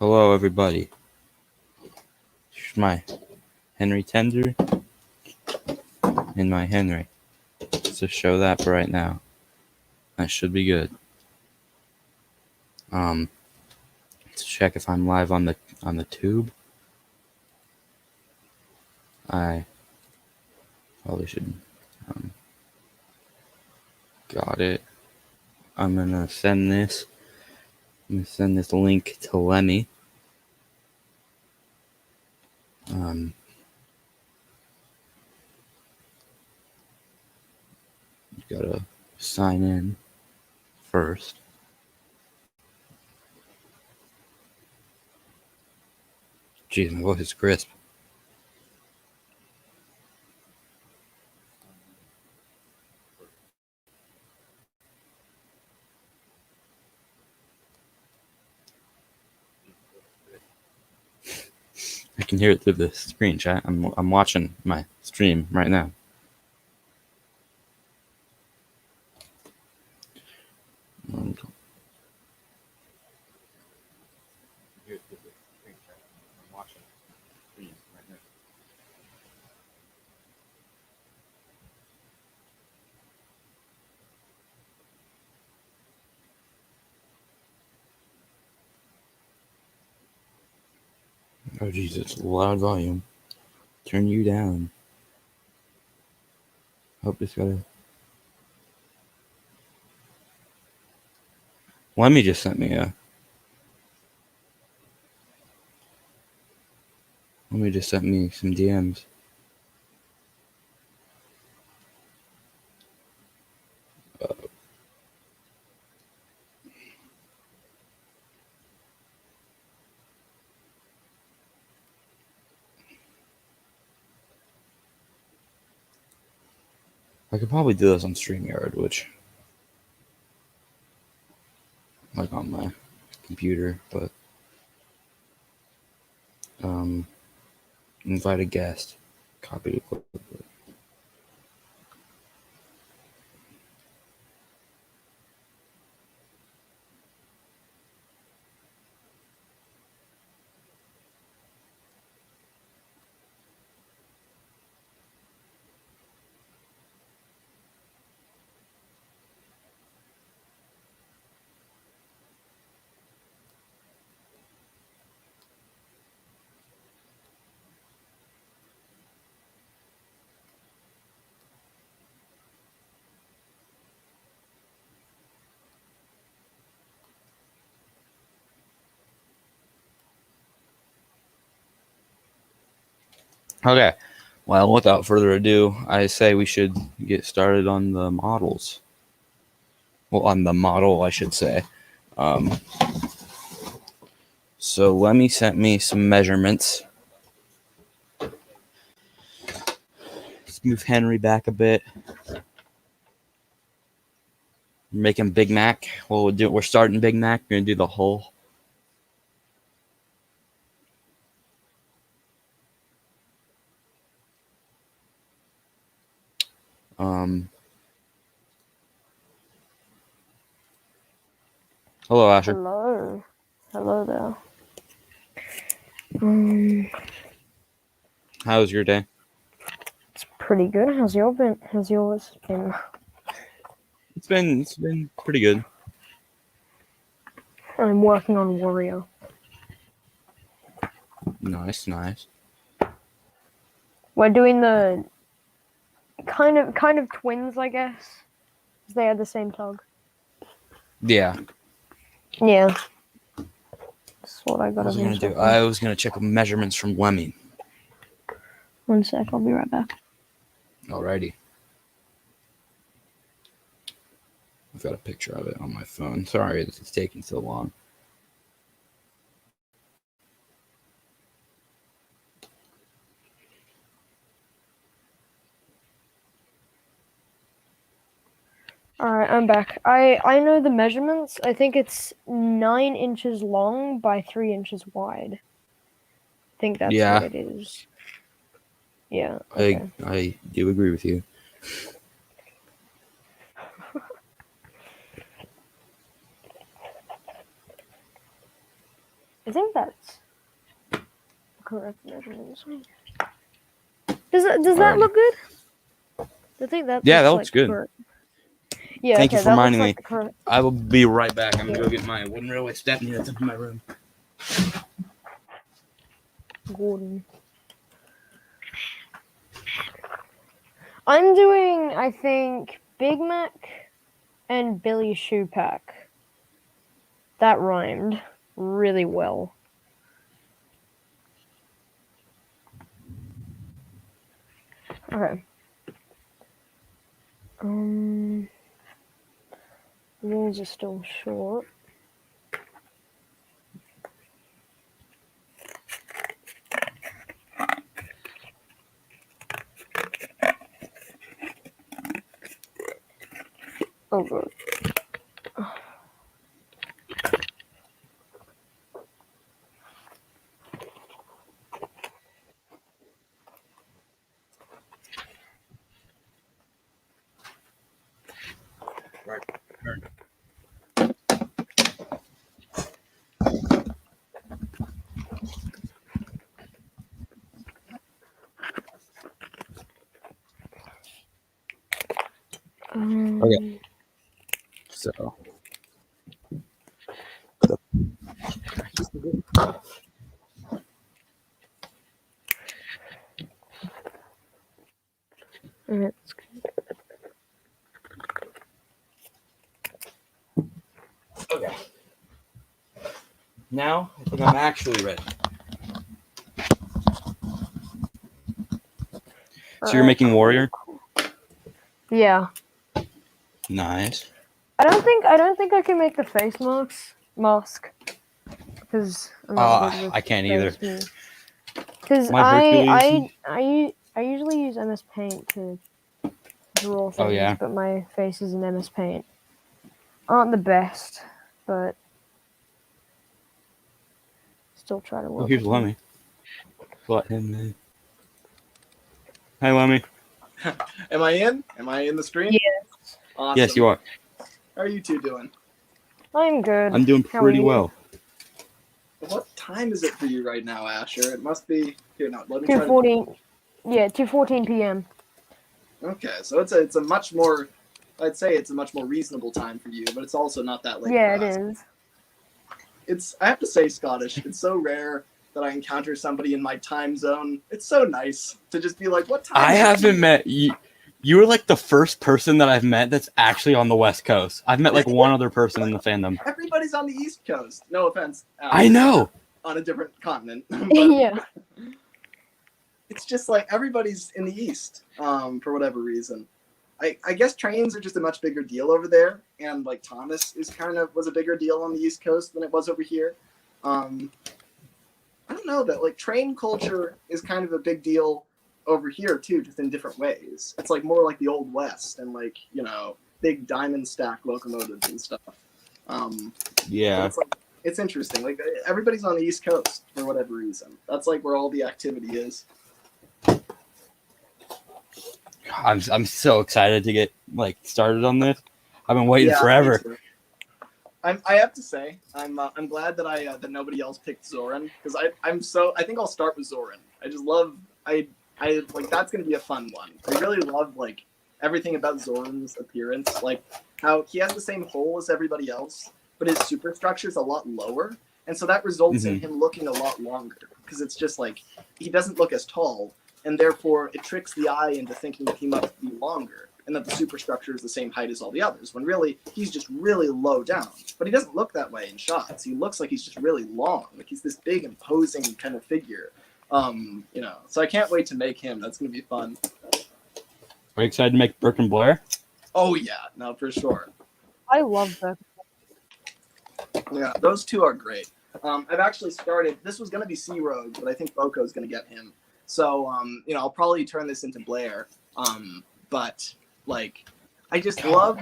Hello, everybody. Here's my Henry Tender and my Henry. Let's just show that for right now. That should be good. Let's check if I'm live on the tube. I probably should. Got it. I'm gonna send this. I'm gonna send this link to Lemmy. You gotta sign in first. Jeez, my voice is crisp. I can hear it through the screen chat. I'm watching my stream right now. Oh Jesus, loud volume. Turn you down. Hope it's got a. Lemmy just sent me a. Lemmy just sent me some DMs. I could probably do this on StreamYard, which, like on my computer, but invite a guest, copy the clip. Okay, well, without further ado, I say we should get started on the models. Well, on the model, I should say. So Lemmy sent me some measurements. Let's move Henry back a bit. Making Big Mac. Well, we're starting Big Mac. We're gonna do the whole. Hello, Asher. Hello there. How was your day? It's pretty good. How's yours been? It's been pretty good. I'm working on Wario. Nice. We're doing the kind of twins, I guess. They had the same tug. Yeah. Yeah. That's what I got. What was I gonna do? I was gonna check measurements from Lemmy. 1 sec, I'll be right back. Alrighty. I've got a picture of it on my phone. Sorry, this is taking so long. Alright, I'm back. I know the measurements. I think it's 9 inches long by 3 inches wide. I think that's what it is. Yeah. Okay. I do agree with you. I think that's the correct measurements. Does that look good? I think that Yeah, looks that looks like good. correct. Yeah, Thank you okay, for that looks reminding like me. the correct. I will be right back. I'm gonna go get my wooden railway stepney that's in my room. Gordon. I'm doing, I think, Big Mac and Billy Shoe Pack. That rhymed really well. Okay. These are still short. Oh, good. Right. Okay. So. That's good. Okay. Now I think I'm actually ready. So you're making warrior? Yeah. Nice. I don't think I can make the face mask because I'm not good with I can't either. Because My Hercules. I usually use MS Paint to draw things, Oh yeah. but my face is in MS Paint. Aren't the best, but still try to work. Oh, here's Lemmy. Let him in. Hi, Lemmy. Am I in? Am I in the stream? Yes. Awesome. Yes, you are. How are you two doing? I'm good. I'm doing pretty well. What time is it for you right now, Asher? It must be here. No, let me try. 2:14. Yeah, 2:14 p.m. Okay, so it's a much more. I'd say it's a much more reasonable time for you, but it's also not that late. Yeah, for it us. is. It's. I have to say, Scottish. It's so rare that I encounter somebody in my time zone. It's so nice to just be like, "What time?" I haven't met you. You were like the first person that I've met that's actually on the West Coast. I've met like one other person in the fandom. Everybody's on the East Coast. No offense. I know. On a different continent. Yeah. It's just like everybody's in the East for whatever reason. I guess trains are just a much bigger deal over there, and like Thomas was a bigger deal on the East Coast than it was over here. I don't know that like train culture is kind of a big deal over here too, just in different ways. It's like more like the Old West and like big diamond stack locomotives and stuff. Yeah. It's interesting. Like everybody's on the East Coast for whatever reason. That's like where all the activity is. I'm so excited to get like started on this. I've been waiting forever. I have to say I'm glad that that nobody else picked Zoran because I think I'll start with Zoran. I just love I like that's gonna be a fun one. I really love like everything about Zoran's appearance, like how he has the same hole as everybody else, but his superstructure is a lot lower, and so that results in him looking a lot longer because it's just like he doesn't look as tall, and therefore it tricks the eye into thinking that he must be longer and that the superstructure is the same height as all the others, when really he's just really low down. But he doesn't look that way in shots. He looks like he's just really long, like he's this big, imposing kind of figure. So I can't wait to make him. That's gonna be fun. Are you excited to make Burke and Blair? Oh yeah, no, for sure. I love that. Yeah, those two are great. I've actually started. This was gonna be Sea Road, but I think Boko's gonna get him. So I'll probably turn this into Blair. But like, I just love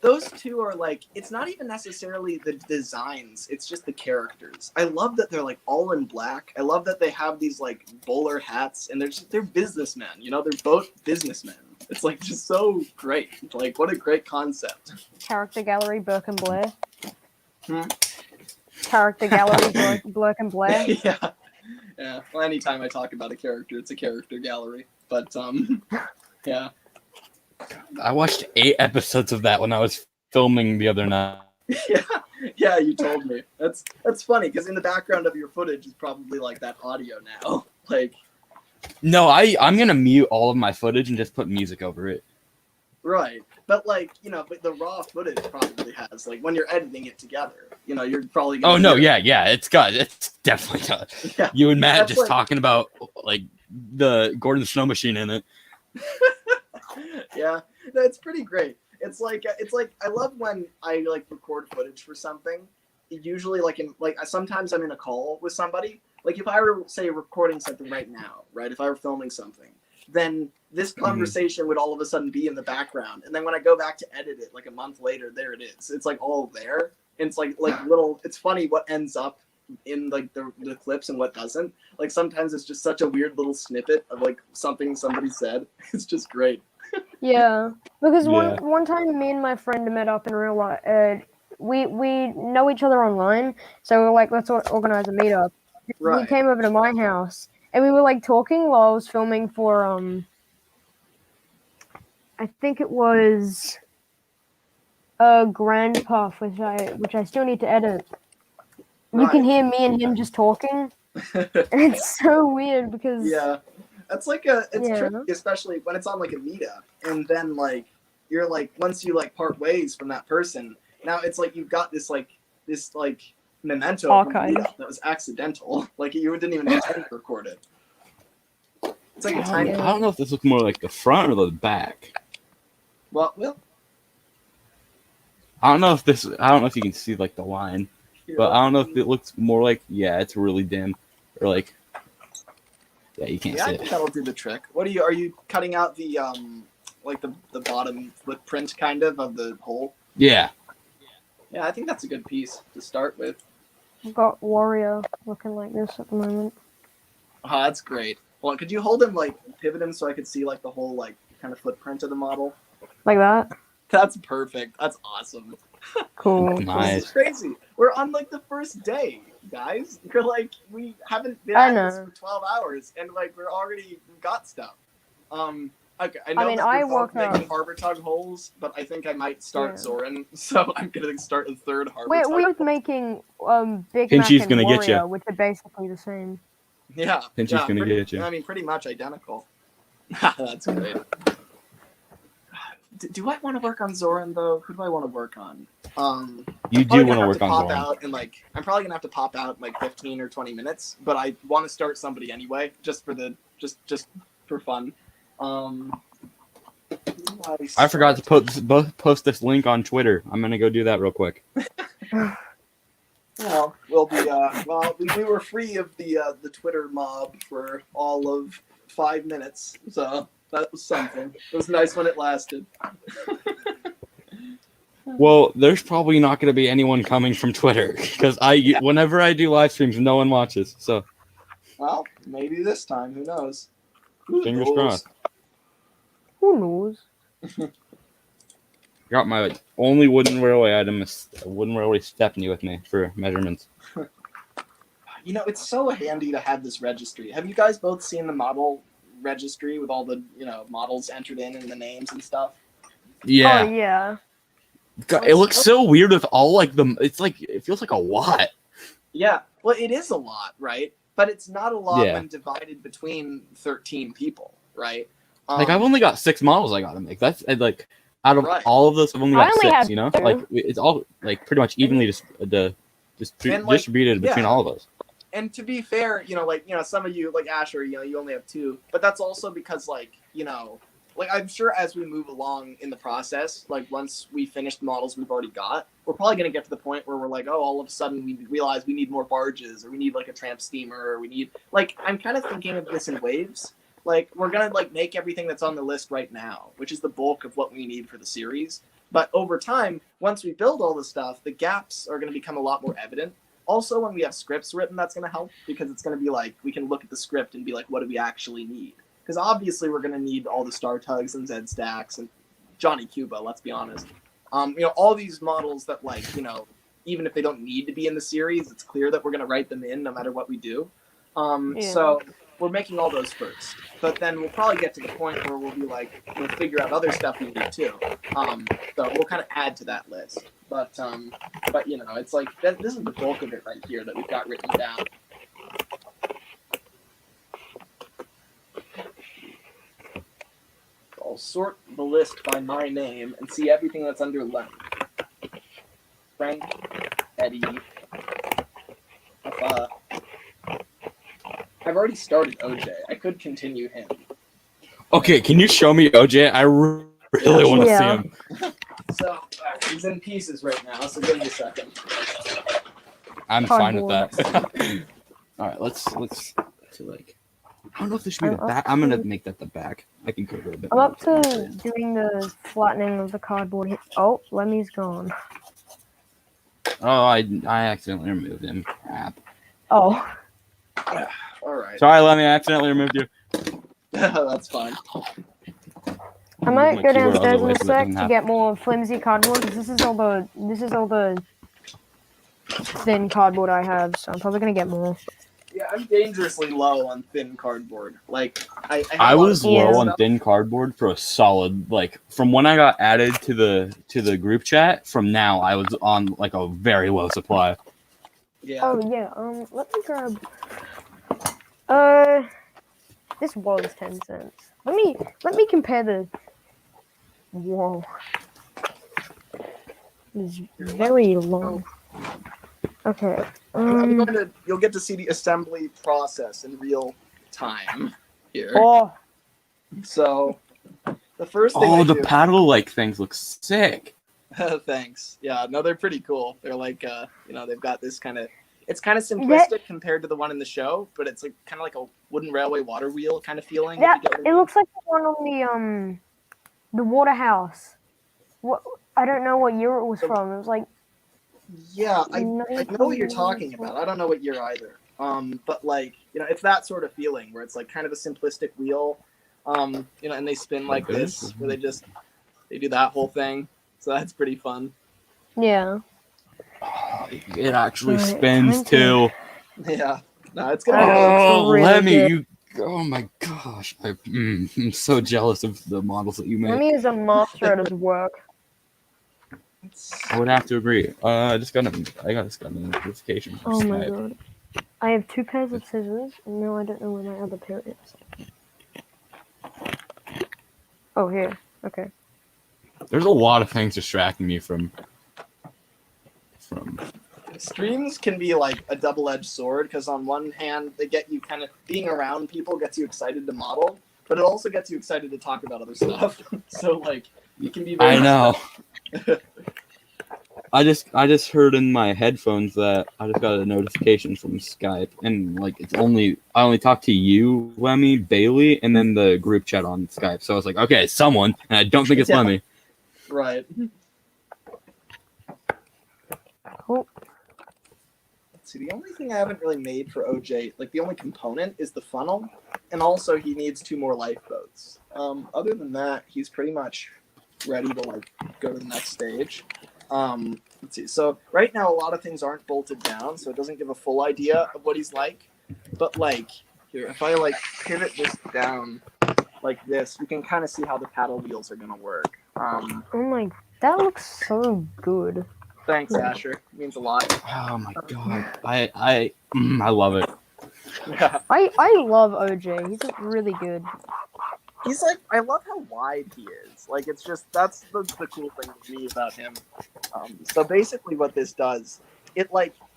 those two. Are like, it's not even necessarily the designs, it's just the characters. I love that they're like all in black. I love that they have these like bowler hats, and they're businessmen, they're both businessmen. It's like just so great. Like, what a great concept. Character gallery, Burke and Blair. character gallery, Blurk and Blair. Yeah. Yeah. Well, anytime I talk about a character, it's a character gallery. But yeah. I watched 8 episodes of that when I was filming the other night. Yeah, you told me. That's funny because in the background of your footage is probably like that audio now. Like, No, I'm gonna mute all of my footage and just put music over it. right. But like, but the raw footage probably has like when you're editing it together, you're probably gonna Oh no, hear yeah, it's definitely got Yeah. you and Matt That's just like- talking about like the Gordon Snow Machine in it. Yeah, no, it's pretty great. It's like I love when I like record footage for something. Usually, sometimes I'm in a call with somebody. Like if I were say recording something right now, right? If I were filming something, then this conversation would all of a sudden be in the background, and then when I go back to edit it, like a month later, there it is. It's like all there. And it's like little. It's funny what ends up in like the clips and what doesn't. Like sometimes it's just such a weird little snippet of like something somebody said. It's just great. Yeah, because Yeah. one time me and my friend met up in real life. We know each other online, so we're like, let's organize a meetup. Right. He came over to my house, and we were like talking while I was filming for I think it was Grand Puff, which I still need to edit. You can Right. hear me and him just talking, and it's so weird because Yeah, that's like it's tricky, especially when it's on like a meetup, and then like you're like once you like part ways from that person, now it's like you've got this memento from the Archive. meetup that was accidental. Like you didn't even intend to record it. It's like a tiny. I don't know if this looks more like the front or the back. Well, I don't know if you can see like the line, but I don't know if it looks more like it's really dim or like you can't yeah, see I it. think that'll do the trick. What are you cutting out the like the bottom footprint kind of the hole? Yeah. Yeah, I think that's a good piece to start with. I've got Warrior looking like this at the moment. Oh, that's great. Well, could you hold him pivot him so I could see like the whole kind of footprint of the model? Like that. That's perfect. That's awesome. Cool. Nice. This is crazy. We're on the first day, guys. We're we haven't been I at this know. for 12 hours, and we're already got stuff. Okay, I know mean, that I we're both worked out- making harbor tug holes, but I think I might start Zoran, so I'm gonna start a third harbor We're tug. both making Big Pinchy's Mac and gonna get Warrior, ya. which are basically the same. Yeah, Pinchy's gonna pretty, get you. I mean, pretty much identical. That's great. Do I want to work on Zoran though? Who do I want to work on? You do want to work on pop Zoran. out in I'm probably gonna have to pop out in 15 or 20 minutes, but I want to start somebody anyway, just for for fun. I forgot to post this link on Twitter. I'm gonna go do that real quick. Well, we'll be we were free of the Twitter mob for all of 5 minutes, so that was something. It was nice when it lasted. Well, there's probably not going to be anyone coming from Twitter because whenever I do live streams, no one watches. So, Well, maybe this time. Who knows? Who fingers knows? crossed. Who knows? Got my only wooden railway item, a wooden railway Stephanie with me for measurements. It's so handy to have this registry. Have you guys both seen the model registry with all the models entered in and the names and stuff? Yeah, Oh yeah. God, it looks so weird with all it feels like a lot. Yeah, well, it is a lot, right? But it's not a lot Yeah. when divided between 13 people, right? I've only got 6 models I got to make. That's out of Right. all of those, I've only I got only 6. have You know, 2. It's all pretty much evenly distributed between all of us. And to be fair, some of you, like Asher, you only have 2. But that's also because, I'm sure as we move along in the process, once we finish the models we've already got, we're probably going to get to the point where we're like, oh, all of a sudden we realize we need more barges, or we need, a tramp steamer, or we need, I'm kind of thinking of this in waves. We're going to, make everything that's on the list right now, which is the bulk of what we need for the series. But over time, once we build all this stuff, the gaps are going to become a lot more evident. Also, when we have scripts written, that's going to help, because it's going to be we can look at the script and be what do we actually need? Because obviously we're going to need all the Star Tugs and Zed Stacks and Johnny Cuba, let's be honest. All these models that even if they don't need to be in the series, it's clear that we're going to write them in no matter what we do. Yeah. So we're making all those first, but then we'll probably get to the point where we'll be like, we'll figure out other stuff we need too. So we'll kind of add to that list. But you know, it's like this is the bulk of it right here that we've got written down. I'll sort the list by my name and see everything that's under Lemmy. Frank, Eddie. I've already started OJ. I could continue him. Okay, can you show me OJ? I really want to see him. So he's in pieces right now. So give me a second. I'm fine with that. All right, let's to like. I don't know if this should be the back. I'm gonna make that the back. I can cover a bit. I'm up to doing the flattening of the cardboard. Oh, Lemmy's gone. Oh, I accidentally removed him. Crap. Oh. All right. Sorry, Lemmy. I accidentally removed you. That's fine. I might go downstairs in a sec to get more flimsy cardboard because this is all the thin cardboard I have, so I'm probably gonna get more. Yeah, I'm dangerously low on thin cardboard. Like I was low on thin cardboard for a solid from when I got added to the group chat. From now, I was on like a very low supply. Yeah. Oh yeah. Let me grab. This was 10 cents. Let me compare the. Whoa. It's very long. Okay. You'll get to see the assembly process in real time here. Oh. So, the first thing. Oh, the paddle things look sick. Thanks. Yeah, no, they're pretty cool. They're like, they've got this kind of. It's kind of simplistic compared to the one in the show, but it's like kind of like a wooden railway water wheel kind of feeling. Yeah, it looks like the one on the water house. What I don't know what year it was from. It was like. Yeah, I know what you're talking about. I don't know what year either. But it's that sort of feeling where it's like kind of a simplistic wheel, and they spin like this, where they do that whole thing. So that's pretty fun. Yeah. Oh, it actually spins too. Yeah. No, it's gonna. Oh, really Lemmy, good. you. Oh my gosh, I'm so jealous of the models that you make. Lemmy is a master at his work. I would have to agree. I just got a notification from Oh Skype. my god. I have 2 pairs of scissors, and now I don't know where my other pair is. Oh, here. Okay. There's a lot of things distracting me from. Streams can be like a double-edged sword because on one hand they get you kind of being around people gets you excited to model, but it also gets you excited to talk about other stuff. So it can be. Very I know. I just heard in my headphones that I just got a notification from Skype, and I only talked to you, Lemmy, Bailey, and then the group chat on Skype. So I was like, okay, it's someone, and I don't think it's Lemmy. Right. Cool. Let's see, the only thing I haven't really made for OJ, the only component is the funnel, and also he needs 2 more lifeboats. Other than that, he's pretty much ready to go to the next stage. Let's see. So right now, a lot of things aren't bolted down, so it doesn't give a full idea of what he's like. But here, if I pivot this down like this, you can kind of see how the paddle wheels are gonna work. Oh my, that looks so good. Thanks, Asher. It means a lot. Oh my god, I love it. Yeah. I love OJ. He's really good. He's I love how wide he is. It's just, that's the cool thing to me about him. So basically what this does, it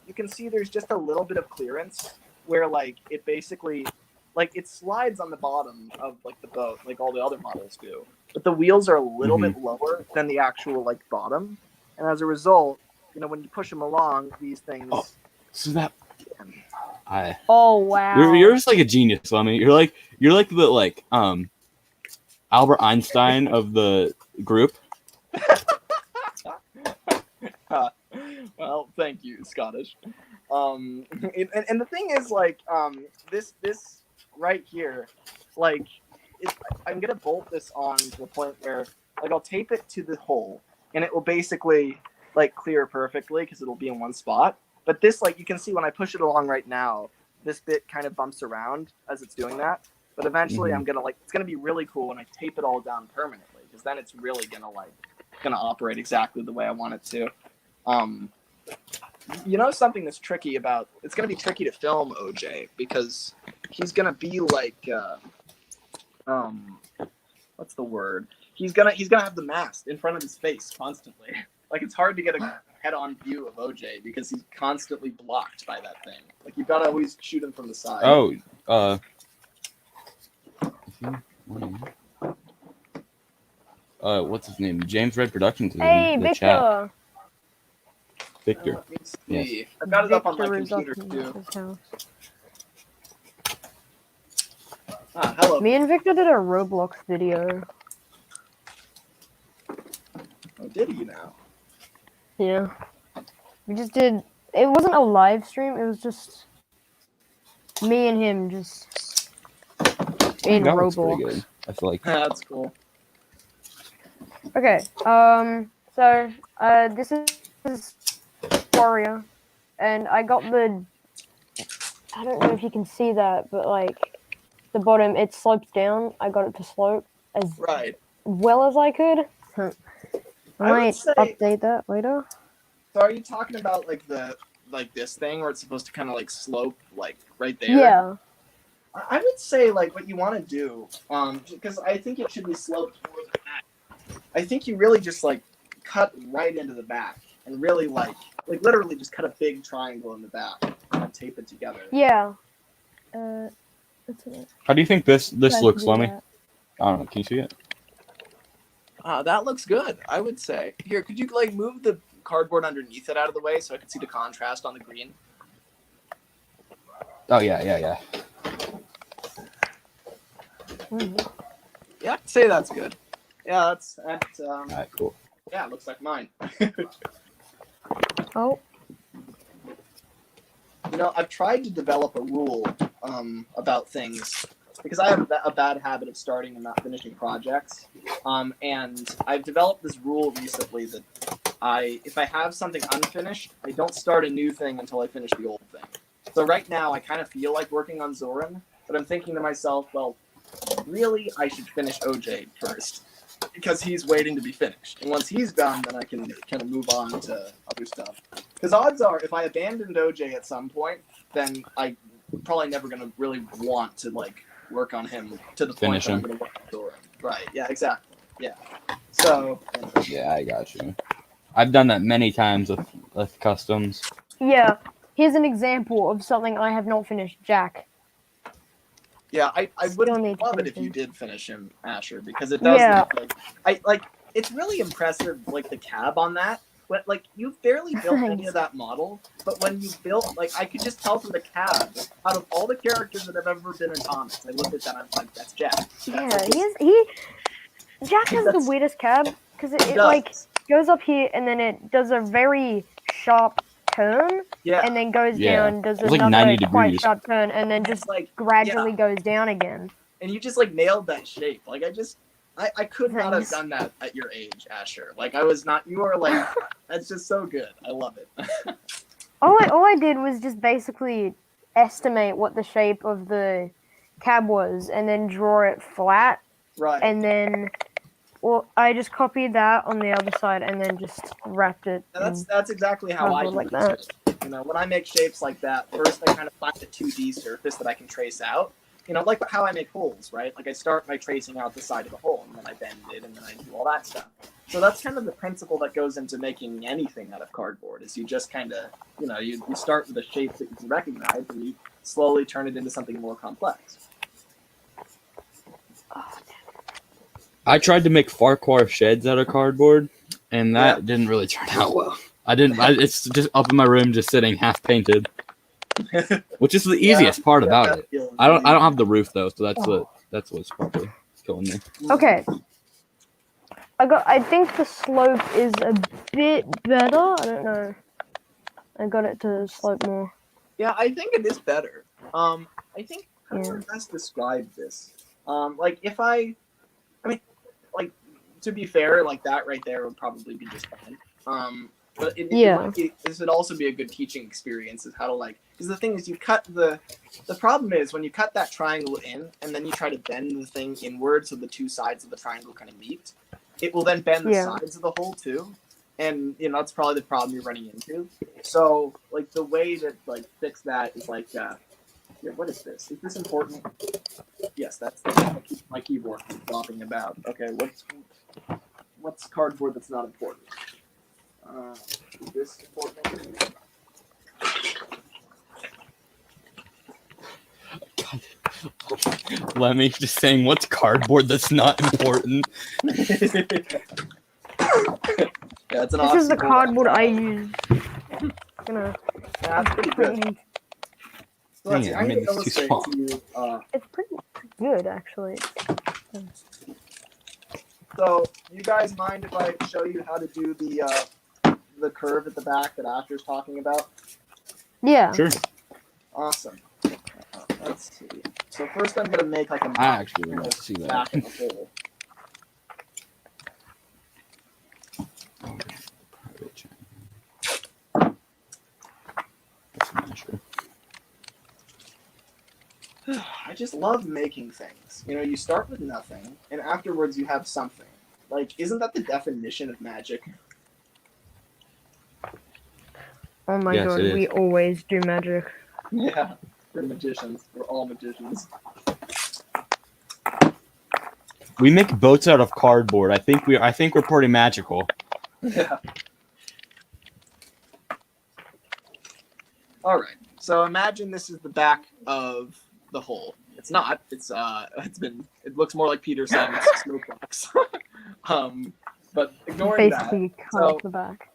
you can see there's just a little bit of clearance where it basically, it slides on the bottom of the boat, all the other models do. But the wheels are a little bit lower than the actual bottom. And as a result, when you push them along, these things. Oh, so that. Oh wow. You're just like a genius, Lemmy. You're like the Albert Einstein of the group. Well, thank you, Scottish. And the thing is, this right here, I'm gonna bolt this on to the point where, I'll tape it to the hole, and it will basically, like clear perfectly because it'll be in one spot. But this, like, you can see when I push it along right now, this bit kind of bumps around as it's doing that. But eventually, I'm gonna it's gonna be really cool when I tape it all down permanently, because then it's really gonna operate exactly the way I want it to. You know, something that's tricky about it's gonna be tricky to film OJ because he's gonna be like what's the word? He's gonna have the mask in front of his face constantly. Like, it's hard to get a head-on view of OJ because he's constantly blocked by that thing. Like, you've got to always shoot him from the side. What's his name? James Red Productions is Hey, in the Victor. chat. Victor. Yes. I've got it up on my Victor is computer up in too. his house. Hello. Me and Victor did a Roblox video. Oh, did he now? Yeah. We just did. It wasn't a live stream. It was just me and him just in That looks pretty Roblox. good. I feel like That's cool. Okay. So this is Warrior, and I got the. I don't know if you can see that, but like the bottom, it slopes down. I got it to slope as well as I could. I might update that later. So are you talking about like this thing where it's supposed to kind of like slope like right there? Yeah. I would say like what you want to do, because I think it should be sloped more than that. I think you really just like cut right into the back and really like literally just cut a big triangle in the back and tape it together. Yeah. How do you think this looks, Lemmy? I don't know. Can you see it? That looks good, I would say. Here, could you like move the cardboard underneath it out of the way so I can see the contrast on the green? Oh yeah. Yeah, I'd say that's good. Yeah, that's All right, cool. yeah, it looks like mine. Oh. You know, I've tried to develop a rule about things because I have a bad habit of starting and not finishing projects. And I've developed this rule recently that if I have something unfinished, I don't start a new thing until I finish the old thing. So right now, I kind of feel like working on Zoran, but I'm thinking to myself, well, really, I should finish OJ first because he's waiting to be finished. And once he's done, then I can kind of move on to other stuff. Because odds are, if I abandoned OJ at some point, then I'm probably never going to really want to like work on him to the point that I'm going to work on Zoran. Right? Yeah, exactly. Yeah. So. Yeah, I got you. I've done that many times with customs. Yeah. Here's an example of something I have not finished. Jack. Yeah, I would love it if you did finish him, Asher, because it does look like it's really impressive, like the cab on that. But like you've barely built any of that model, but when you built, like I could just tell from the cab, out of all the characters that have ever been in comics, I looked at that and I'm like, that's Jack. Yeah, Jack has the weirdest cab because it like goes up here and then it does a very sharp turn, and then goes down, does another like quite sharp turn, and then just like gradually goes down again. And you just like nailed that shape. Like I could not have done that at your age, Asher. Like I was not. You are like that's just so good. I love it. all I did was just basically estimate what the shape of the cab was, and then draw it flat. Right. And then. Well, I just copied that on the other side and then just wrapped it. That's exactly how I do like it. That. You know, when I make shapes like that, first I kind of find a 2D surface that I can trace out. You know, like how I make holes, right? Like I start by tracing out the side of the hole, and then I bend it, and then I do all that stuff. So that's kind of the principle that goes into making anything out of cardboard. Is you just kind of, you know, you start with a shape that you can recognize, and you slowly turn it into something more complex. I tried to make Farquhar sheds out of cardboard, and that didn't really turn out well. It's just up in my room, just sitting half painted, which is the easiest part about it. I don't have the roof though, so that's what's probably killing me. Okay, I think the slope is a bit better. I don't know. I got it to slope more. Yeah, I think it is better. I think how do I best describe this? Like if I mean, like to be fair, like that right there would probably be just fine. But Yeah. this would also be a good teaching experience, is how to like. Because the thing is, you cut the problem is when you cut that triangle in, and then you try to bend the thing inward so the two sides of the triangle kind of meet. It will then bend the sides of the hole too, and that's probably the problem you're running into. So like the way to like fix that is like, what is this? Is this important? Yes, that's my keyboard flopping about. Okay, what's cardboard that's not important? Is this important? Let me just saying, what's cardboard that's not important? Yeah, it's an This is the oxymoron. cardboard I use. Yeah, that's pretty good. So let's see, Yeah, I'm I going made to this too illustrate small. to you. It's pretty good, actually. So, you guys mind if I show you how to do the curve at the back that Asher's talking about? Yeah. Sure. Awesome. Let's see. So first I'm going to make like a I actually want to see back that. in the hole. Private channel. Smasher. I just love making things. You start with nothing, and afterwards you have something. Like, isn't that the definition of magic? Oh my Yes, god, it is. we always do magic. Yeah, we're magicians. We're all magicians. We make boats out of cardboard. I think we're pretty magical. Yeah. All right. So imagine this is the back of the hole. It's not. It looks more like Peter Simon's smoke box. But ignoring Basically, that. cut off the back.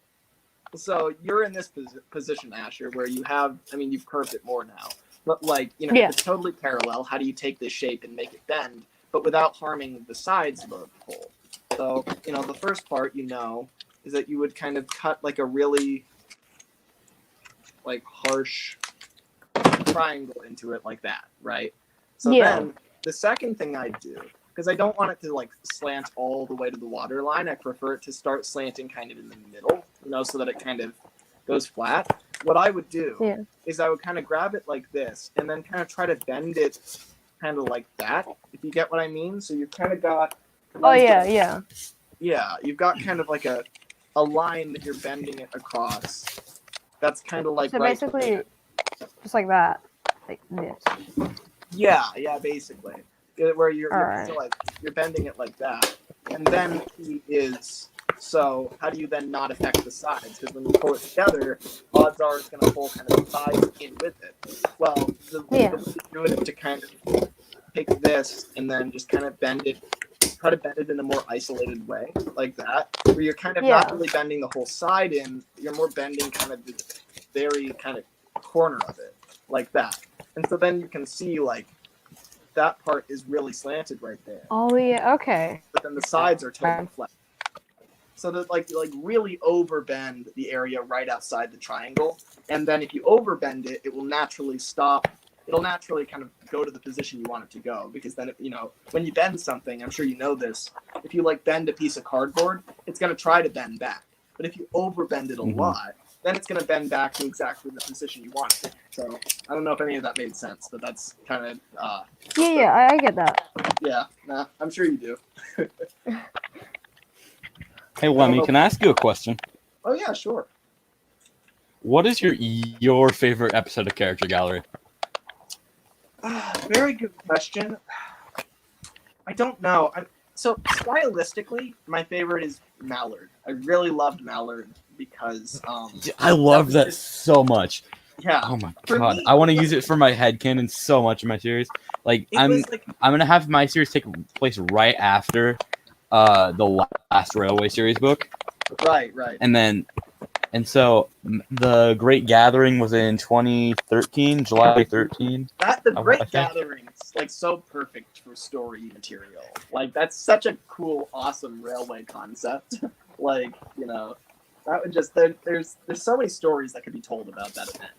So you're in this position, Asher, where you've curved it more now. But if it's totally parallel, how do you take this shape and make it bend, but without harming the sides of the hole? So, the first part, is that you would kind of cut like a really harsh triangle into it like that, right? So then the second thing I do, because I don't want it to slant all the way to the water line, I prefer it to start slanting kind of in the middle, so that it kind of goes flat. What I would do is I would kind of grab it like this and then kind of try to bend it kind of like that, if you get what I mean. So you've kind of got you've got kind of like a line that you're bending it across. That's kind of like so basically just like that, like this. Yeah, basically, where you're bending it like that, and then the key is, so how do you then not affect the sides? Because when you pull it together, odds are it's going to pull kind of the sides in with it. Well, the way to do it is to kind of take this and then just kind of try to bend it in a more isolated way, like that, where you're kind of not really bending the whole side in, you're more bending kind of the very kind of corner of it, like that. And so then you can see that part is really slanted right there. Oh yeah, okay. But then the sides are totally flat. So that really overbend the area right outside the triangle, and then if you overbend it, it will naturally stop. It'll naturally kind of go to the position you want it to go, because then when you bend something, I'm sure you know this. If you bend a piece of cardboard, it's going to try to bend back. But if you overbend it a lot, then it's going to bend back to exactly the position you want it. So I don't know if any of that made sense, but that's kind of I get that. Yeah, nah, I'm sure you do. Hey Lemmy, can I ask you a question? Oh yeah, sure. What is your favorite episode of Character Gallery? Very good question. I don't know. So stylistically, my favorite is Mallard. I really loved Mallard because I love that so much. Yeah. Oh my god, I want to use it for my headcanon so much in my series. I'm gonna have my series take place right after the last Railway series book. Right. And so the Great Gathering was in 2013, July 13. The Great Gathering is so perfect for story material. That's such a cool, awesome railway concept. That would just there's so many stories that could be told about that event.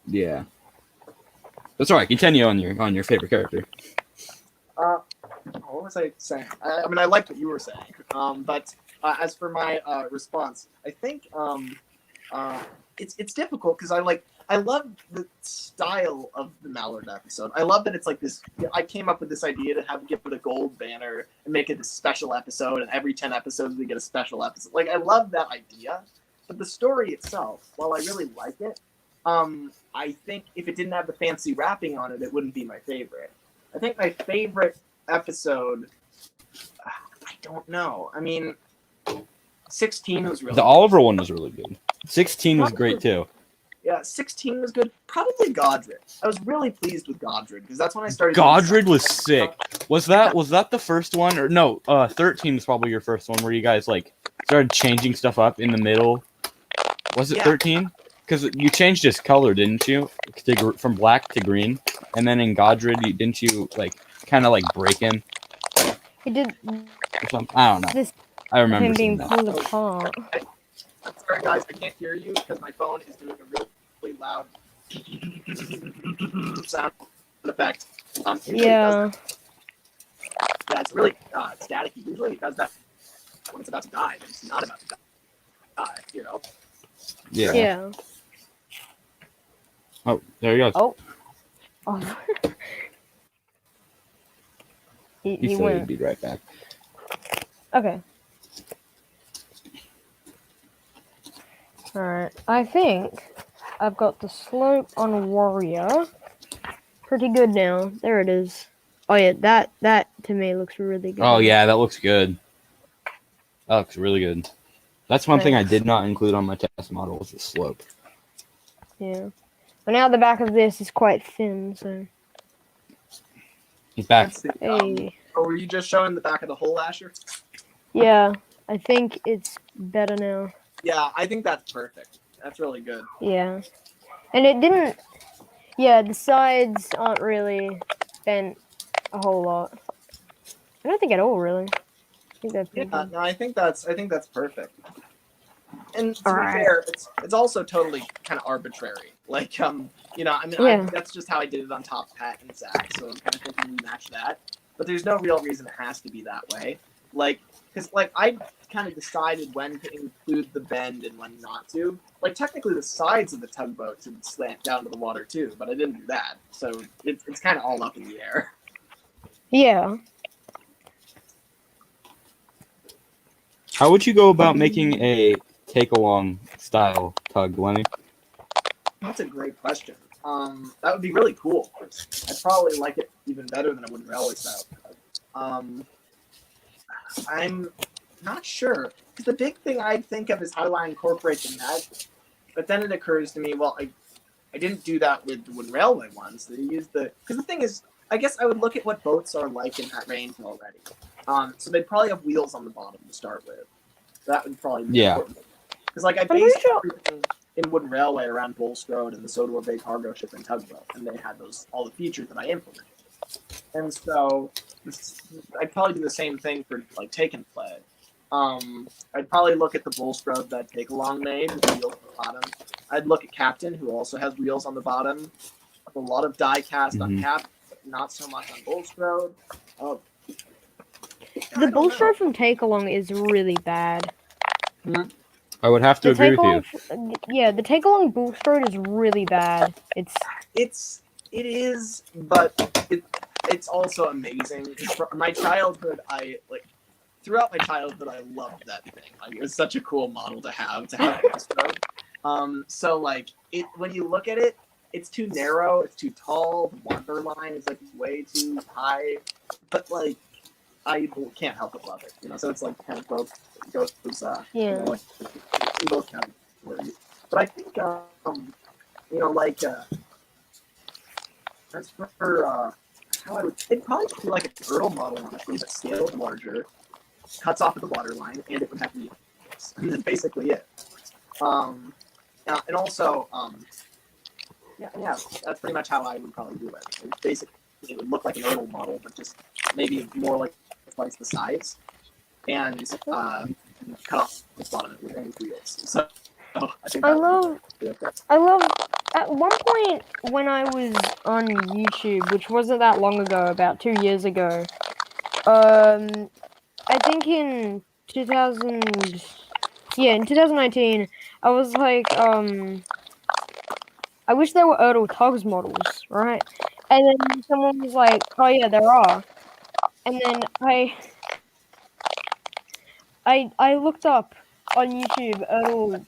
Yeah. That's all right. Continue on your favorite character. What was I saying? I liked what you were saying. But as for my response, I think it's difficult because I love the style of the Mallard episode. I love that it's like this. I came up with this idea to give it a gold banner and make it a special episode, and every 10 episodes we get a special episode. Like I love that idea, but the story itself, while I really like it, I think if it didn't have the fancy wrapping on it, it wouldn't be my favorite. I think my favorite episode, I don't know. I mean, 16 was really The good. Oliver one was really good. 16 was great too. Yeah, 16 was good. Probably Godred. I was really pleased with Godred because that's when I started. Godred was sick. Was that the first one or no? 13 was probably your first one where you guys like started changing stuff up in the middle. Was it 13? Because you changed his color, didn't you? From black to green, and then in Godred, didn't you like kind of like break him? He did. I don't know. This I remember him being seeing that. pulled apart. I'm sorry, guys. I can't hear you because my phone is doing a really loud sound effect. Yeah. Yeah, it's really staticky. Usually it does that when it's about to die, but it's not about to die, you know? Yeah. Yeah. Oh, there you go. Oh. He he said went. he'd be right back. Okay. Alright. I think I've got the slope on Warrior pretty good now. There it is. Oh yeah, that to me looks really good. Oh yeah, that looks good. That looks really good. That's one thing I did not include on my test model was the slope. Yeah. But now the back of this is quite thin, so. He's back. Hey. Were you just showing the back of the whole Asher? Yeah, I think it's better now. Yeah, I think that's perfect. That's really good. Yeah. And it didn't. Yeah, the sides aren't really bent a whole lot. I don't think at all, really. I think that's pretty good. No, I think that's perfect. And to be Alright. fair, it's also totally kind of arbitrary. Like, I Yeah. that's just how I did it on Top Hat and Zach, so I'm kind of thinking we match that. But there's no real reason it has to be that way. Like, because I kind of decided when to include the bend and when not to. Like, technically the sides of the tugboat should slant down to the water too, but I didn't do that. So it's kind of all up in the air. Yeah. How would you go about making a take-along style tug, Lenny? That's a great question. That would be really cool. I'd probably like it even better than a wooden railway style. I'm not sure. Because the big thing I think of is how do I incorporate the mag. But then it occurs to me, well, I didn't do that with the wooden railway ones. They used because the thing is, I guess I would look at what boats are like in that range already. So they'd probably have wheels on the bottom to start with. That would probably be important. Because I based everything in wooden railway around Bulstrode and the Sodor Bay cargo ship and tugboat, and they had all the features that I implemented. And so I'd probably do the same thing for like take and play. I'd probably look at the Bulstrode that Take Along made with wheels on the bottom. I'd look at Captain, who also has wheels on the bottom. A lot of die cast on Cap, but not so much on Bulstrode. The Bulstrode from Take Along is really bad. I would have to agree with you. Yeah, the Take Along Bulstrode is really bad. It is, but it's also amazing. From my childhood, throughout my childhood, I loved that thing. Like, it was such a cool model to have Bulstrode. So like when you look at it, it's too narrow, it's too tall. The water line is like way too high, but like I can't help but love it. So it's like kind of both goes. In both categories. But I think as for how I would, it'd probably be like a turtle model, honestly, but scaled larger, cuts off at the water line, and it would have wheels. And that's basically it. And also, yeah, that's pretty much how I would probably do it. Basically, it would look like an turtle model, but just maybe more like twice the size, and cut off the bottom with any wheels. So I think I love. At one point when I was on YouTube, which wasn't that long ago, about 2 years ago, I think in 2000. Yeah, in 2019, I was like, I wish there were Erdl TUGS models, right? And then someone was like, oh yeah, there are. And then I looked up on YouTube Erdl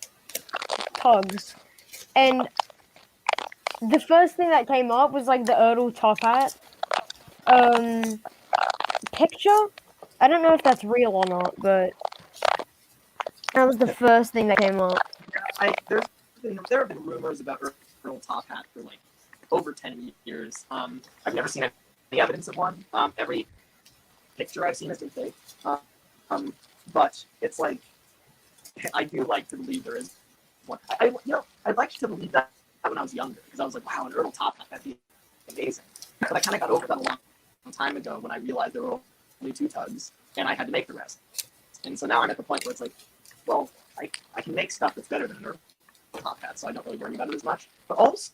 TUGS, and the first thing that came up was like the Erdl top hat picture. I don't know if that's real or not, but that was the first thing that came up. There have been rumors about Earl Top Hat for like over 10 years. I've never seen any evidence of one. Every picture I've seen has been fake. But it's like I do like to believe there is one. I'd like to believe that when I was younger because I was like, wow, an Earl Top Hat, that'd be amazing. But I kind of got over that a long time ago when I realized there were only 2 tugs and I had to make the rest. And so now I'm at the point where it's like, well, I can make stuff that's better than an Earl Top Hat, so I don't really worry about it as much. But also,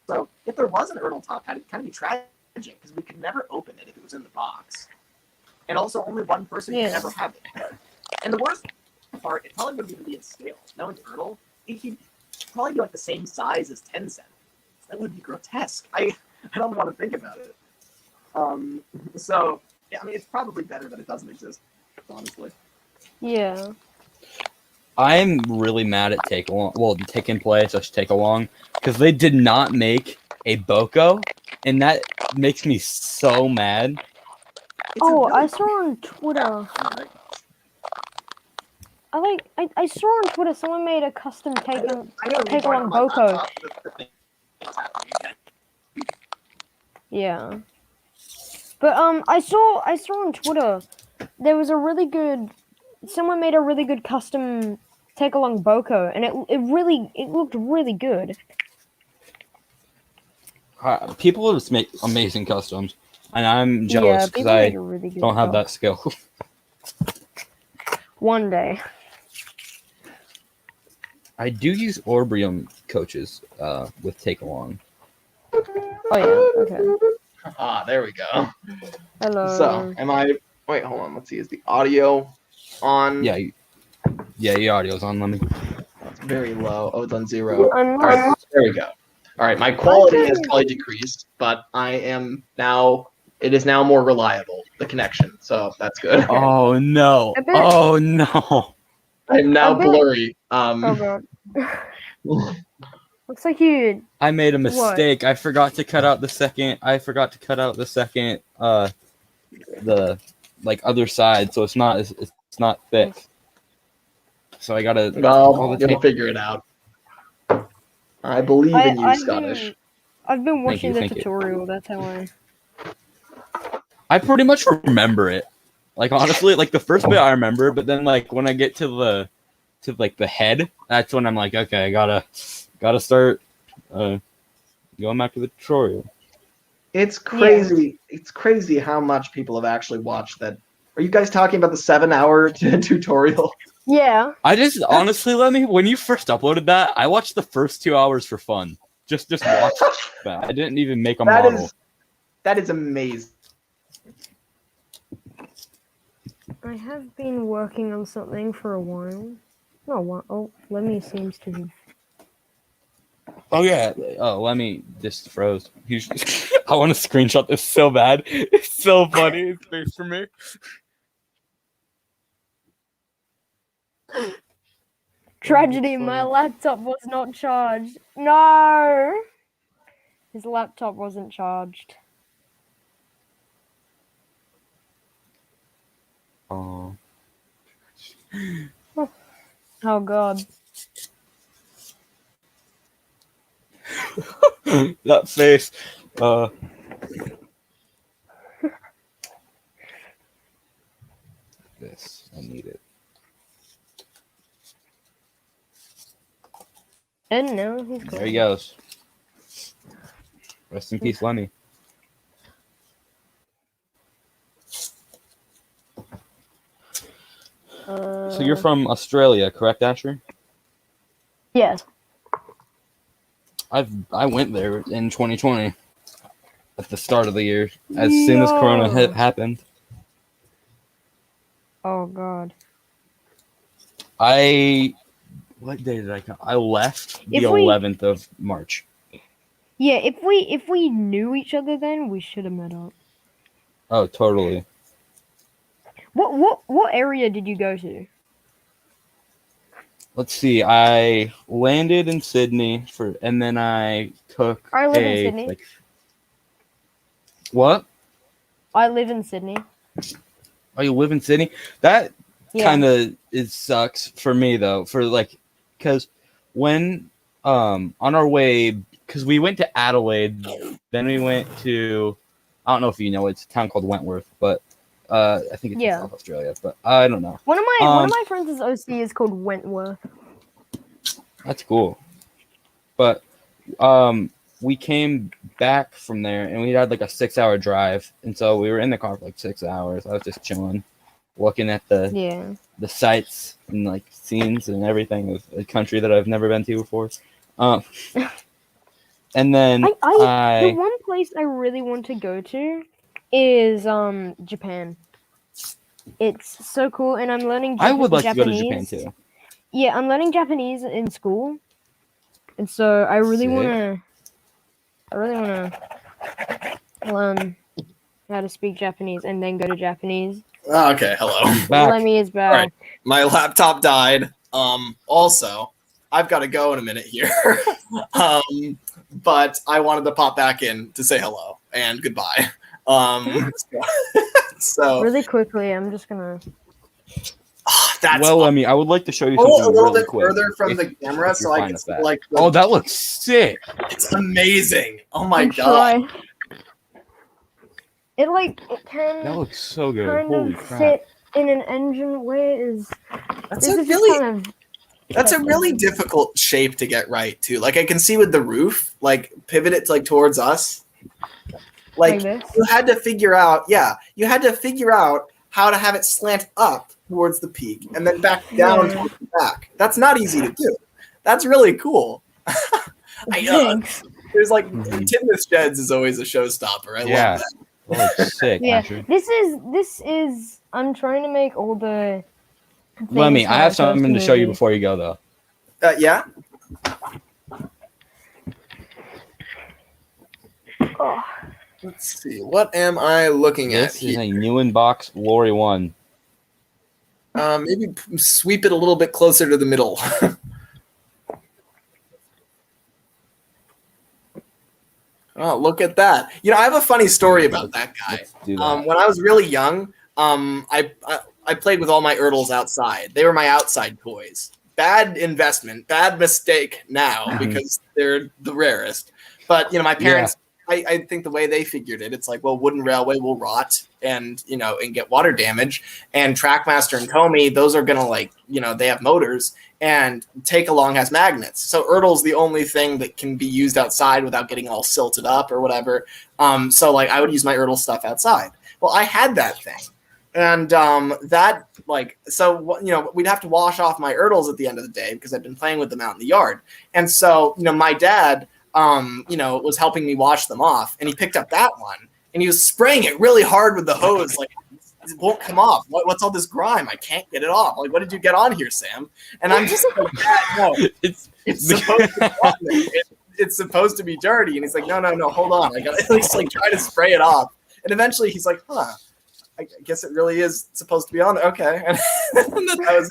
so if there was an Earl Top Hat, it'd kind of be tragic because we could never open it if it was in the box. And also, only one person could ever have it. And the worst part, it probably wouldn't even be in scale. Knowing Earl, he'd probably be like the same size as 10 cents. That would be grotesque. I don't want to think about it. So, yeah, I mean, it's probably better that it doesn't exist, honestly. Yeah. I'm really mad at Take Along. Well, Take in Play, so Take Along, because they did not make a Boko, and that makes me so mad. I saw on Twitter. I saw on Twitter someone made a custom Take Along Boko. Yeah. But I saw on Twitter there was a really good. Someone made a really good custom Take Along Boko, and it looked really good. People just make amazing customs, and I'm jealous because I don't have that skill. One day. I do use Orbrium coaches with Take Along. Oh yeah, okay. There we go. Hello. So, am I? Wait, hold on. Let's see. Is the audio on? Yeah, your audio's on. Let me. It's very low. Oh, it's on 0. All right, there we go. All right, my quality has probably decreased, but I am now. It is now more reliable. The connection, so that's good. Oh no! Oh no! I'm now blurry. Oh god. Looks like you. I made a mistake. What? I forgot to cut out the second. The like other side, so it's not thick. So I gotta. Well, you'll figure it out. I believe in you, Scottish. I've been watching the tutorial. That's how I pretty much remember it. Like honestly, like the first bit I remember, but then like when I get to the head, that's when I'm like, okay, I gotta start going back to the tutorial. It's crazy. Yeah. It's crazy how much people have actually watched that. Are you guys talking about the 7-hour tutorial? Yeah. I just honestly, when you first uploaded that, I watched the first 2 hours for fun. Just watch that. I didn't even make a model. That is amazing. I have been working on something for a while. Lemmy seems to have. Oh yeah. Oh, Lemmy just froze. I want to screenshot this so bad. It's so funny. It's face for me. Tragedy, my laptop was not charged. No! His laptop wasn't charged. Oh. Oh god. That face. This. I need it. And now he's gone. There he goes. Rest in peace, Lemmy. So you're from Australia, correct, Asher? Yes. I went there in 2020 at the start of the year, as soon as Corona happened. Oh god. What day did I come? I left the If we- 11th of March. Yeah, if we knew each other then, we should have met up. Oh, totally. What area did you go to? Let's see. I landed in Sydney and then I took I live in Sydney. like. What? I live in Sydney. Oh, you live in Sydney? That Yeah. kind of sucks for me though. Because when on our way, because we went to Adelaide, then we went to, I don't know if you know, it's a town called Wentworth, but I think it's in South Australia, but I don't know. One of my friends' OC is called Wentworth. That's cool. But we came back from there and we had like a 6-hour drive, and so we were in the car for like 6 hours. I was just chilling, looking at the sights and like scenes and everything of a country that I've never been to before. And then the one place I really want to go to is Japan. It's so cool, and I'm learning I would like Japanese. to go to Japan too. Yeah, I'm learning Japanese in school, and so I really wanna learn how to speak Japanese and then go to Japanese. Okay, hello. Lemmy is back. Right. My laptop died. Also, I've got to go in a minute here. But I wanted to pop back in to say hello and goodbye. So really quickly, I'm just gonna. Lemmy, I would like to show you a something little really bit quick. further from the camera so I can see like. Oh, that looks sick! It's amazing. Oh my god. Try. It can. That looks so good. Kind Holy of crap! fit in an engine way. That's a really difficult shape to get right too. Like I can see with the roof, like pivot it like towards us. Like you had to figure out how to have it slant up towards the peak and then back down towards the back. That's not easy to do. That's really cool. There's like Timothy Sheds is always a showstopper. I love that. Oh, it's sick. Yeah, Andrew. this is. I'm trying to make all the. Lemmy, I have something to show you before you go, though. Yeah. Oh. Let's see. What am I looking at This here? is a new inbox Lori 1. Maybe sweep it a little bit closer to the middle. Oh, look at that. You know, I have a funny story about that guy. When I was really young, I played with all my Ertles outside. They were my outside toys. Bad investment, bad mistake now because they're the rarest. But, you know, my parents, I think the way they figured it, it's like, well, wooden railway will rot and get water damage. And Trackmaster and Comey, those are going to like, they have motors, and Take Along has magnets. So Ertle's the only thing that can be used outside without getting all silted up or whatever. So like I would use my Ertle stuff outside. Well, I had that thing. And we'd have to wash off my Ertles at the end of the day because I'd been playing with them out in the yard. And so, my dad, was helping me wash them off, and he picked up that one and he was spraying it really hard with the hose. Like, it won't come off. What's all this grime? I can't get it off. Like, what did you get on here, Sam? And I'm just like, no, it's supposed to be it's supposed to be dirty. And he's like, no, hold on. I got to at least like try to spray it off. And eventually he's like, I guess it really is supposed to be on there. Okay. And that was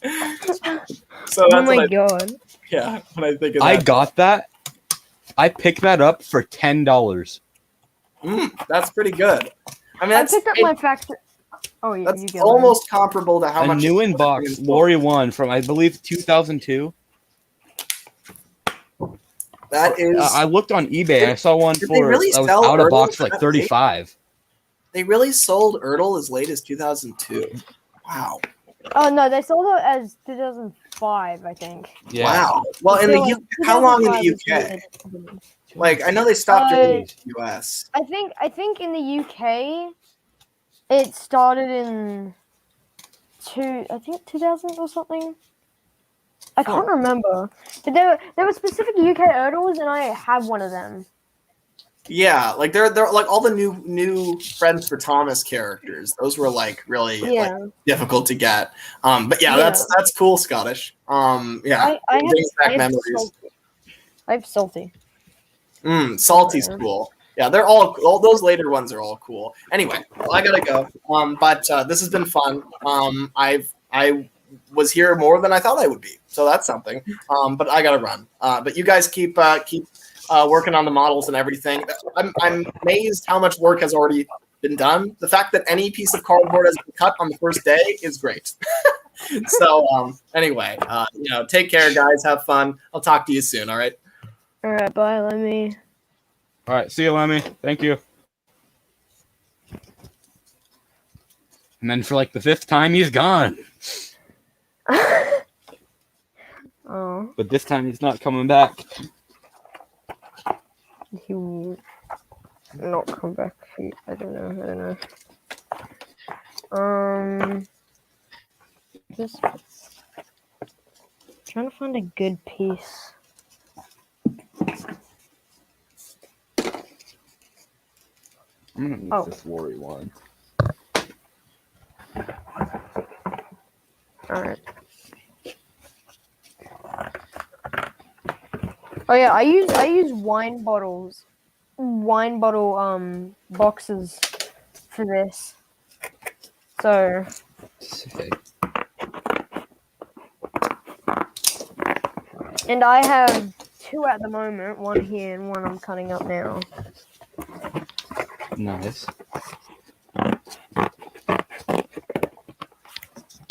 it. So that's oh my god. Yeah, when I think of that. I got that. I picked that up for $10. That's pretty good. I mean, I picked up my factory. Oh, yeah. That's almost comparable to how much. A new inbox, Lori 1 from, I believe, 2002. That is. I looked on eBay. I saw one Did they really that was sell out of Ertles box for at like that date? $35. They really sold Ertle as late as 2002. Wow. Oh no, they sold it as 2005, I think. Yeah. Wow. Well, in the UK, how long in the UK? Like, I know they stopped in the US. I think in the UK, it started in 2000 or something. I can't remember. But there were specific UK Ertles, and I have one of them. Yeah, like they're like all the new Friends for Thomas characters. Those were like really like difficult to get. But yeah, that's cool, Scottish. Yeah, brings back memories. I have Salty. Salty's cool. Yeah, they're all those later ones are all cool. Anyway, well, I gotta go. But this has been fun. I was here more than I thought I would be, so that's something. But I gotta run. But you guys keep working on the models and everything. I'm amazed how much work has already been done. The fact that any piece of cardboard has been cut on the first day is great. So anyway, take care, guys. Have fun. I'll talk to you soon. All right. All right. Bye, Lemmy. All right. See you, Lemmy. Thank you. And then for like the 5th time, he's gone. Oh. But this time he's not coming back. He will not come back. I don't know. Just trying to find a good piece. I'm gonna use this worry one. All right. Oh yeah, I use wine bottle boxes for this. So and I have 2 at the moment, one here and one I'm cutting up now. Nice.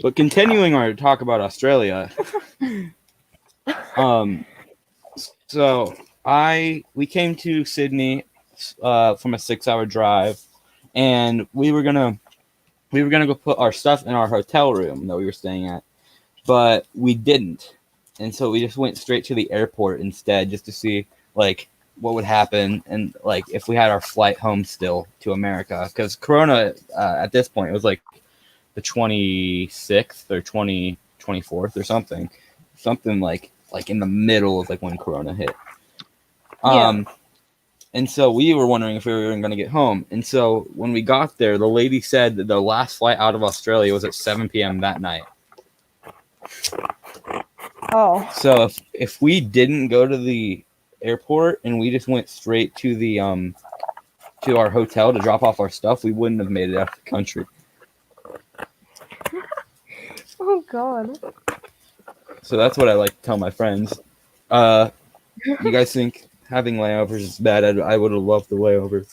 But continuing our talk about Australia, so we came to Sydney from a 6-hour drive, and we were gonna go put our stuff in our hotel room that we were staying at, but we didn't, and so we just went straight to the airport instead, just to see like what would happen and like if we had our flight home still to America, because Corona at this point it was like the 26th or 24th or something like in the middle of like when Corona hit. And so we were wondering if we were going to get home. And so when we got there, the lady said that the last flight out of Australia was at 7 p.m. that night. Oh. So if we didn't go to the airport and we just went straight to the to our hotel to drop off our stuff, we wouldn't have made it out of the country. Oh God. So that's what I like to tell my friends. You guys think having layovers is bad? I would have loved the layover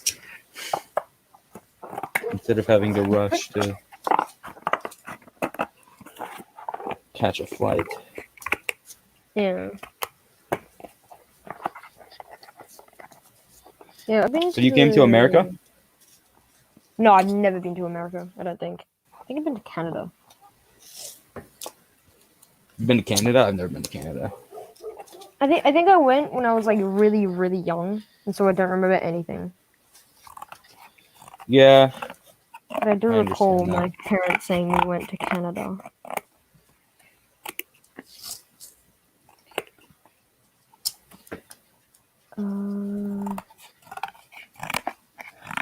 instead of having to rush to catch a flight. Yeah. Yeah, I've been So you came to America? No, I've never been to America, I don't think. I think I've been to Canada. You've been to Canada? I've never been to Canada. I think I went when I was like really, really young, and so I don't remember anything. Yeah. But I do recall my parents saying we went to Canada.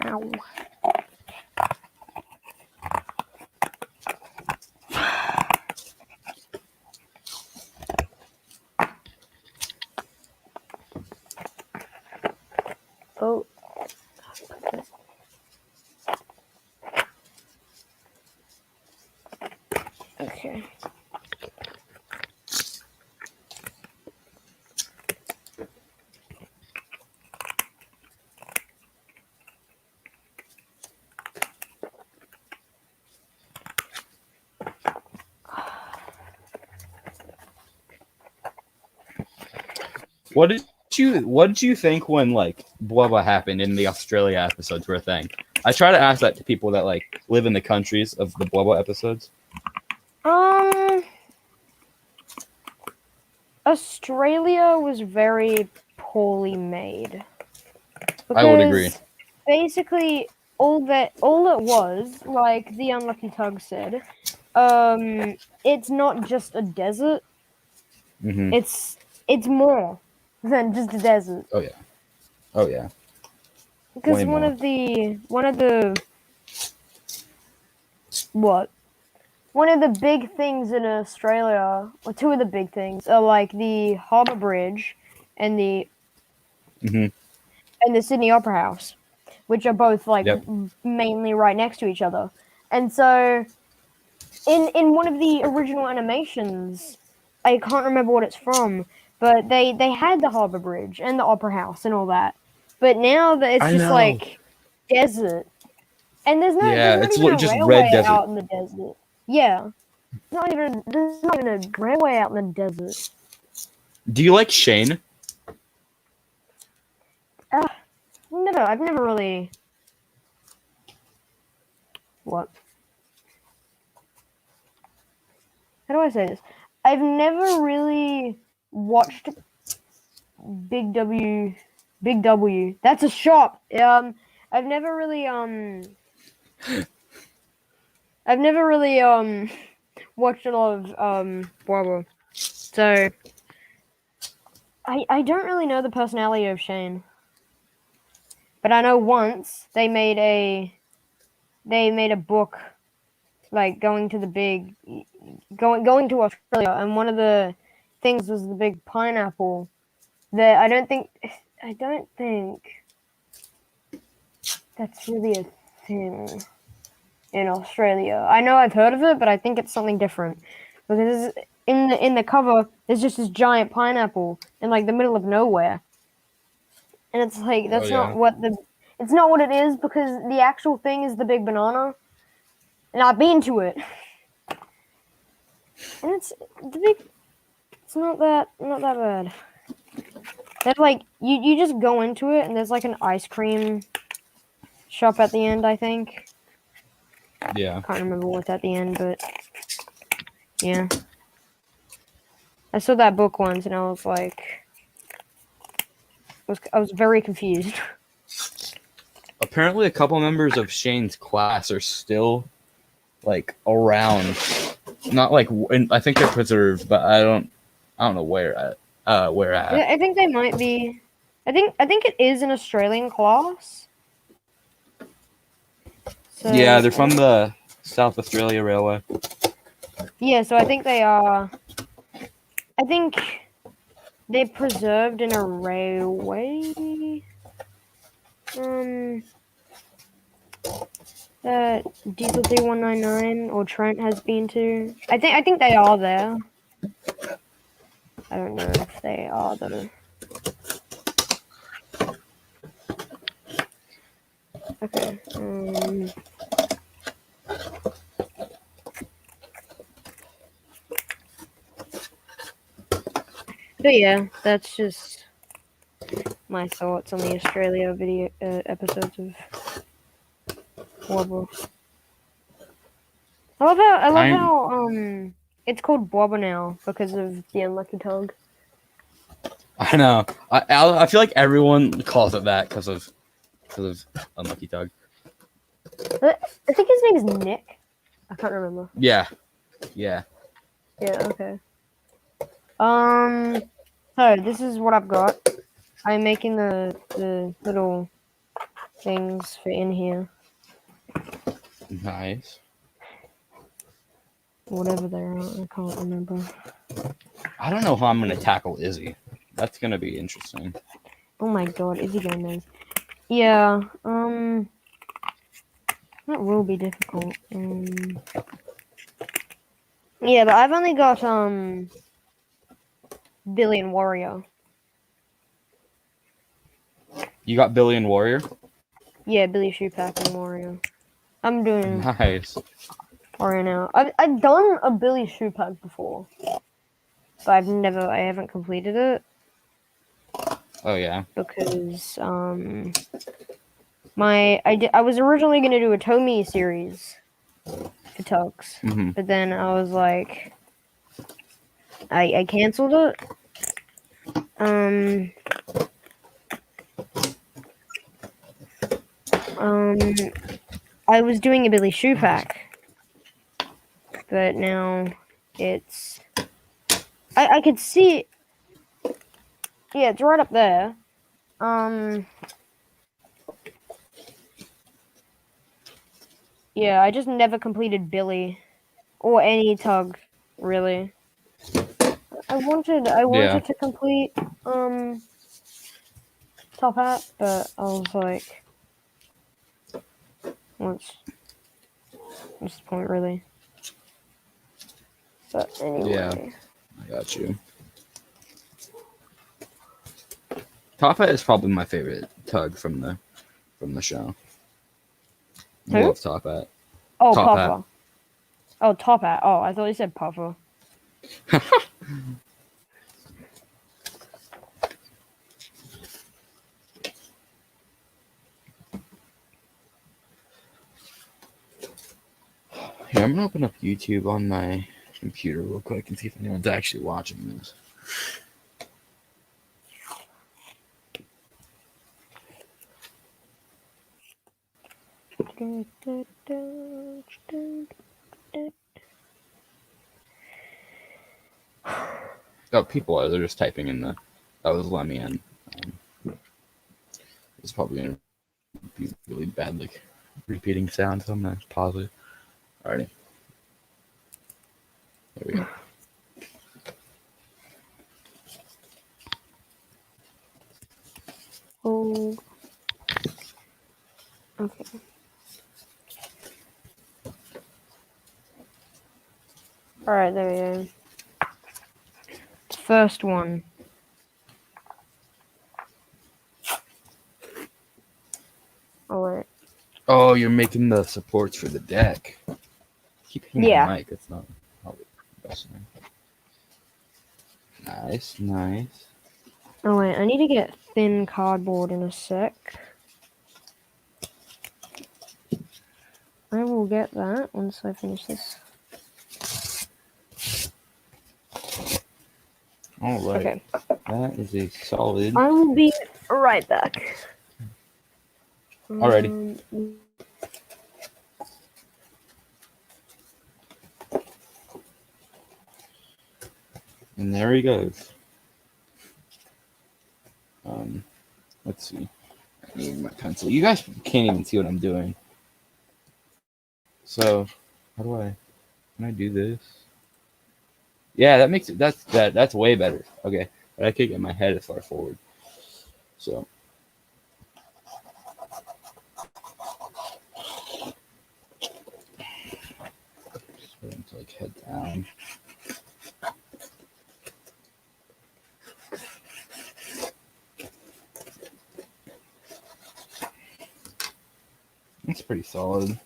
Ow. Oh. Okay. What did you think when like blah blah happened in the Australia episodes were a thing? I try to ask that to people that like live in the countries of the blah blah episodes. Australia was very poorly made. I would agree. Basically, all it was, like the Unlucky Tug said, it's not just a desert. Mm-hmm. It's more than just a desert. Oh yeah. Because Way one more. of the what? One of the big things in Australia, or two of the big things, are like the Harbour Bridge and the Mhm. and the Sydney Opera House, which are both like Yep. mainly right next to each other. And so, in one of the original animations, I can't remember what it's from, but they had the Harbour Bridge and the Opera House and all that. But now that it's I just know. like desert, and there's Yeah, not it's even a just red railway desert. out in the desert. Yeah, there's not even a railway out in the desert. Do you like Shane? I've never really what? How do I say this? I've never really watched Big W. Big W. That's a shop. I've never really I've never really watched a lot of Bravo. So I don't really know the personality of Shane. But I know once they made a book like going to Australia, and one of the things was the big pineapple that I don't think that's really a thing in Australia. I know I've heard of it, but I think it's something different because in the cover there's just this giant pineapple in like the middle of nowhere, and it's like Oh yeah. it's not what it is because the actual thing is the big banana, and I've been to it, and it's the big. It's not that bad. There's like you just go into it and there's like an ice cream shop at the end, I think. Yeah. Can't remember what's at the end, but yeah. I saw that book once and I was like I was very confused. Apparently, a couple members of Shane's class are still like around. Not like I think they're preserved, but I don't know where at. Where at? I think they might be. I think it is an Australian class. So, Yeah, they're from the South Australia Railway. Yeah, so I think they are. I think they're preserved in a railway. That Diesel 3199 or Trent has been to. I think they are there. I don't know if they are though. Okay. But yeah, that's just my thoughts on the Australia video episodes of Wobble. I love how it's called Wobble now because of the unlucky tug. I know. I feel like everyone calls it that because of Unlucky Tug. I think his name is Nick. I can't remember. Yeah. Yeah. Okay. So this is what I've got. I'm making the little things for in here. Nice. Whatever they are, I can't remember. I don't know how I'm gonna tackle Izzy. That's gonna be interesting. Oh my god, Izzy Gomez. Yeah, that will be difficult. Yeah, but I've only got Billy and Warrior. You got Billy and Warrior? Yeah, Billy Shoepack and Warrior. I'm doing Nice. Warrior now. I've done a Billy Shoepack before, but I haven't completed it. Oh yeah. Because I was originally gonna do a Tomy series for TUGS, but then I was like, I canceled it. I was doing a Billy Shoepack, but now it's I could see it. Yeah, it's right up there. Yeah, I just never completed Billy or any tug, really. I wanted to complete Top Hat, but I was like, what's the point, really? But anyway. Yeah, I got you. Top Hat is probably my favorite tug from the show. I Who? love Top Hat. Oh, Top Hat. Puffer. Oh, Top Hat. Oh, I thought you said Puffer. Here, I'm gonna open up YouTube on my computer real quick and see if anyone's actually watching this. Oh, people are. They're just typing in the. That was Lemmy, and it's probably gonna be really bad, like repeating sound. So I'm gonna pause it. Alrighty. There we go. Oh. Okay. Alright, there we go. First one. Oh, wait. Oh, you're making the supports for the deck. Keep hitting Yeah. the mic. It's not probably the best thing. Nice, nice. Oh, wait. I need to get thin cardboard in a sec. I will get that once I finish this. All right. Okay. That is a solid. I will be right back. Alrighty. And there he goes. Let's see. I need my pencil. You guys can't even see what I'm doing. So, how do I? Can I do this? Yeah, that makes it. That's way better. Okay, but I can't get my head as far forward. So. Just put him to like head down. That's pretty solid.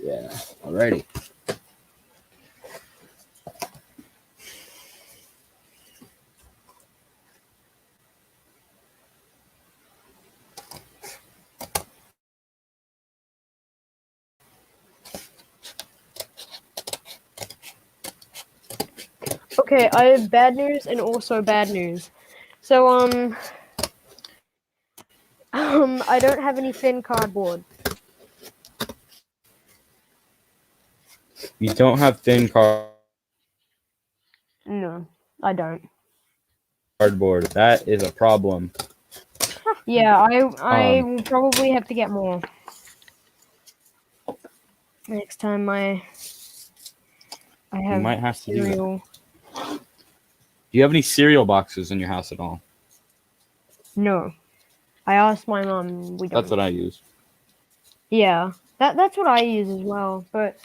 Yeah, alrighty. Okay, I have bad news and also bad news. So, I don't have any thin cardboard. You don't have thin No, I don't. cardboard. That is a problem. Yeah, I will probably have to get more. Next time I have You might have to do that. cereal. Do you have any cereal boxes in your house at all? No. I asked my mom. We don't. That's what I use. Yeah, that's what I use as well. But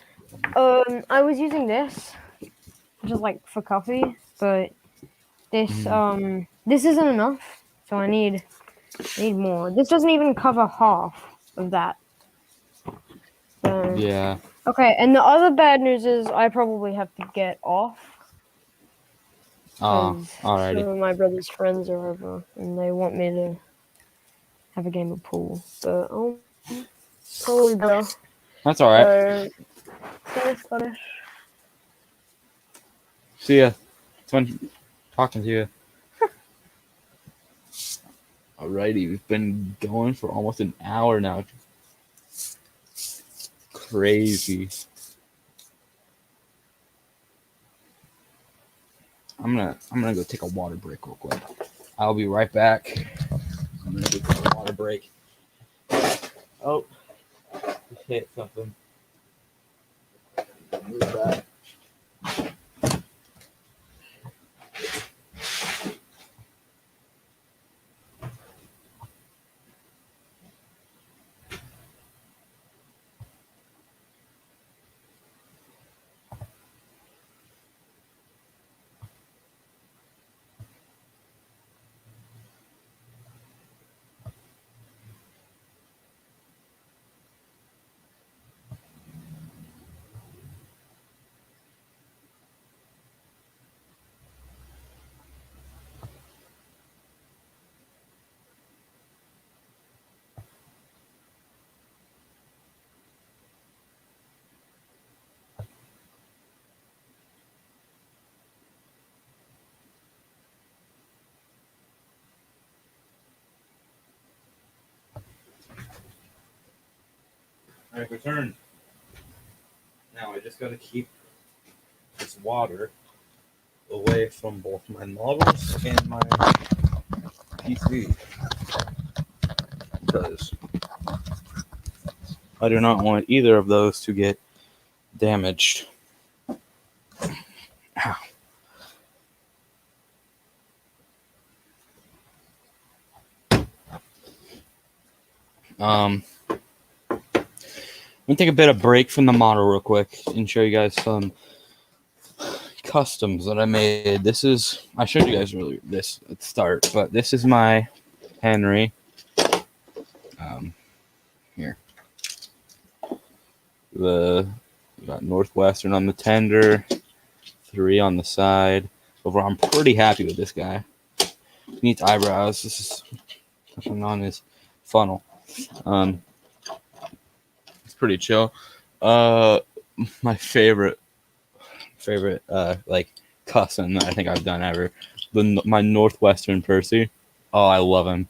I was using this, just like for coffee. But this this isn't enough, so I need more. This doesn't even cover half of that. So, Yeah. okay, and the other bad news is I probably have to get off. Oh, 'Cause alrighty. some of my brother's friends are over, and they want me to have a game of pool. But I'll probably better. That's alright. See you, Scottish. See ya. It's fun talking to you. Alrighty, we've been going for almost an hour now. Crazy. I'm gonna go take a water break real quick. I'll be right back. I'm gonna take a water break. Oh, just hit something. Move back. All right, return. Now I just gotta keep this water away from both my models and my PC because I do not want either of those to get damaged. Ow. Let me take a bit of break from the model real quick and show you guys some customs that I made. This is, I showed you guys earlier this at the start, but this is my Henry. Here. Got Northwestern on the tender, 3 on the side. Overall, I'm pretty happy with this guy. He needs eyebrows. This is nothing on his funnel. It's pretty chill. My favorite like custom that I think I've done ever. My Northwestern Percy. Oh, I love him.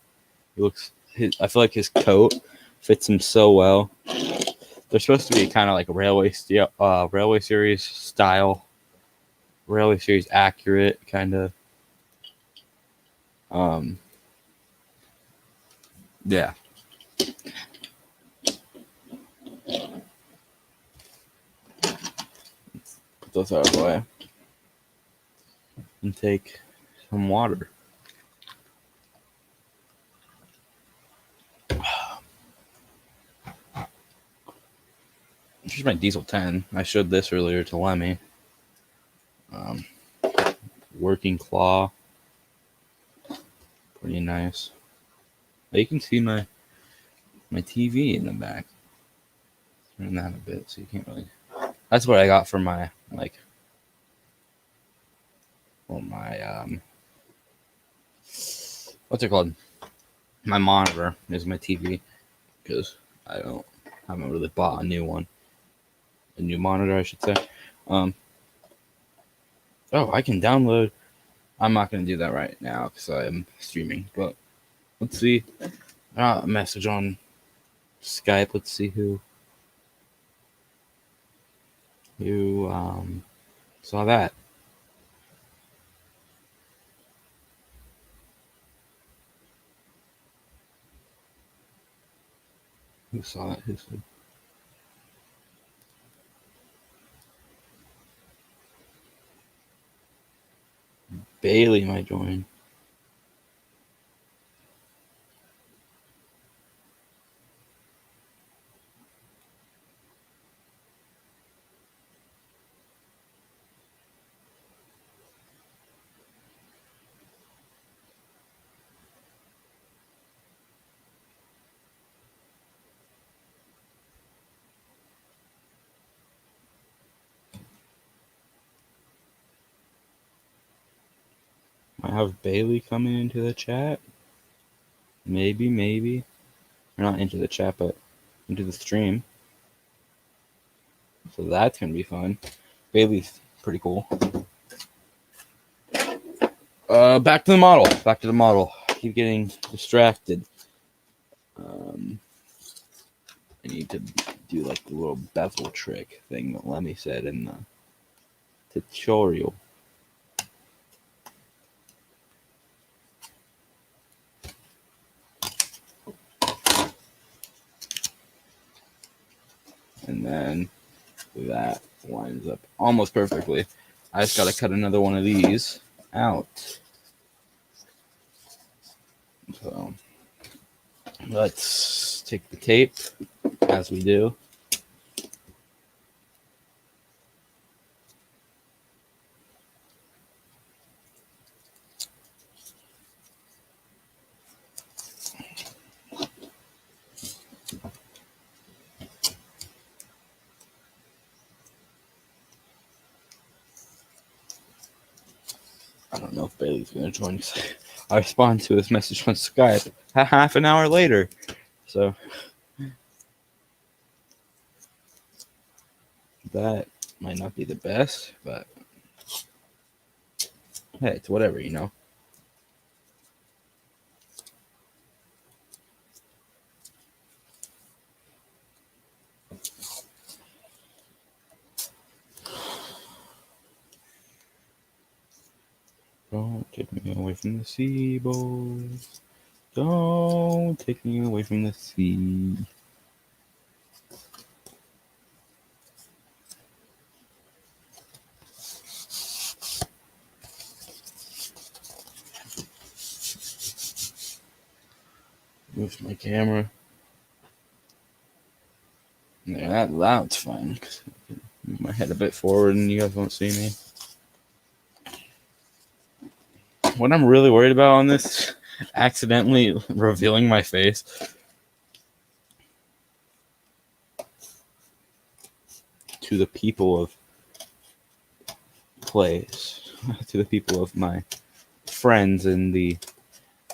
He looks. I feel like his coat fits him so well. They're supposed to be kind of like railway series style, railway series accurate kind of. Yeah. Put those out of the way and take some water. Here's my Diesel 10. I showed this earlier to Lemmy. Working claw. Pretty nice. But you can see my TV in the back. Turn that a bit so you can't really. That's what I got for my what's it called? My monitor is my TV because I haven't really bought a new one. A new monitor, I should say. Oh, I can download. I'm not going to do that right now because I'm streaming. But let's see. A message on Skype. Let's see who saw that. Who saw that? Who said? Bailey might join. I have Bailey coming into the chat. Maybe. Or not into the chat, but into the stream. So that's going to be fun. Bailey's pretty cool. Back to the model. Keep getting distracted. I need to do like the little bevel trick thing that Lemmy said in the tutorial. and then that lines up almost perfectly. I just got to cut another one of these out. So let's take the tape, as we do. I don't know if Bailey's going to join us. I respond to his message on Skype half an hour later. So that might not be the best, but hey, it's whatever, you know. Don't take me away from the sea, boys. Don't take me away from the sea. Move my camera. Yeah, that's fine. Move my head a bit forward and you guys won't see me. What I'm really worried about on this, accidentally revealing my face. To the people of plays, to the people of my friends in the,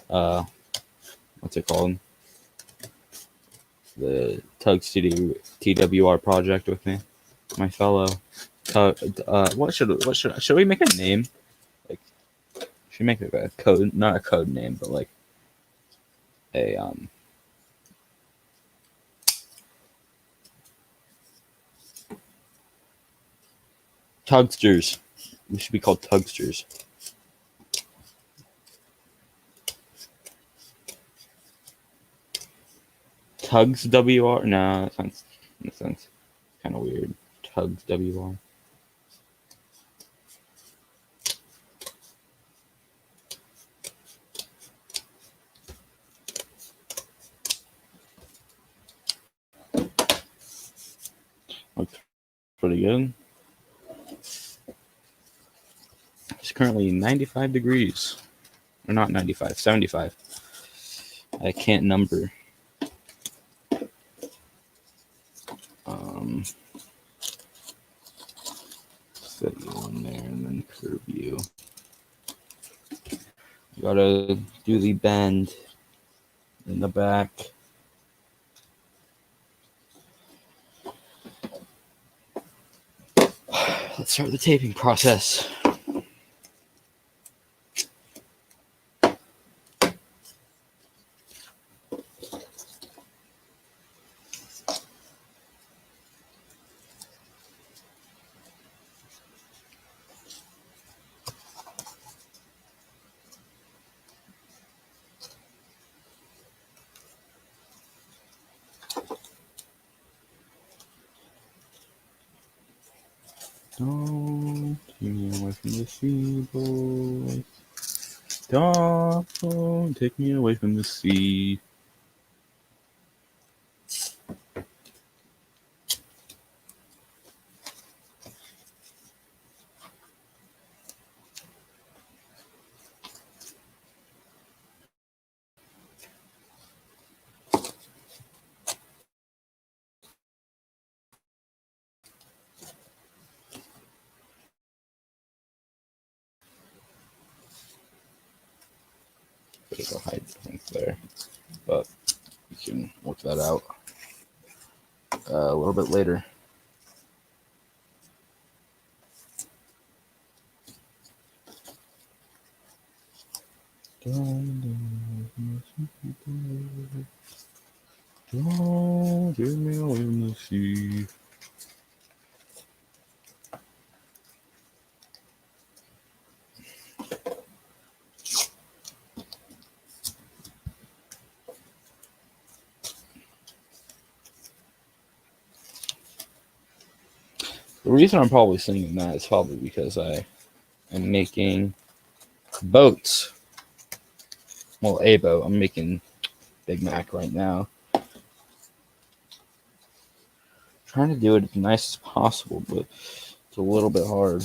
what's it called? The TUGS TWR project with me. My fellow, should we make a name? Like, should make it a code, not a code name, but like a Tugsters. We should be called Tugsters. TUGS WR? No, that sounds kind of weird. TUGS WR. Looks pretty good. It's currently 95 degrees. Or not 95, 75. I can't number. Set you on there and then curve you. You gotta do the bend in the back. Let's start the taping process. Don't take me away from the sea, boys. Don't take me away from the sea. Better go hide things there, but you can work that out a little bit later. Don't take me away from the sea. The reason I'm probably singing that is probably because I am making boats. Well, a boat. I'm making Big Mac right now. Trying to do it as nice as possible, but it's a little bit hard.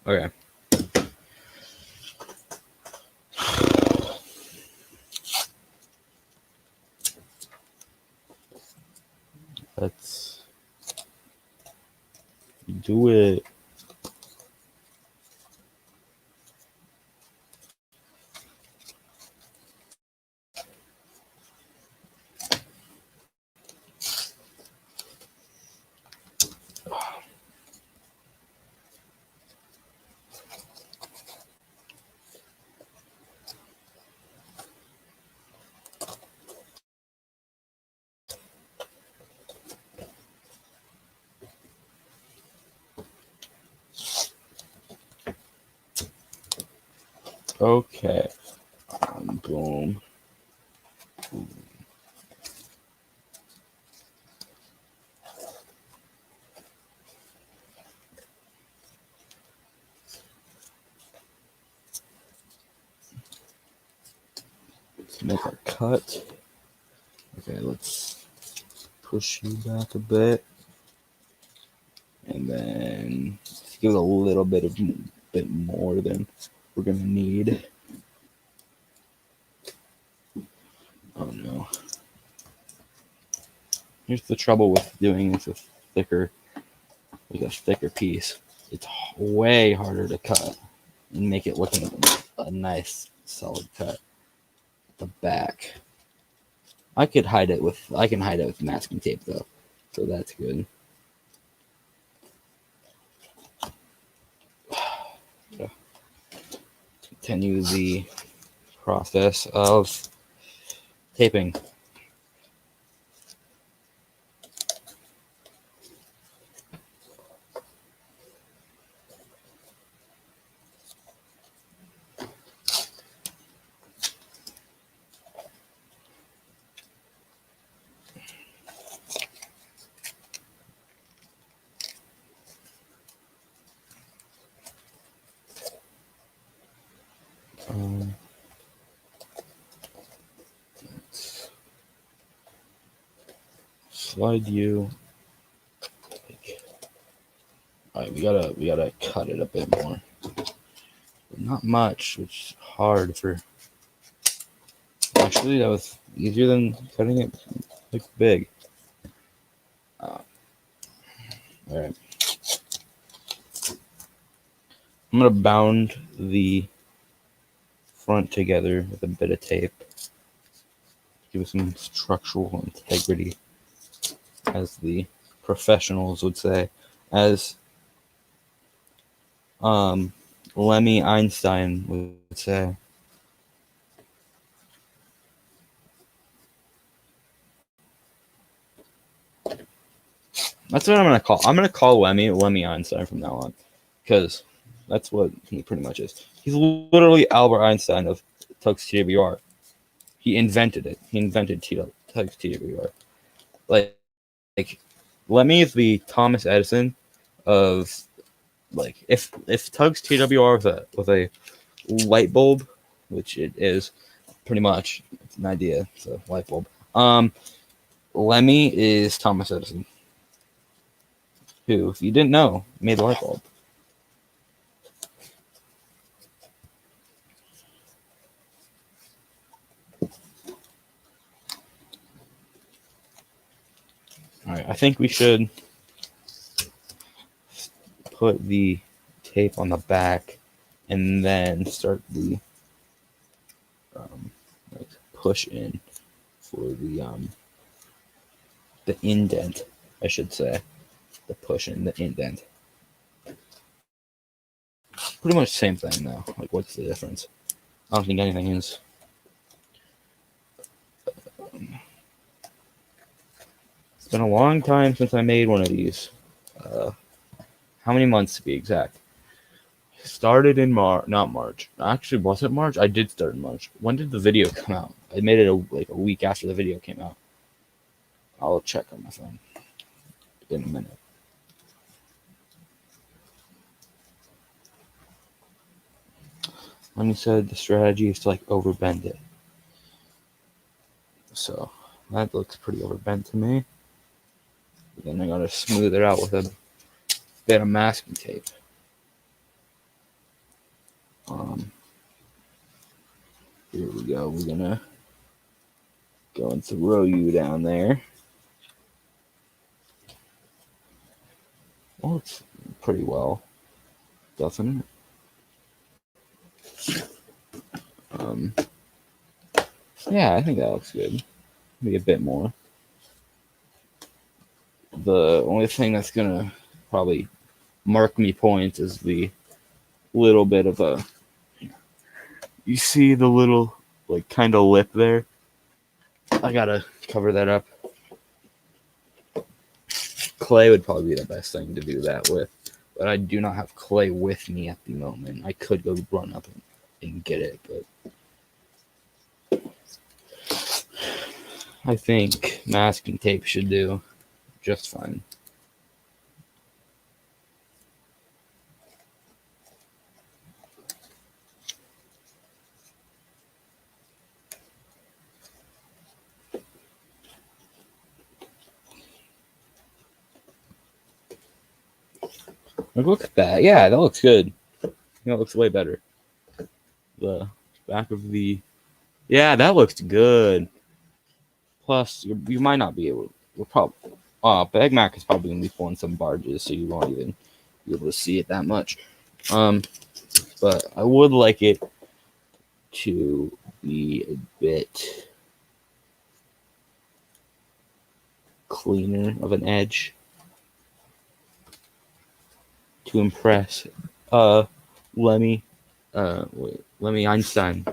Okay. Let's do it. Okay. Boom. Let's make our cut. Okay, let's push you back a bit. And then let's give it a little bit more than we're gonna need. Oh no. Here's the trouble with doing this with a thicker piece. It's way harder to cut and make it look like a nice solid cut at the back. I can hide it with masking tape though, so that's good. Continue the process of taping. Let's slide you. All right, we gotta cut it a bit more, but not much, which is hard for. Actually, that was easier than cutting it like big. All right, I'm gonna bound the front together with a bit of tape. Give it some structural integrity, as the professionals would say, as Lemmy Einstein would say. That's what I'm gonna call. I'm gonna call Lemmy Einstein from now on, because that's what he pretty much is. He's literally Albert Einstein of TUGS TWR. He invented it. He invented TUGS TWR. Like Lemmy is the Thomas Edison of, like, if TUGS TWR was a light bulb, which it is pretty much. It's an idea. It's a light bulb. Lemmy is Thomas Edison, who, if you didn't know, made the light bulb. All right, I think we should put the tape on the back and then start the like push in for the indent, I should say. The push in, the indent. Pretty much the same thing though. Like, what's the difference? I don't think anything is. It's been a long time since I made one of these. How many months to be exact? Started in not March. Actually, was it March? I did start in March. When did the video come out? I made it like a week after the video came out. I'll check on my phone in a minute. When he said the strategy is to like overbend it. So that looks pretty overbent to me. Then I gotta smooth it out with a bit of masking tape. Here we go. We're gonna go and throw you down there. Well, it's pretty well, doesn't it? Yeah, I think that looks good. Maybe a bit more. The only thing that's gonna probably mark me points is the little bit of a. You see the little like kind of lip there? I gotta cover that up. Clay would probably be the best thing to do that with, but I do not have clay with me at the moment. I could go run up and get it, but I think masking tape should do just fine. Look at that. Yeah, that looks good. That looks way better. The back of the... Yeah, that looks good. Plus, you might not be able... We're probably... Big Mac is probably going to be pulling some barges, so you won't even be able to see it that much. But I would like it to be a bit cleaner of an edge to impress Lemmy Einstein.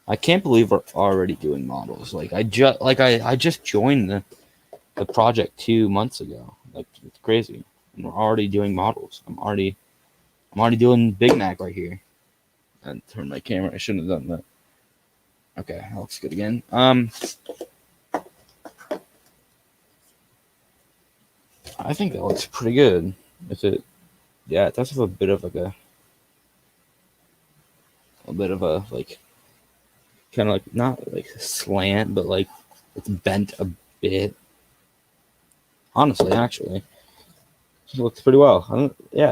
I can't believe we're already doing models. Like I just joined the project 2 months ago. Like, it's crazy. And we're already doing models. I'm already doing Big Mac right here. And turn my camera. I shouldn't have done that. Okay, that looks good again. I think that looks pretty good. Is it? Yeah, it does have a bit of like a like kind of like not like a slant, but like it's bent a bit. Honestly, actually, it looks pretty well. I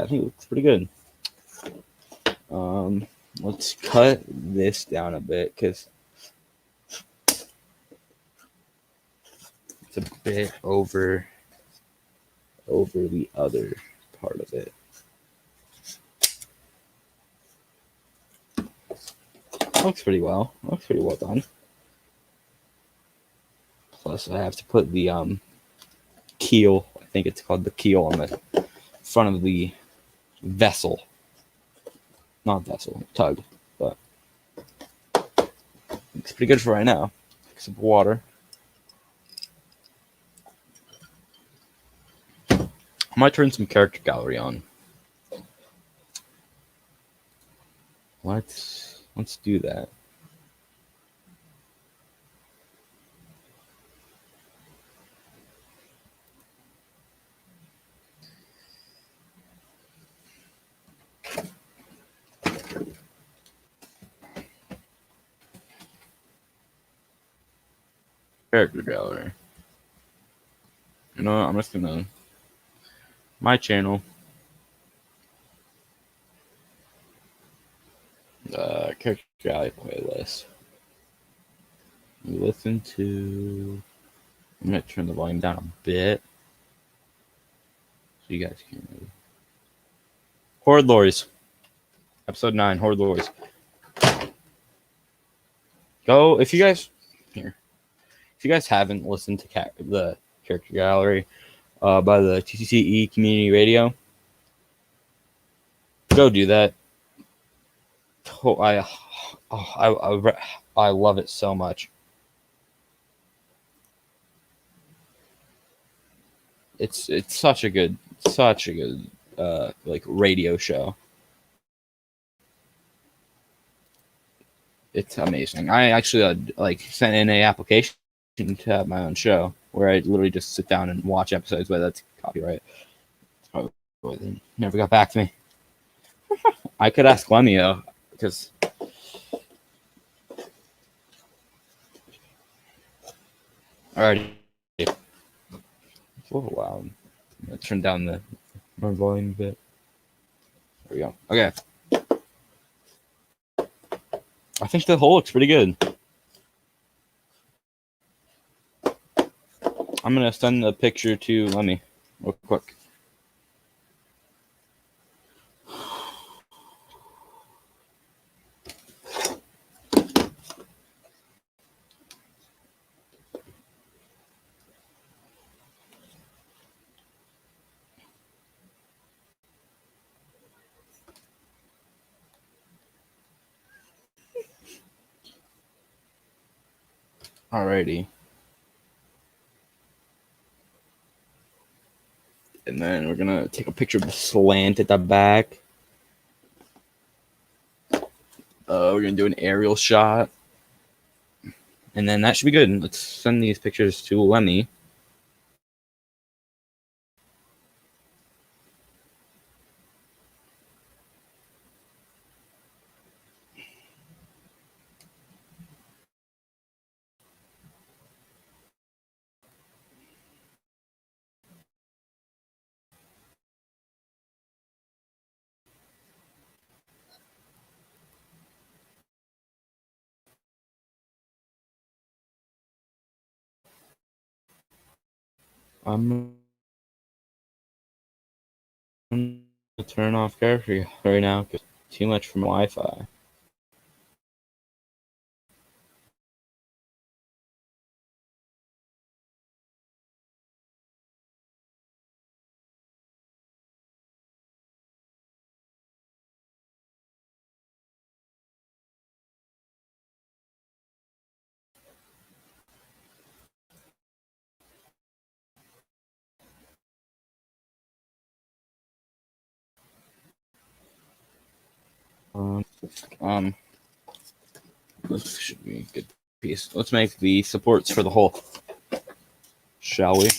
think it looks pretty good. Let's cut this down a bit because it's a bit over the other part of it. Looks pretty well. Looks pretty well done. Plus, I have to put the keel. I think it's called the keel on the front of the vessel. Not vessel, tug. But looks pretty good for right now. Some water. I might turn some character gallery on. Let's do that. Character gallery. You know what? I'm just gonna my channel. Character gallery playlist. We listen to I'm gonna turn the volume down a bit so you guys can hear me. Horde Lorries, episode 9. Horde Lorries. Go if you guys haven't listened to the character gallery by the TCCE Community Radio. Go do that. I love it so much. It's such a good like radio show. It's amazing. I actually like sent in an application to have my own show where I literally just sit down and watch episodes, but that's copyright. Oh, they never got back to me. I could ask Lemmy though, because alrighty. It's a little loud. I'm gonna turn down the volume a bit. There we go. Okay. I think the hole looks pretty good. I'm gonna send the picture to Lemmy real quick. Alrighty. And then we're gonna take a picture of the slant at the back. We're gonna do an aerial shot. And then that should be good. Let's send these pictures to Lemmy. I'm gonna turn off character right now because too much from Wi-Fi. This should be a good piece. Let's make the supports for the hole, shall we?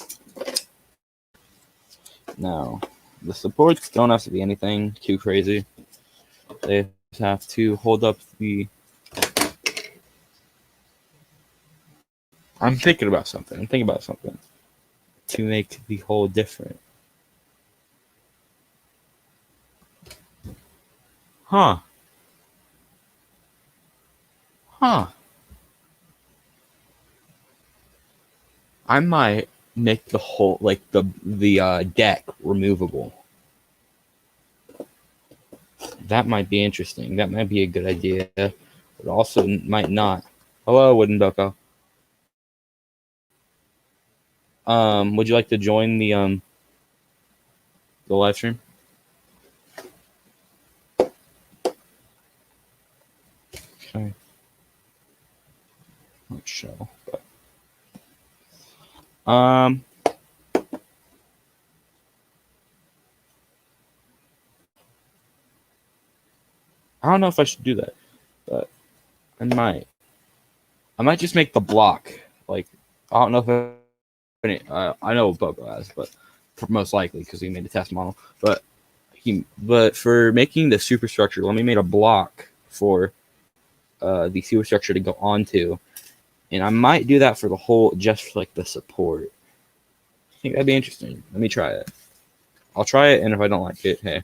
Now, the supports don't have to be anything too crazy. They just have to hold up the... I'm thinking about something to make the hole different. Huh. I might make the whole, like the deck removable. That might be interesting. That might be a good idea, but also might not. Hello, Wooden Boko. Would you like to join the live stream? Okay. Not show, but I don't know if I should do that, but I might. I might just make the block. Like, I don't know if I know what Boko has, but most likely because he made a test model. But for making the superstructure, let me make a block for the superstructure to go onto, and I might do that for the whole, just like the support. I think that'd be interesting. Let me try it. I'll try it, and if I don't like it, hey,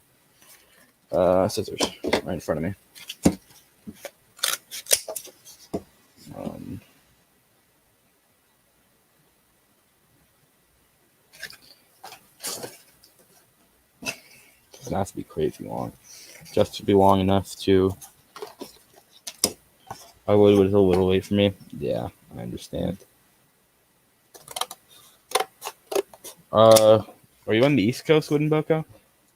scissors right in front of me. has to be crazy long. Just to be long enough to... Hollywood was a little late for me. Yeah, I understand. Are you on the East Coast, Wooden Boko?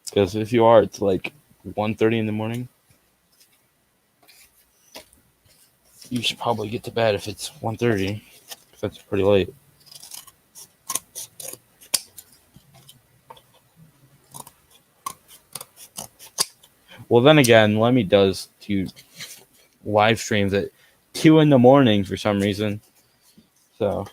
Because if you are, it's like 1:30 in the morning. You should probably get to bed if it's 1:30. That's pretty late. Well, then again, Lemmy does 2 live streams at 2 in the morning for some reason. So...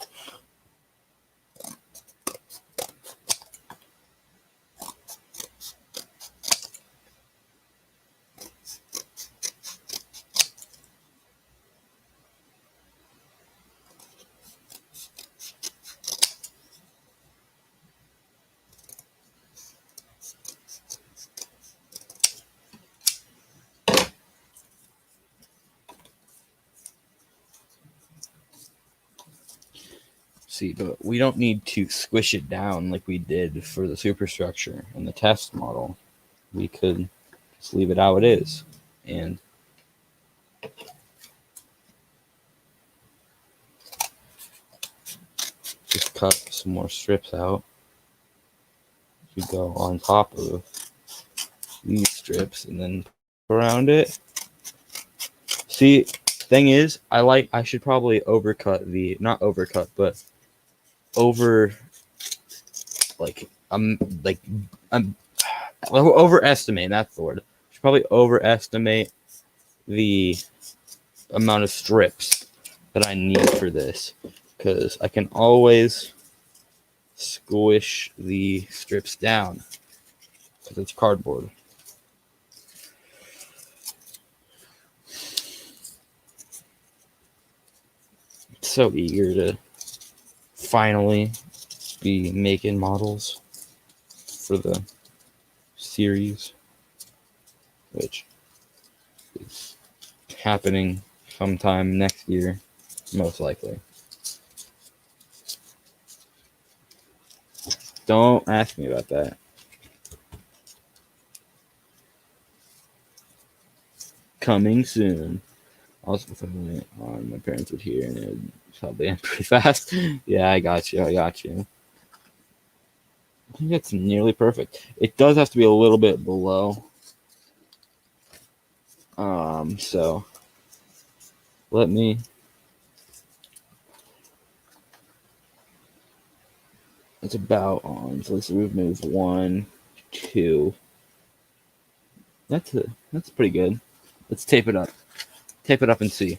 See, but we don't need to squish it down like we did for the superstructure and the test model. We could just leave it how it is and just cut some more strips out to go on top of these strips and then around it. See, thing is, I should probably not overcut, but overestimate, that's the word. I should probably overestimate the amount of strips that I need for this, because I can always squish the strips down because it's cardboard. So eager to finally be making models for the series, which is happening sometime next year, most likely. Don't ask me about that. Coming soon. Also, my parents would hear and it would probably end pretty fast. Yeah, I got you. I think it's nearly perfect. It does have to be a little bit below. So let me. It's about on. So let's remove 1, 2. That's pretty good. Let's tape it up. Tape it up and see.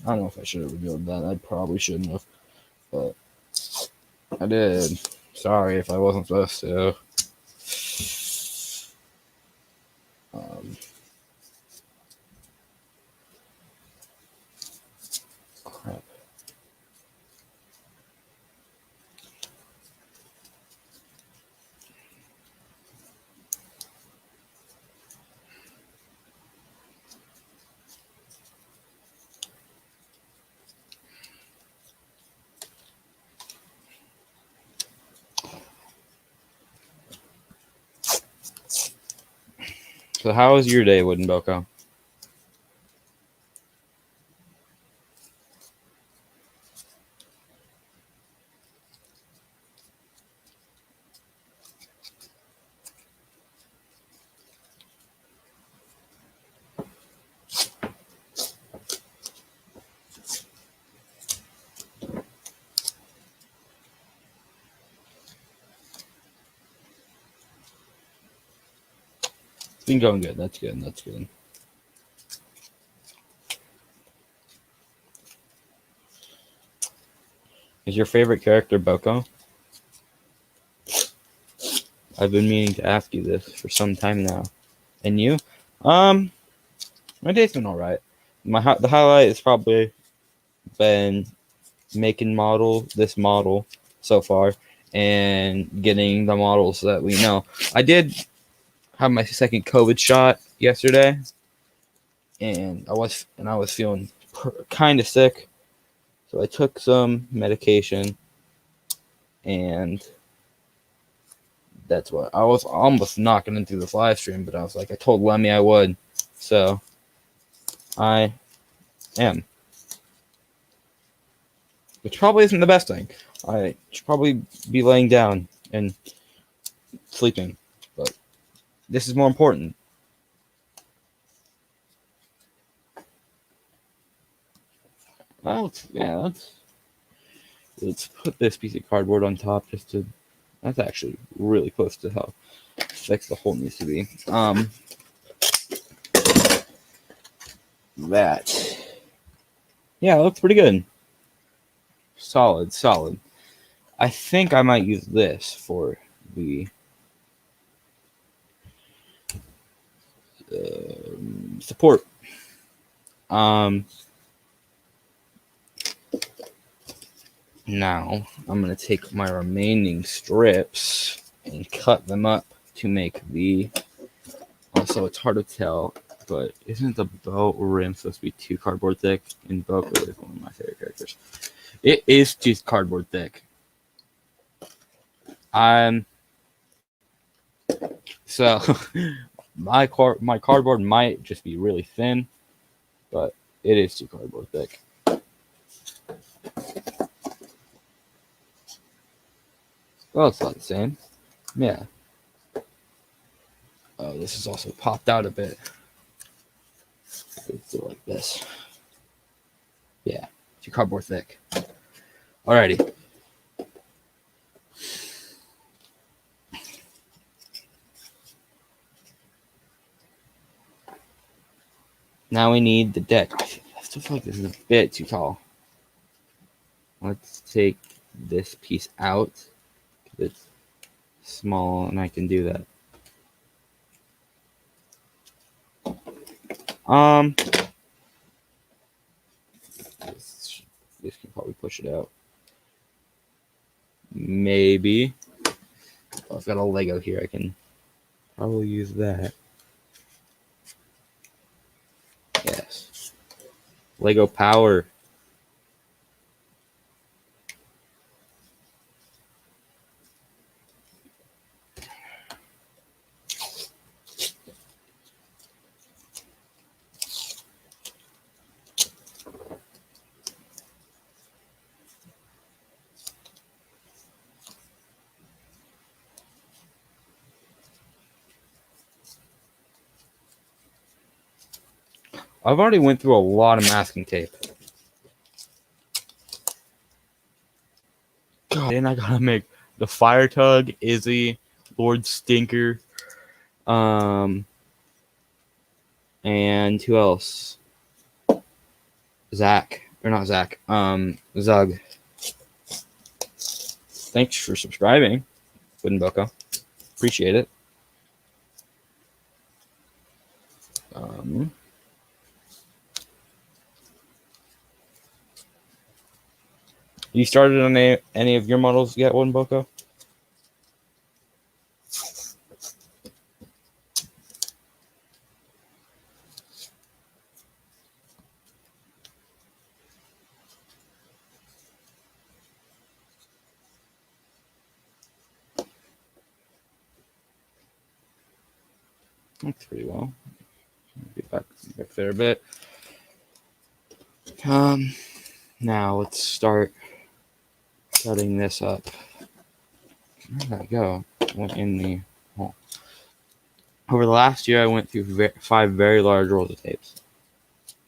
I don't know if I should have revealed that. I probably shouldn't have, but I did. Sorry if I wasn't supposed to. Crap. So how was your day, Wooden Boko? It's been going good. That's good. That's good. Is your favorite character Boko? I've been meaning to ask you this for some time now. And you? My day's been all right. The highlight has probably been making this model so far and getting the models that we know. I did have my second COVID shot yesterday, and I was feeling kind of sick, so I took some medication, and That's what I was almost not going to do this live stream, but I was like, I told Lemmy I would, so I am. Which probably isn't the best thing. I should probably be laying down and sleeping, but this is more important. Well, yeah, let's put this piece of cardboard on top just to. That's actually really close to how thick the hole needs to be. That. Yeah, it looks pretty good. Solid. I think I might use this for the support. Now I'm going to take my remaining strips and cut them up to make the. Also, it's hard to tell, but isn't the boat rim supposed to be too cardboard thick? And Boko is one of my favorite characters. It is too cardboard thick. So my cardboard might just be really thin, but it is too cardboard thick. Well, it's not the same. Yeah. Oh, this is also popped out a bit. Let's do it like this. Yeah, too cardboard thick. Alrighty. Now we need the deck. I still feel like this is a bit too tall. Let's take this piece out. It's small and I can do that. This can probably push it out. Maybe. Oh, I've got a Lego here. I can probably use that. Yes. Lego power. I've already went through a lot of masking tape. God, and I gotta make the Fire Tug, Izzy, Lord Stinker, and who else? Zach, or not Zach, Zug. Thanks for subscribing, Wooden Boko. Appreciate it. You started on any of your models yet, Wooden Boko? That's pretty well. Get back there a bit. Now let's start cutting this up. Where did that go? Went in the hole. Over the last year, I went through 5 very large rolls of tapes.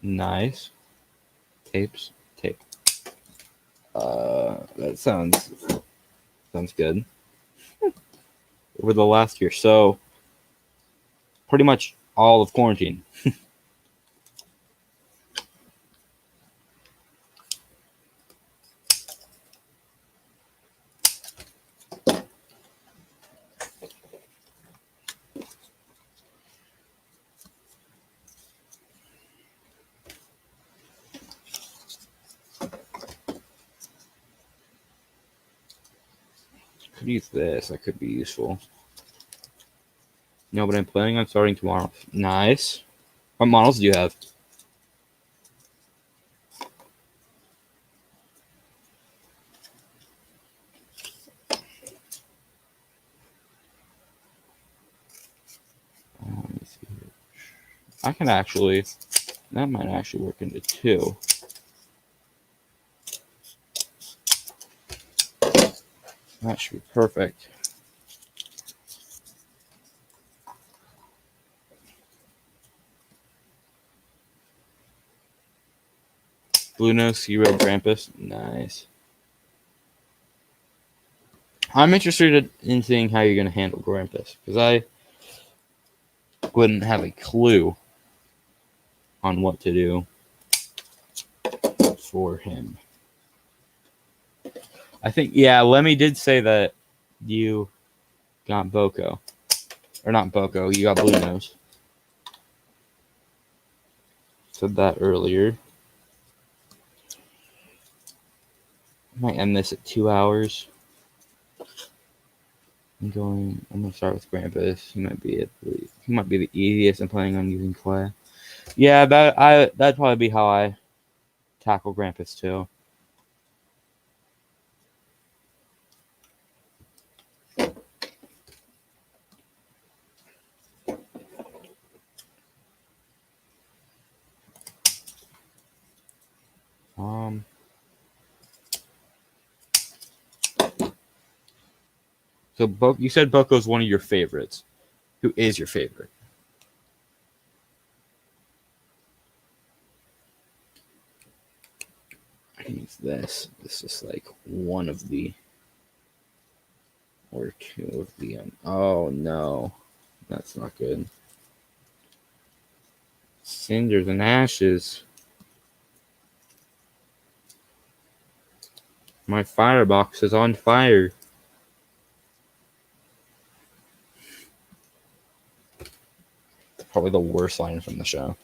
Nice. Tape. That sounds good. Over the last year, so pretty much all of quarantine. Could use this. That could be useful. No, but I'm planning on starting tomorrow. Nice. What models do you have? I can actually. That might actually work into 2. That should be perfect. Blue nose, Zero, Grampus. Nice. I'm interested in seeing how you're going to handle Grampus, because I wouldn't have a clue on what to do for him. I think, yeah, Lemmy did say that you got Boko. Or not Boko, you got Blue Nose. Said that earlier. I might end this at 2 hours. I'm gonna start with Grampus. He might be the easiest. I'm planning on using Clay. Yeah, that'd probably be how I tackle Grampus too. So you said Boko's one of your favorites. Who is your favorite? I can use this. This is like one of the or 2 of the. Oh no, that's not good. Cinders and ashes. My firebox is on fire. Probably the worst line from the show.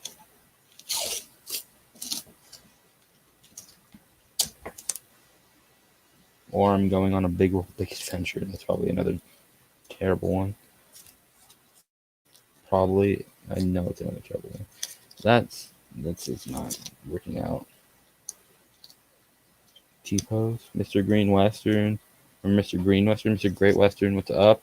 Or I'm going on a big adventure. That's probably another terrible one. Probably, I know it's another terrible one. That's just not working out. T-pose, Mr. Green Western, or Mr. Green Western, Mr. Great Western. What's up?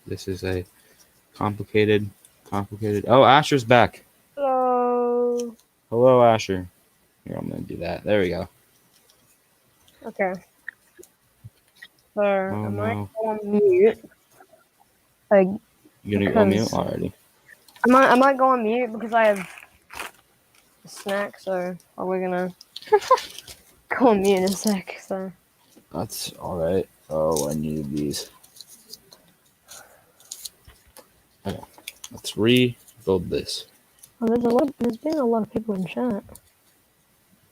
This is a complicated. Oh, Asher's back. Hello. Hello, Asher. Here, I'm gonna do that. There we go. Okay. So, am I on mute? You gonna go on mute already? I might go on mute because I have a snack. So, are we gonna go on mute in a sec? So. That's all right. Oh, I need these. Okay, let's rebuild this. Oh, there's been a lot of people in chat.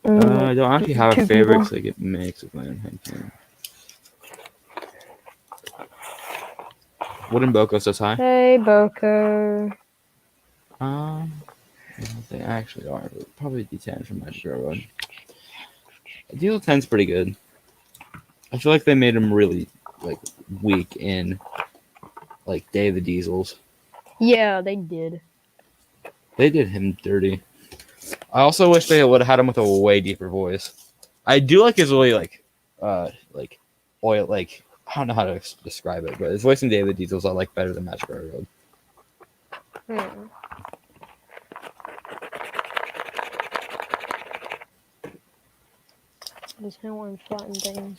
I don't actually have a favorite, so I get mixed with my own head cam. Wooden Boko says hi. Hey, Boko. They actually are. Probably D10 from Magic Railroad. Diesel 10's pretty good. I feel like they made him really weak in Day of the Diesels. Yeah, they did. They did him dirty. I also wish they would have had him with a way deeper voice. I do like his really oil. I don't know how to describe it, but his voice in Day of the Diesels I like better than Magic Railroad. There's no one flatten things.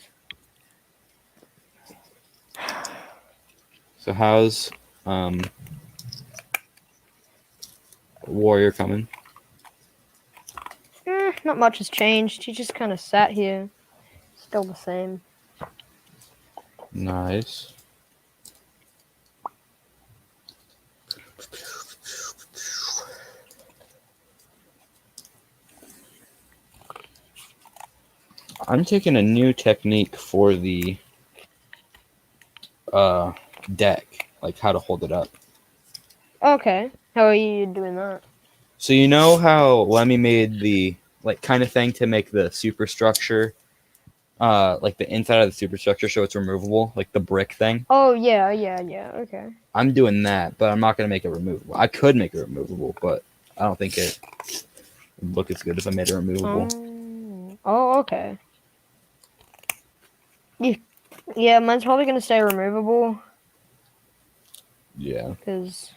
So how's Warrior coming? Not much has changed. He just kind of sat here. Still the same. Nice. I'm taking a new technique for the deck, like how to hold it up. Okay. How are you doing that? So you know how Lemmy made the kind of thing to make the superstructure like the inside of the superstructure so it's removable, like the brick thing. Oh yeah, okay. I'm doing that, but I'm not gonna make it removable. I could make it removable, but I don't think it would look as good if I made it removable. Oh, okay. Yeah, mine's probably gonna stay removable. Yeah. Because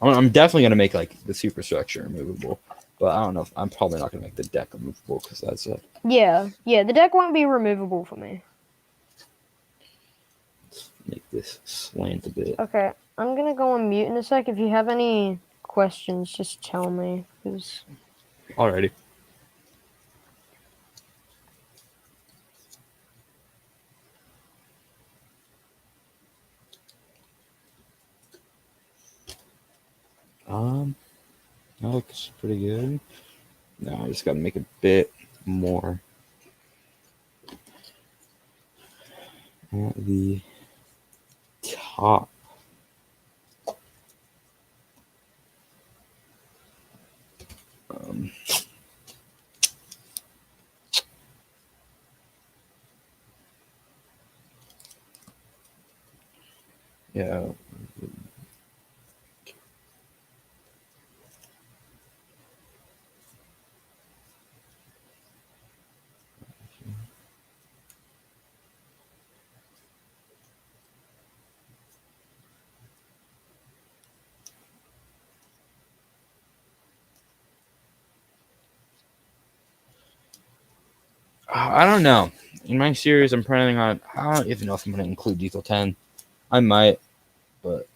I'm definitely gonna make like the superstructure removable, but I don't know. I'm probably not gonna make the deck removable because that's it. Yeah, the deck won't be removable for me. Make this slant a bit. Okay, I'm gonna go on mute in a sec. If you have any questions, just tell me. Cause... Alrighty. That looks pretty good. Now I just gotta make a bit more at the top. Yeah. I don't know. In my series, I'm planning on. I don't even know if I'm going to include Diesel 10. I might, but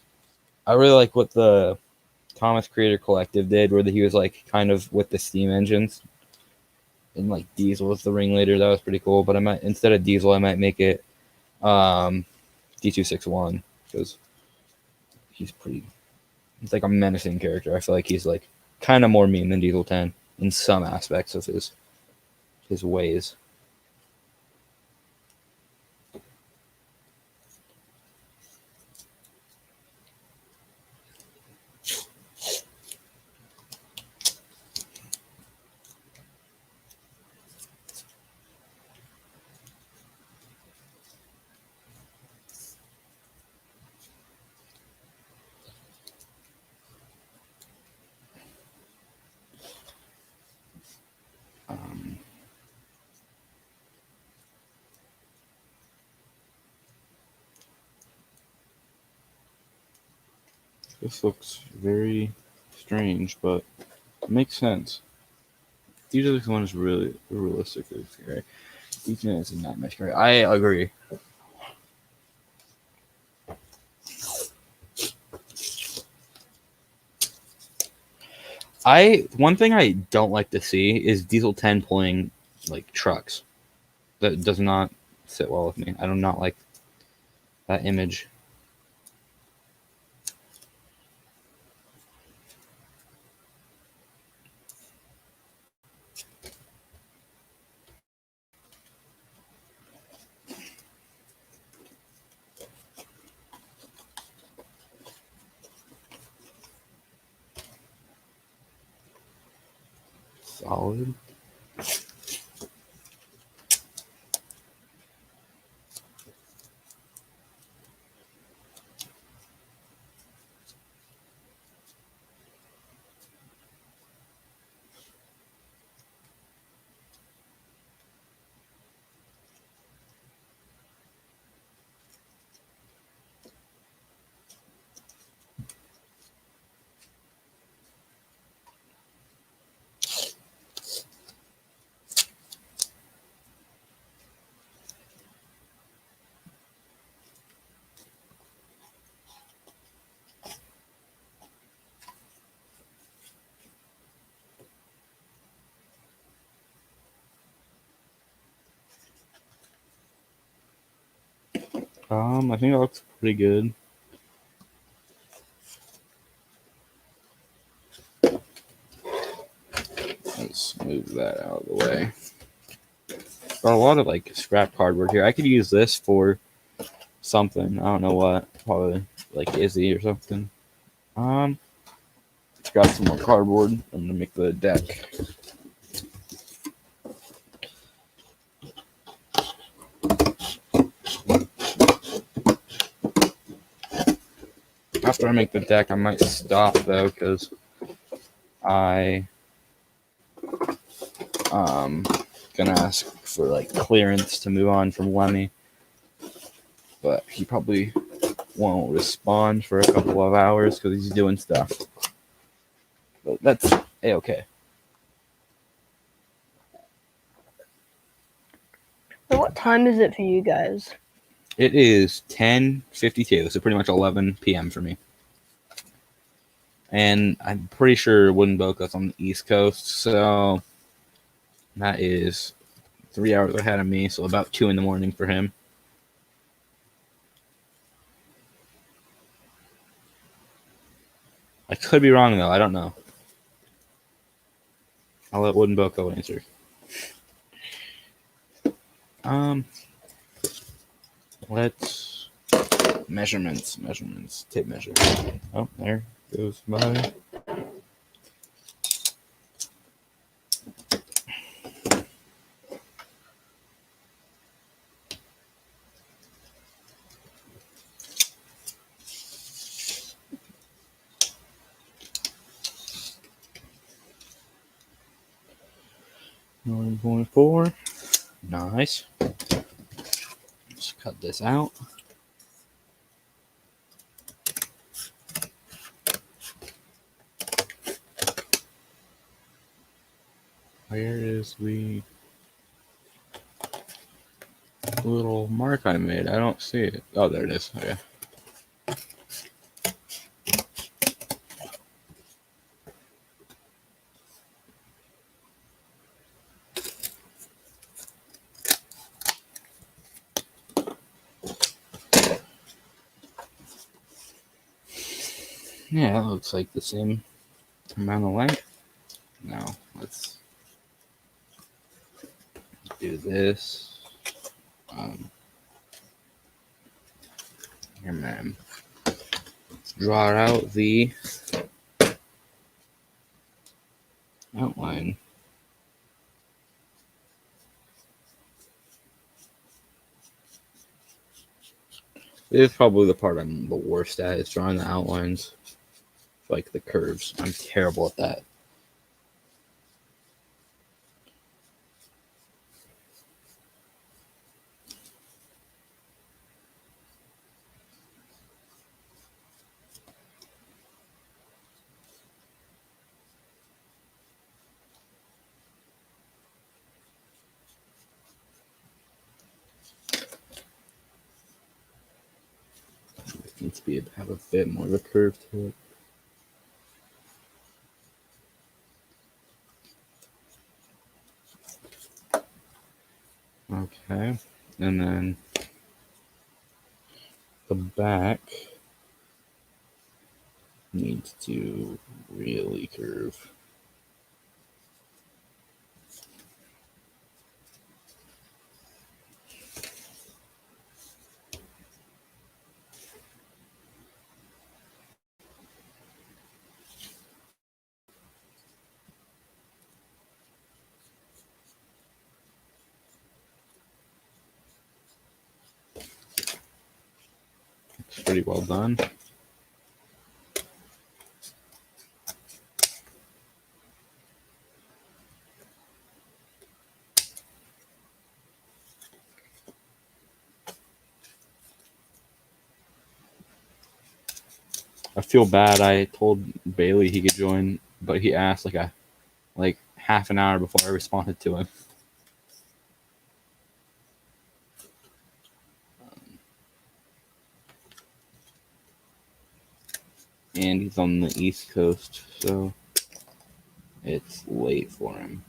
I really like what the Thomas Creator Collective did, where he was like kind of with the steam engines, and like Diesel was the ringleader. That was pretty cool. But I might, instead of Diesel, I might make it D261 because he's pretty. He's like a menacing character. I feel like he's like kind of more mean than Diesel 10 in some aspects of his ways. This looks very strange, but it makes sense. D261 one is really realistic. Right? D2 is not much great. I agree. One thing I don't like to see is Diesel 10 pulling like trucks. That does not sit well with me. I do not like that image. Solid. I think that looks pretty good. Let's move that out of the way. Got a lot of like scrap cardboard here. I could use this for something. I don't know what. Probably like Izzy or something. got some more cardboard. I'm gonna make the deck. After I make the deck, I might stop though, because I gonna ask for like clearance to move on from Lemmy, but he probably won't respond for a couple of hours because he's doing stuff. But that's a-okay. So what time is it for you guys? It is 10:52, so pretty much 11 p.m. for me. And I'm pretty sure Wooden Boca's on the East Coast, so that is 3 hours ahead of me, so about 2 in the morning for him. I could be wrong, though. I don't know. I'll let Wooden Boca answer. Let's measurements, tape measure. Oh, there goes my. Nine 9.4. Nice. Let's cut this out. Where is the little mark I made? I don't see it. Oh, there it is. Okay. Yeah, that looks like the same amount of length. Now, let's do this. Here, man. Draw out the outline. This is probably the part I'm the worst at, is drawing the outlines, like the curves. I'm terrible at that. Needs to have a bit more of a curve to it. Okay, and then the back needs to really curve. It's pretty well done. I feel bad. I told Bailey he could join, but he asked like half an hour before I responded to him. And he's on the East Coast, so it's late for him.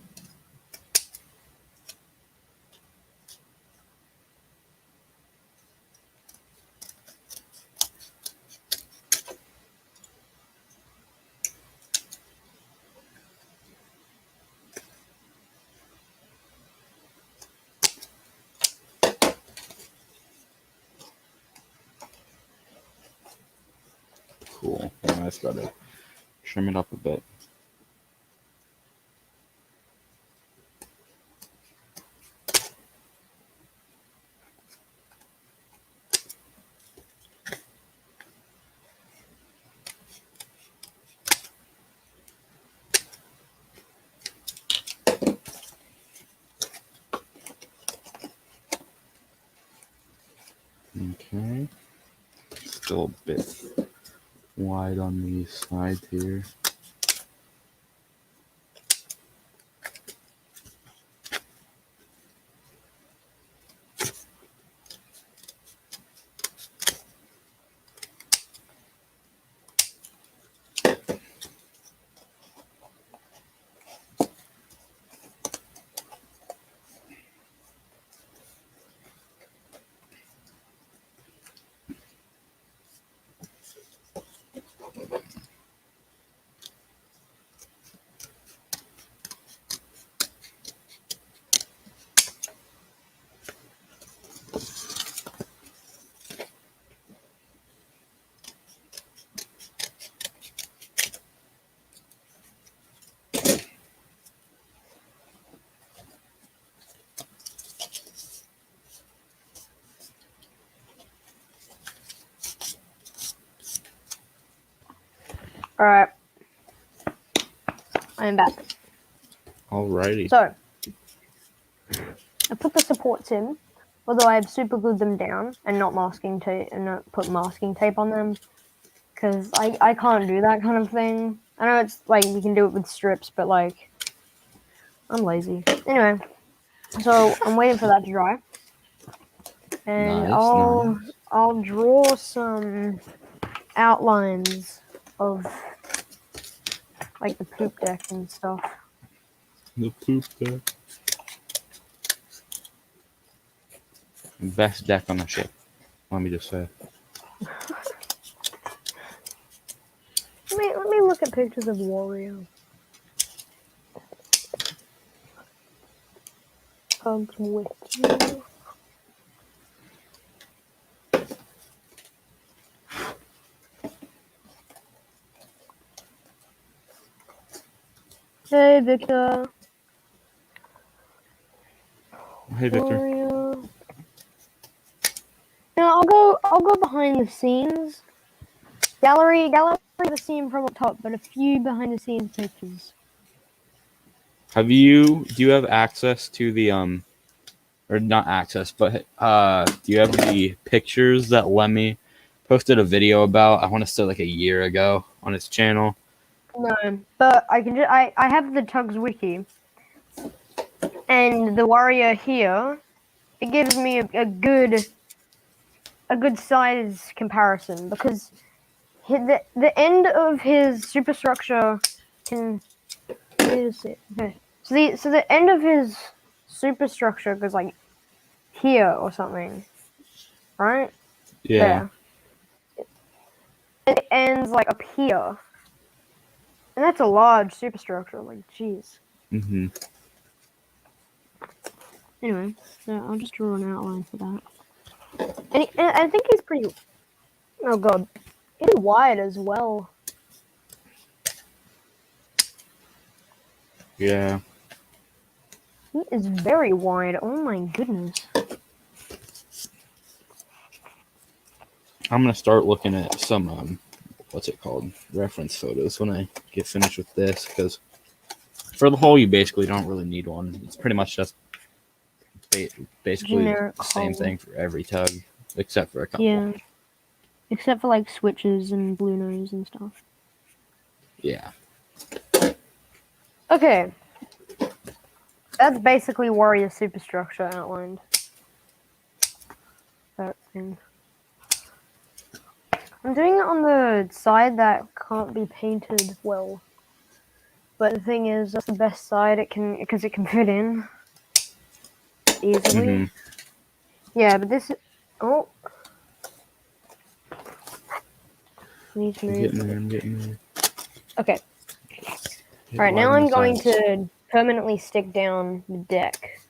Cool. Now I just gotta Trim it up a bit. Okay. Still a bit wide on the sides here. Alright. I'm back. Alrighty. So, I put the supports in, although I have super glued them down and not masking tape and not put masking tape on them, because I can't do that kind of thing. I know it's like you can do it with strips, but like I'm lazy. Anyway, so I'm waiting for that to dry, and Nice. I'll draw some outlines of like the poop deck and stuff. The poop deck. Best deck on the ship. Let me just say. Let me look at pictures of Wario. TUGS Wiki. Hey Victor. Hey Victor. Wario. Now I'll go behind the scenes. Gallery the scene from up top, but a few behind the scenes pictures. Do you have access to the or not access, but do you have the pictures that Lemmy posted a video about? I want to say like a year ago on his channel. No, but I can I have the TUGS Wiki, and the warrior here. It gives me a good size comparison because the end of his superstructure can. Okay. So the end of his superstructure goes like here or something, right? Yeah. There. And it ends like up here, and that's a large superstructure. Like, jeez. Mhm. Anyway, so I'll just draw an outline for that. And I think he's pretty. Oh god, he's wide as well. Yeah. He is very wide. Oh my goodness. I'm gonna start looking at some what's it called, reference photos when I get finished with this, because for the whole you basically don't really need one. It's pretty much just basically Generic the same hull. thing for every tug, except for a couple. Yeah. Except for like switches and blue nose and stuff. Yeah. Okay. That's basically Warrior superstructure outlined. That thing. I'm doing it on the side that can't be painted well. But the thing is, that's the best side because it can fit in easily. Mhm. Yeah, but this is... Oh. Need to move. I'm getting there. Okay. Get Alright, now wide on I'm the going sides. to permanently stick down the deck.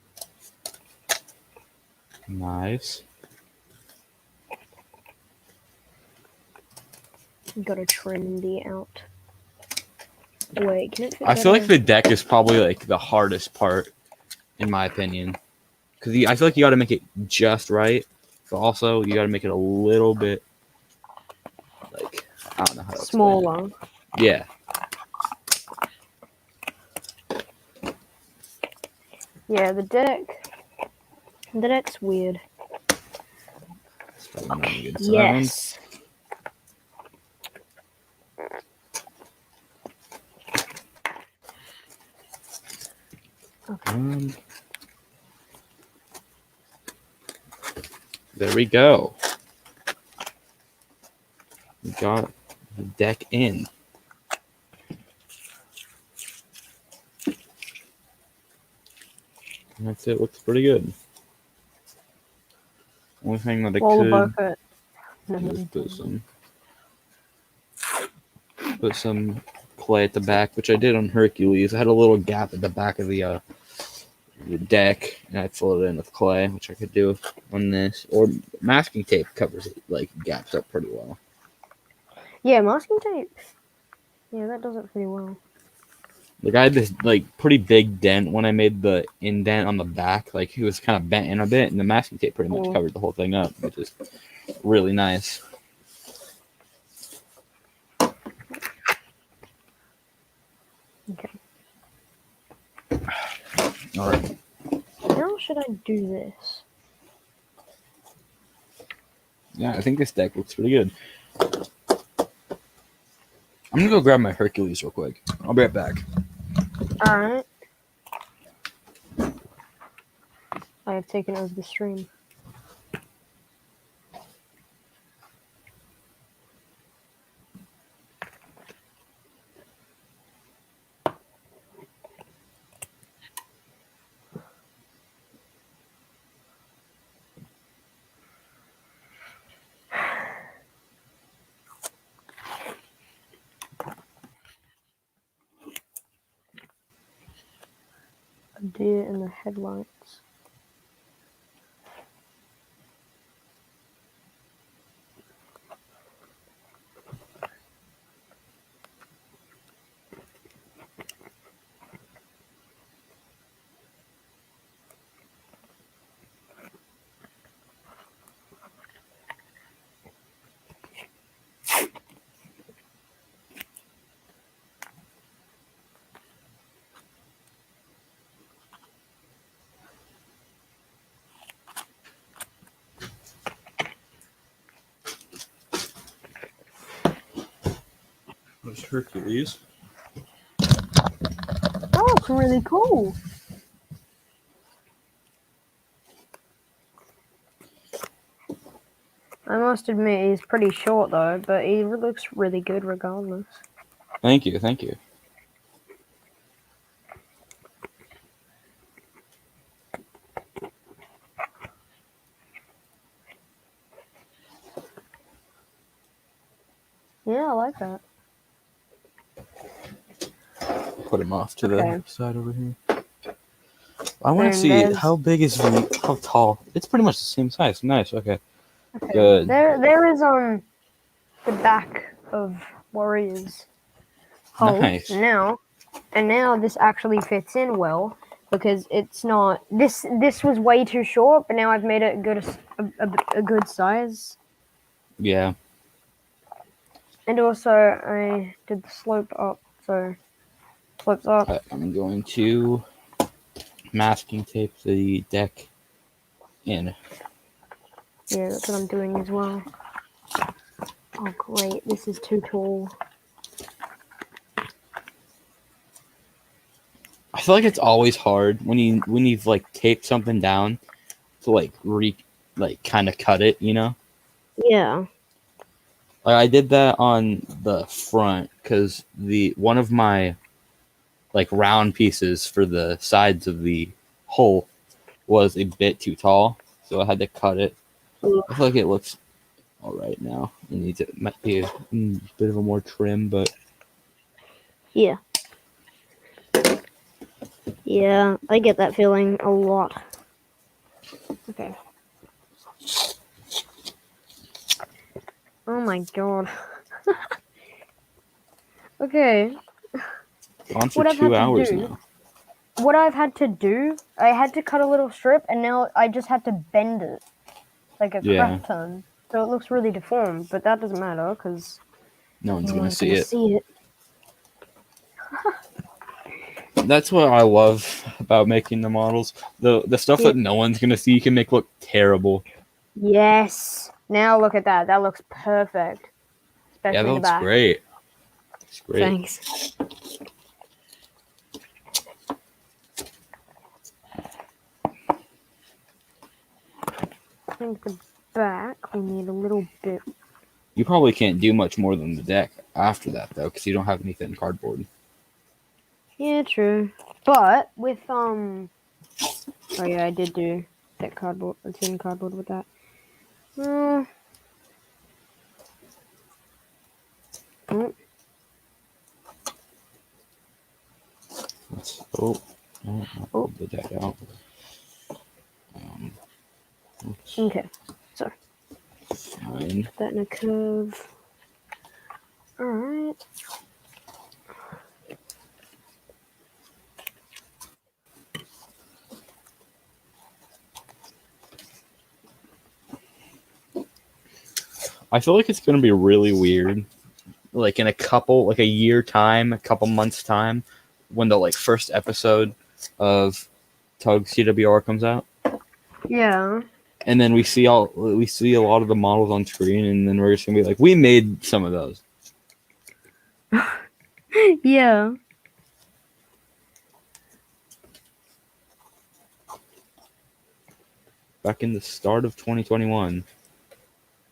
Nice. Gotta trim the out. Wait, can it fit I feel like better? the deck is probably like the hardest part, in my opinion, because I feel like you got to make it just right, but also you got to make it a little bit like I don't know how to explain it. Smaller. Yeah. Yeah, the deck's weird. It's probably not a good sound. Yes. There we go. We got the deck in. And that's it. Looks pretty good. Only thing that I could bucket. is put some clay at the back, which I did on Hercules. I had a little gap at the back of the deck, and I filled it in with clay, which I could do on this. Or masking tape covers it, like gaps up pretty well. Yeah, masking tape. Yeah, that does it pretty well. Like I had this like pretty big dent when I made the indent on the back. Like it was kind of bent in a bit, and the masking tape pretty much covered the whole thing up, which is really nice. Okay. All right. How should I do this? Yeah, I think this deck looks pretty good. I'm gonna go grab my Hercules real quick. I'll be right back. Alright. I have taken over the stream. A deer in the headlights. There's Hercules. That looks really cool. I must admit he's pretty short though, but he looks really good regardless. Thank you, thank you. Yeah, I like that. Put him off to Okay. the side over here. I want And to see there's- how big is how tall. It's pretty much the same size. Nice. Okay. Okay. Good. There is the back of Warrior's hull Nice. now, and now this actually fits in well because it's not this was way too short, but now I've made it a good size. Yeah. And also I did the slope up, so slopes up. I'm going to masking tape the deck in. Yeah, that's what I'm doing as well. Oh great, this is too tall. I feel like it's always hard when you've like taped something down to like kind of cut it, you know? Yeah. Like I did that on the front because one of my like round pieces for the sides of the hole was a bit too tall, so I had to cut it. I feel like it looks all right now. It might be a bit of a more trim, but Yeah. Yeah, I get that feeling a lot. Okay. Oh my god. Okay. On for what I've 2 had to hours do, now. what I've had to do, I had to cut a little strip, and now I just had to bend it like a Yeah. crap ton. So it looks really deformed, but that doesn't matter because No one's no gonna one's see gonna it. see it. That's what I love about making the models. The stuff Yeah. that no one's gonna see can make look terrible. Yes. Now look at that. That looks perfect. Especially Yeah, that in the looks back. great. It's great. Thanks. I think the back we need a little bit. You probably can't do much more than the deck after that though, because you don't have anything cardboard. Yeah, true. But with oh yeah, I did do that cardboard, tin cardboard with that. Oh. Let's Oh. the deck out. Okay, so Fine. put that in a curve. All right. I feel like it's gonna be really weird, like in a year time, a couple months time, when the first episode of TUGS TWR comes out, Yeah. and then we see a lot of the models on screen, and then we're just gonna be like, we made some of those. Yeah. Back in the start of 2021,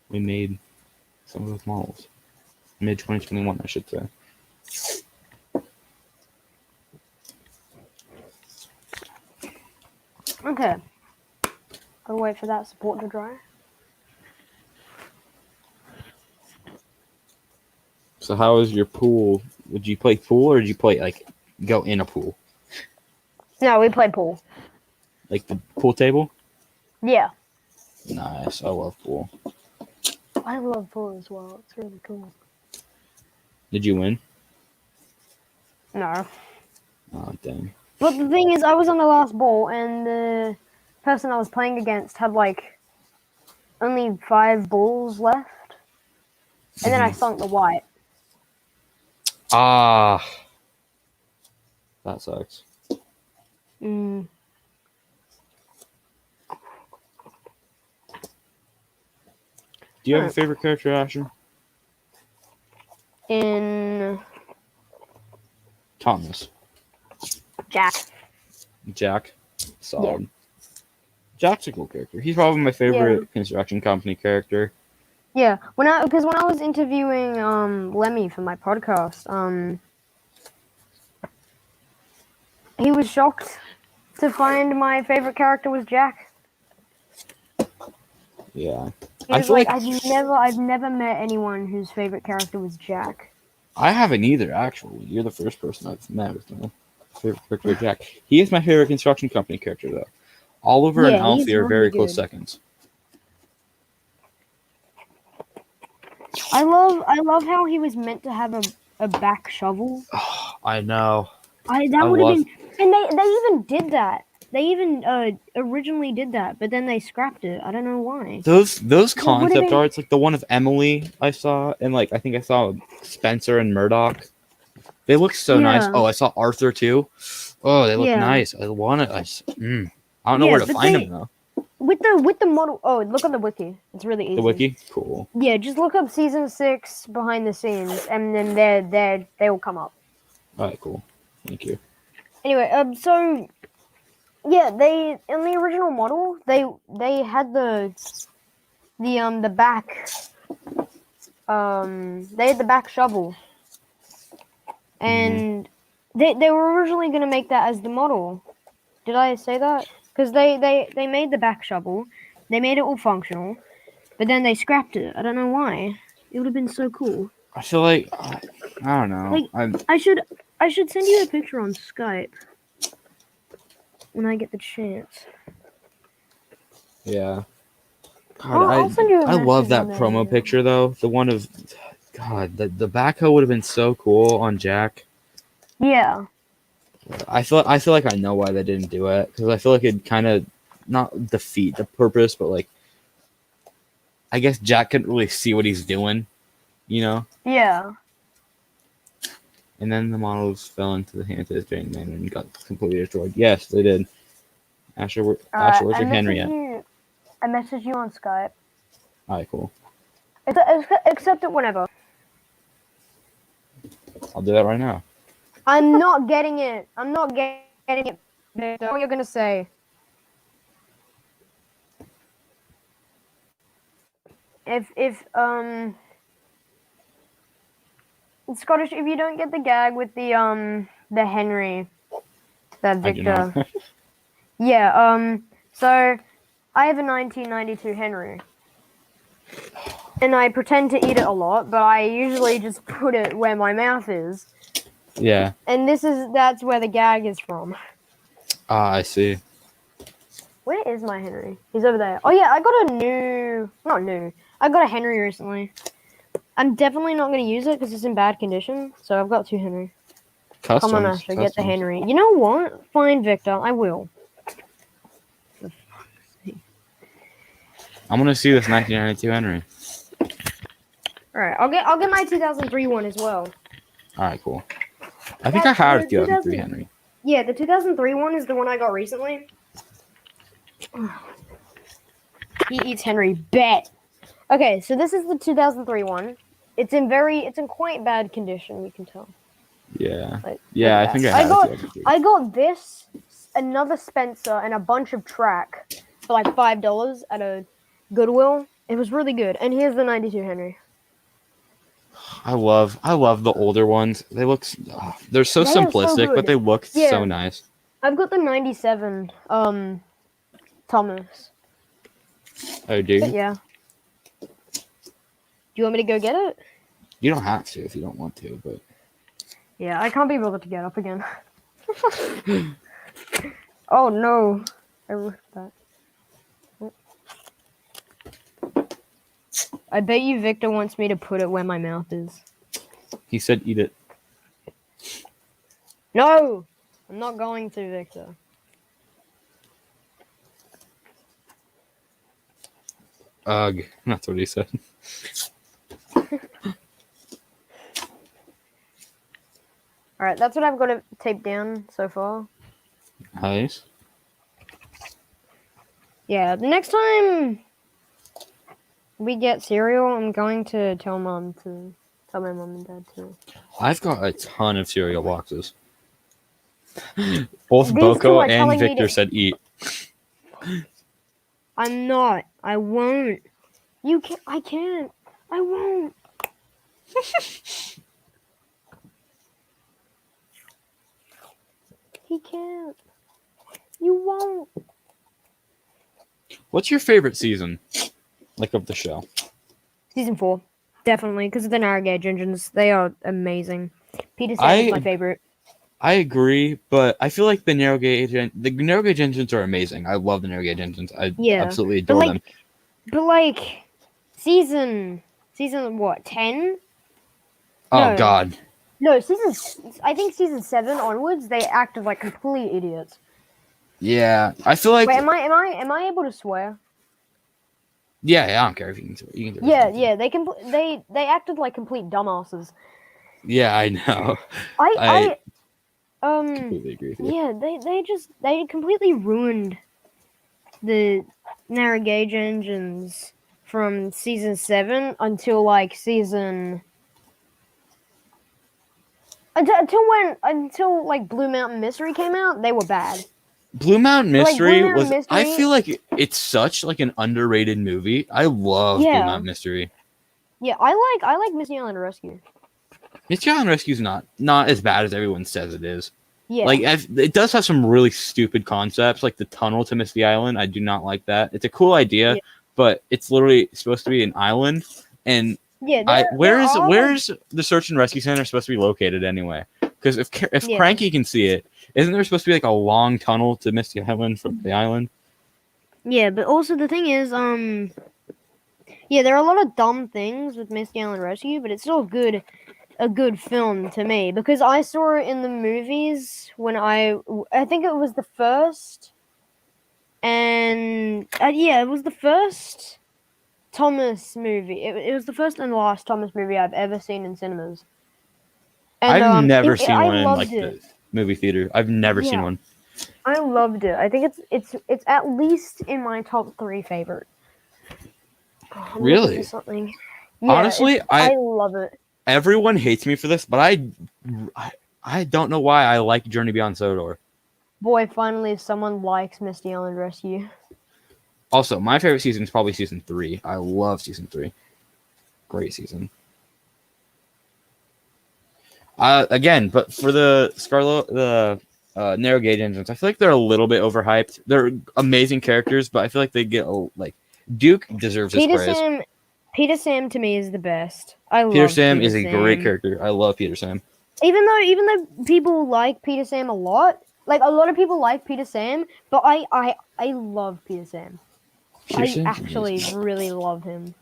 we made some of those models. Mid 2021, I should say. Okay. I'll wait for that support to dry. So how is your pool? Would you play pool, or did you play go in a pool? No, we played pool. Like the pool table? Yeah. Nice. I love pool. I love pool as well. It's really cool. Did you win? No. Oh, dang. But the thing is, I was on the last ball, and the person I was playing against had only 5 balls left, and then I sunk the white. Ah. That sucks. Mm. Do you have a favorite character, Asher? In Thomas. Jack. Solid. Yeah. Jack's a cool character. He's probably my favorite construction company character. Yeah, because when I was interviewing Lemmy for my podcast, he was shocked to find my favorite character was Jack. Yeah. He was like, I've never met anyone whose favorite character was Jack. I haven't either, actually. You're the first person I've met with my favorite character, Jack. He is my favorite construction company character, though. Oliver and Alfie are very close seconds. I love how he was meant to have a back shovel. Oh, I know. That would have been, and they even did that. They even originally did that, but then they scrapped it. I don't know why. Those concept arts, like the one of Emily I saw, and I think I saw Spencer and Murdoch. They look so nice. Oh, I saw Arthur too. Oh, they look nice. I want it. I don't know where to find them though. With the model. Oh, look on the wiki. It's really easy. The wiki, cool. Yeah, just look up season 6 behind the scenes, and then they will come up. All right, cool. Thank you. Anyway, so yeah, they in the original model they had the back they had the back shovel, and they were originally going to make that as the model. Did I say that? Because they made the back shovel, they made it all functional, but then they scrapped it. I don't know why. It would have been so cool. I feel like I don't know. I should send you a picture on Skype when I get the chance. Yeah. God, I'll send you a I love that message promo picture though. The one of God, the backhoe would have been so cool on Jack. Yeah. I feel like I know why they didn't do it, because I feel like it'd kind of not defeat the purpose, but like I guess Jack couldn't really see what he's doing, you know. Yeah. And then the models fell into the hands of his training man and got completely destroyed. Yes, they did. Asher, where's your Henry at? I messaged you on Skype. Alright, cool. Accept it whenever. I'll do that right now. I'm not getting it. I'm not getting it. Victor. What you're gonna say? If Scottish, if you don't get the gag with the Henry, that Victor. Yeah. So I have a 1992 Henry. And I pretend to eat it a lot, but I usually just put it where my mouth is. Yeah. And that's where the gag is from. Ah, I see. Where is my Henry? He's over there. Oh yeah, I got I got a Henry recently. I'm definitely not going to use it because it's in bad condition. So I've got 2 Henry. Customs. Come on, Asher, get the Henry. You know what? Fine, Victor, I will. I'm gonna see this 1992 Henry. All right, I'll get my 2003 one as well. All right, cool. I think I had a 2003 Henry. Yeah, the 2003 one is the one I got recently. He eats Henry. Bet. Okay, so this is the 2003 one. It's in quite bad condition. You can tell. Yeah. Like I think I got this, another Spencer, and a bunch of track for like $5 at a Goodwill. It was really good. And here's the 92 Henry. I love the older ones. They look they're so simplistic, but they look so nice. I've got the 97 Thomas. Oh, do you? But yeah. Do you want me to go get it? You don't have to if you don't want to, but yeah, I can't be bothered to get up again. Oh no. I ripped that. I bet you Victor wants me to put it where my mouth is. He said eat it. No! I'm not going to, Victor. Ugh, that's what he said. Alright, that's what I've got to tape down so far. Nice. Yeah, the next time we get cereal, I'm going to tell my mom and dad too. I've got a ton of cereal boxes. Both Boko and Victor said eat. I'm not. I won't. You can't. I can't. I won't. He can't. You won't. What's your favorite season, like, of the show? Season 4, definitely, because of the narrow gauge engines. They are amazing. Peter Sam is my favorite. I agree, but I feel like the narrow gauge engines are amazing. I love the narrow gauge engines. I absolutely adore them. But like, season what, 10? Oh God. No, I think season 7 onwards, they acted like complete idiots. Yeah, I feel like. Wait, am I able to swear? Yeah, I don't care if you can swear. You can do Yeah, they acted like complete dumbasses. Yeah, I know. I completely agree with you. Yeah, they completely ruined the narrow gauge engines from season 7 until like season. Until like Blue Mountain Mystery came out, they were bad. Blue Mountain Mystery I feel like it's such like an underrated movie. I love Blue Mountain Mystery. Yeah, I like Misty Island Rescue. Misty Island Rescue is not as bad as everyone says it is. Yeah. Like it does have some really stupid concepts, like the tunnel to Misty Island. I do not like that. It's a cool idea, but it's literally supposed to be an island, and where's the search and rescue center supposed to be located anyway? Because if Cranky can see it, isn't there supposed to be like a long tunnel to Misty Island from the island? Yeah, but also the thing is, there are a lot of dumb things with Misty Island Rescue, but it's still good a good film to me because I saw it in the movies when I think it was the first, and yeah, it was the first Thomas movie. It was the first and last Thomas movie I've ever seen in cinemas. And I've never seen I one in like loved it. the movie theater. I've never seen Yeah. one. I loved it. I think it's at least in my top 3 favorite. Oh, I'm looking Really? for something. Yeah, Honestly, I love it. everyone hates me for this, but I don't know why I like Journey Beyond Sodor. Boy, finally someone likes Misty Island Rescue. Also, my favorite season is probably season 3. I love season 3. Great season. Again, but for the narrow gauge engines, I feel like they're a little bit overhyped. They're amazing characters, but I feel like they get like Duke deserves his praise. Peter Sam to me is the best. I love Peter Sam Peter is a great character. I love Peter Sam. Even though people like Peter Sam a lot, like a lot of people like Peter Sam, but I love Peter Sam. I actually really love him.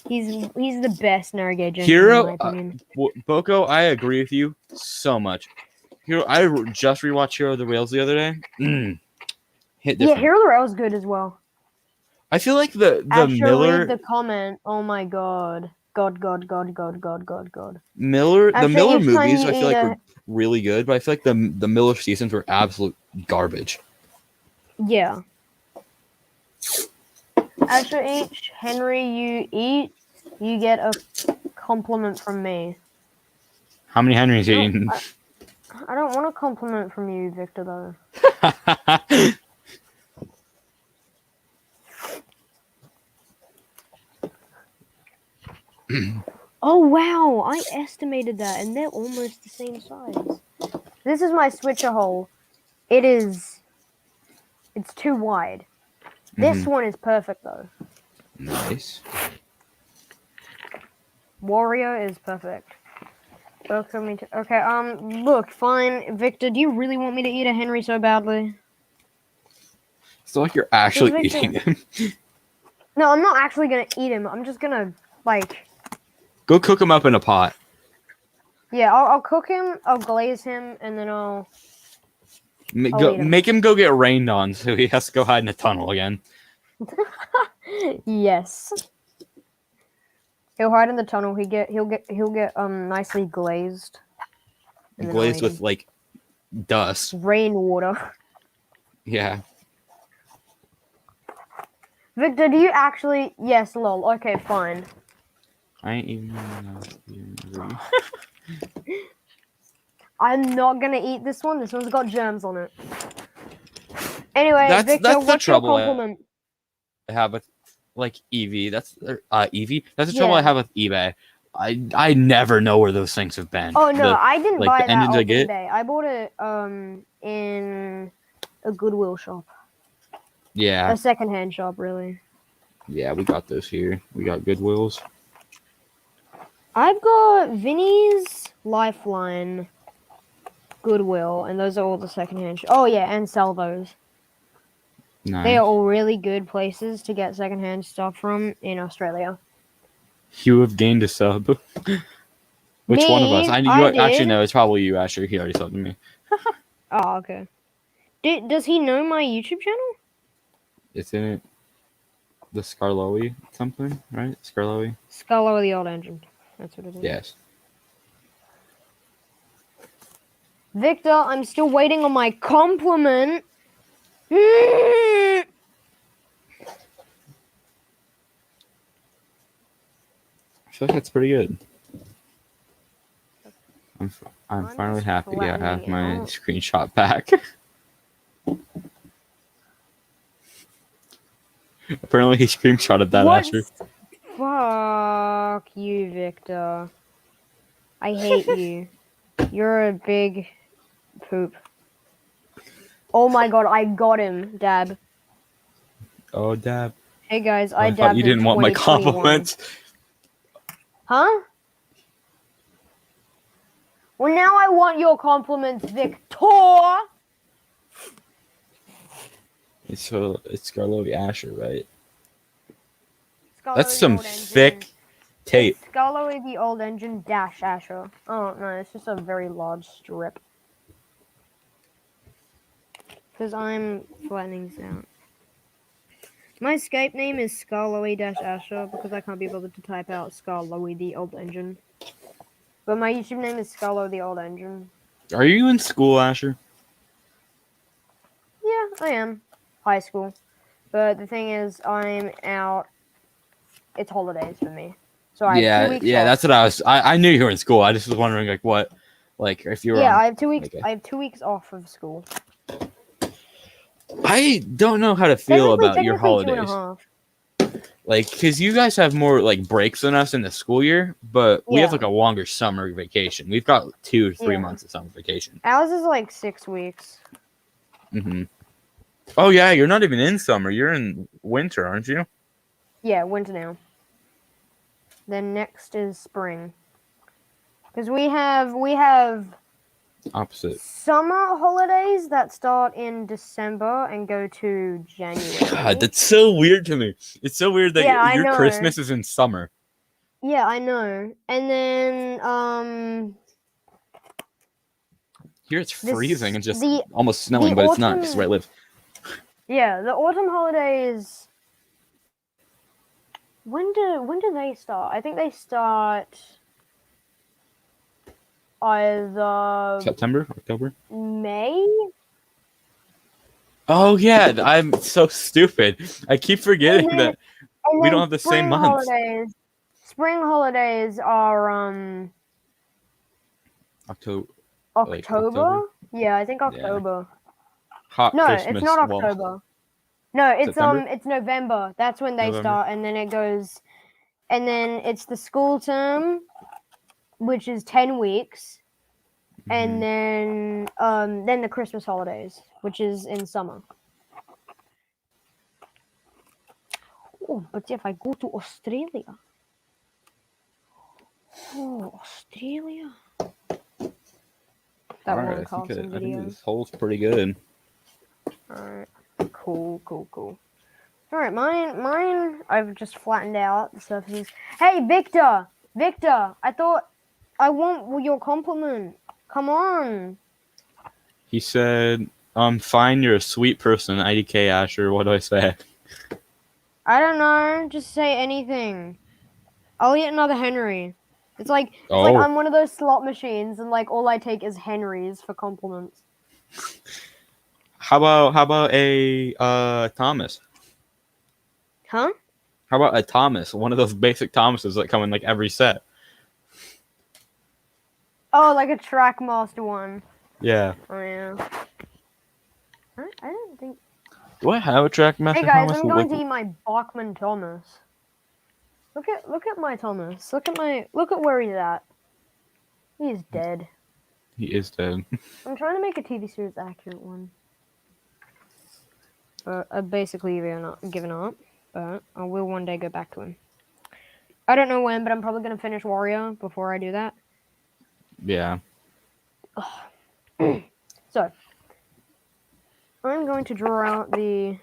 He's the best narrow gauge engine, Hero, in my opinion. Boko, I agree with you so much. Hero, I just rewatched Hero of the Rails the other day. Hit different. Yeah, Hero of the Rails is good as well. I feel like the Asher, Miller. read the comment. Oh my god. God. Miller, the Asher, Miller each time movies, you I feel like were really good, but I feel like the Miller seasons were absolute garbage. Yeah. Asher H. Henry, you eat, you get a compliment from me. How many Henrys are you eating? I don't want a compliment from you, Victor, though. Oh, wow. I estimated that, and they're almost the same size. This is my switcher hole. It's too wide. This one is perfect, though. Nice. Wario is perfect. Welcome to. Okay, look, fine. Victor, do you really want me to eat a Henry so badly? It's not like you're actually eating him. No, I'm not actually gonna eat him. I'm just gonna, like... Go cook him up in a pot. Yeah, I'll cook him, I'll glaze him, and then I'll Make him go get rained on so he has to go hide in a tunnel again. Yes. He'll hide in the tunnel. He'll get nicely glazed. Glazed with like dust. Rainwater. Yeah. Victor, do you actually? Yes, lol. Okay, fine. I ain't even. I'm not gonna eat this one. This one's got germs on it. Anyway, Victor, that's what's the your trouble compliment? I have with like Eevee. That's Eevee. That's the trouble I have with eBay. I never know where those things have been. Oh no, I didn't buy that off I get? eBay. I bought it in a Goodwill shop. Yeah. A secondhand shop, really. Yeah, we got those here. We got Goodwills. I've got Vinny's, Lifeline, Goodwill, and those are all the secondhand. Oh yeah, and Salvos. Nice. They are all really good places to get secondhand stuff from in Australia. You have gained a sub. Which one of us? Actually, no, it's probably you, Asher. He already subbed to me. Oh, okay. Does he know my YouTube channel? Isn't it the Scarlowy something, right? Scarlowy? Scarlo the Old Engine. That's what it is. Yes. Victor, I'm still waiting on my compliment. I feel like that's pretty good. I'm finally happy I have my screenshot back. Apparently he screenshotted that, Asher. Fuck you, Victor. I hate you. You're a big poop. Oh my god, I got him, Dab. Oh, Dab. Hey guys, I thought dabbed you didn't want my 2021. compliments. Huh? Well, now I want your compliments, Victor. It's Scarlowy Asher, right? Scarlo That's the some Old Engine. thick Tate. It's Scholarly the Old Engine dash Asher. Oh no, it's just a very large strip. Because I'm flattening this out. My Skype name is Scholarly-Asher because I can't be bothered to type out Scholarly the Old Engine. But my YouTube name is Scholar the Old Engine. Are you in school, Asher? Yeah, I am. High school. But the thing is, I'm out. It's holidays for me. So I have 2 weeks off. That's what I knew you were in school. I just was wondering, like, what, like, if you were. Yeah, I have 2 weeks. I have 2 weeks off of school. I don't know how to feel about your holidays. 2.5. Like, because you guys have more, like, breaks than us in the school year, but we have, like, a longer summer vacation. We've got 2 to 3 months of summer vacation. Ours is, like, 6 weeks. Mm-hmm. Oh, yeah, you're not even in summer. You're in winter, aren't you? Yeah, winter now. Then next is spring. Because we have Opposite. summer holidays that start in December and go to January. God, that's so weird to me. It's so weird that your know. Christmas is in summer. Yeah, I know. And then Here it's freezing and just the almost snowing, but it's not. This is where I live. Yeah, the autumn holidays. When do they start? I think they start either September, October, May. Oh yeah, I'm so stupid. I keep forgetting that we don't have the same months. Spring holidays are October. October? Yeah, I think October. Hot no, Christmas. It's not October. No, it's September? It's November. That's when they start, and then it goes, and then it's the school term, which is 10 weeks, and then the Christmas holidays, which is in summer. Oh, but if I go to Australia, Australia. That All right, one costs some I think videos. this hole's pretty good. Alright. Cool. Alright, mine I've just flattened out the surfaces. Hey, Victor, I want your compliment. Come on. He said, fine, you're a sweet person, IDK Asher. What do I say? I don't know. Just say anything. I'll get another Henry. It's like I'm one of those slot machines, and like all I take is Henrys for compliments. How about a Thomas? Huh? How about a Thomas? One of those basic Thomases that come in like every set. Oh, like a Trackmaster one. Yeah. Oh yeah. I don't think. Do I have a Trackmaster? Hey guys, I'm going to eat my Bachman Thomas. Look at my Thomas. Look at where he's at. He's dead. He is dead. I'm trying to make a TV series accurate one. But I've basically given up. But I will one day go back to him. I don't know when, but I'm probably gonna finish Warrior before I do that. Yeah. So I'm going to draw out the.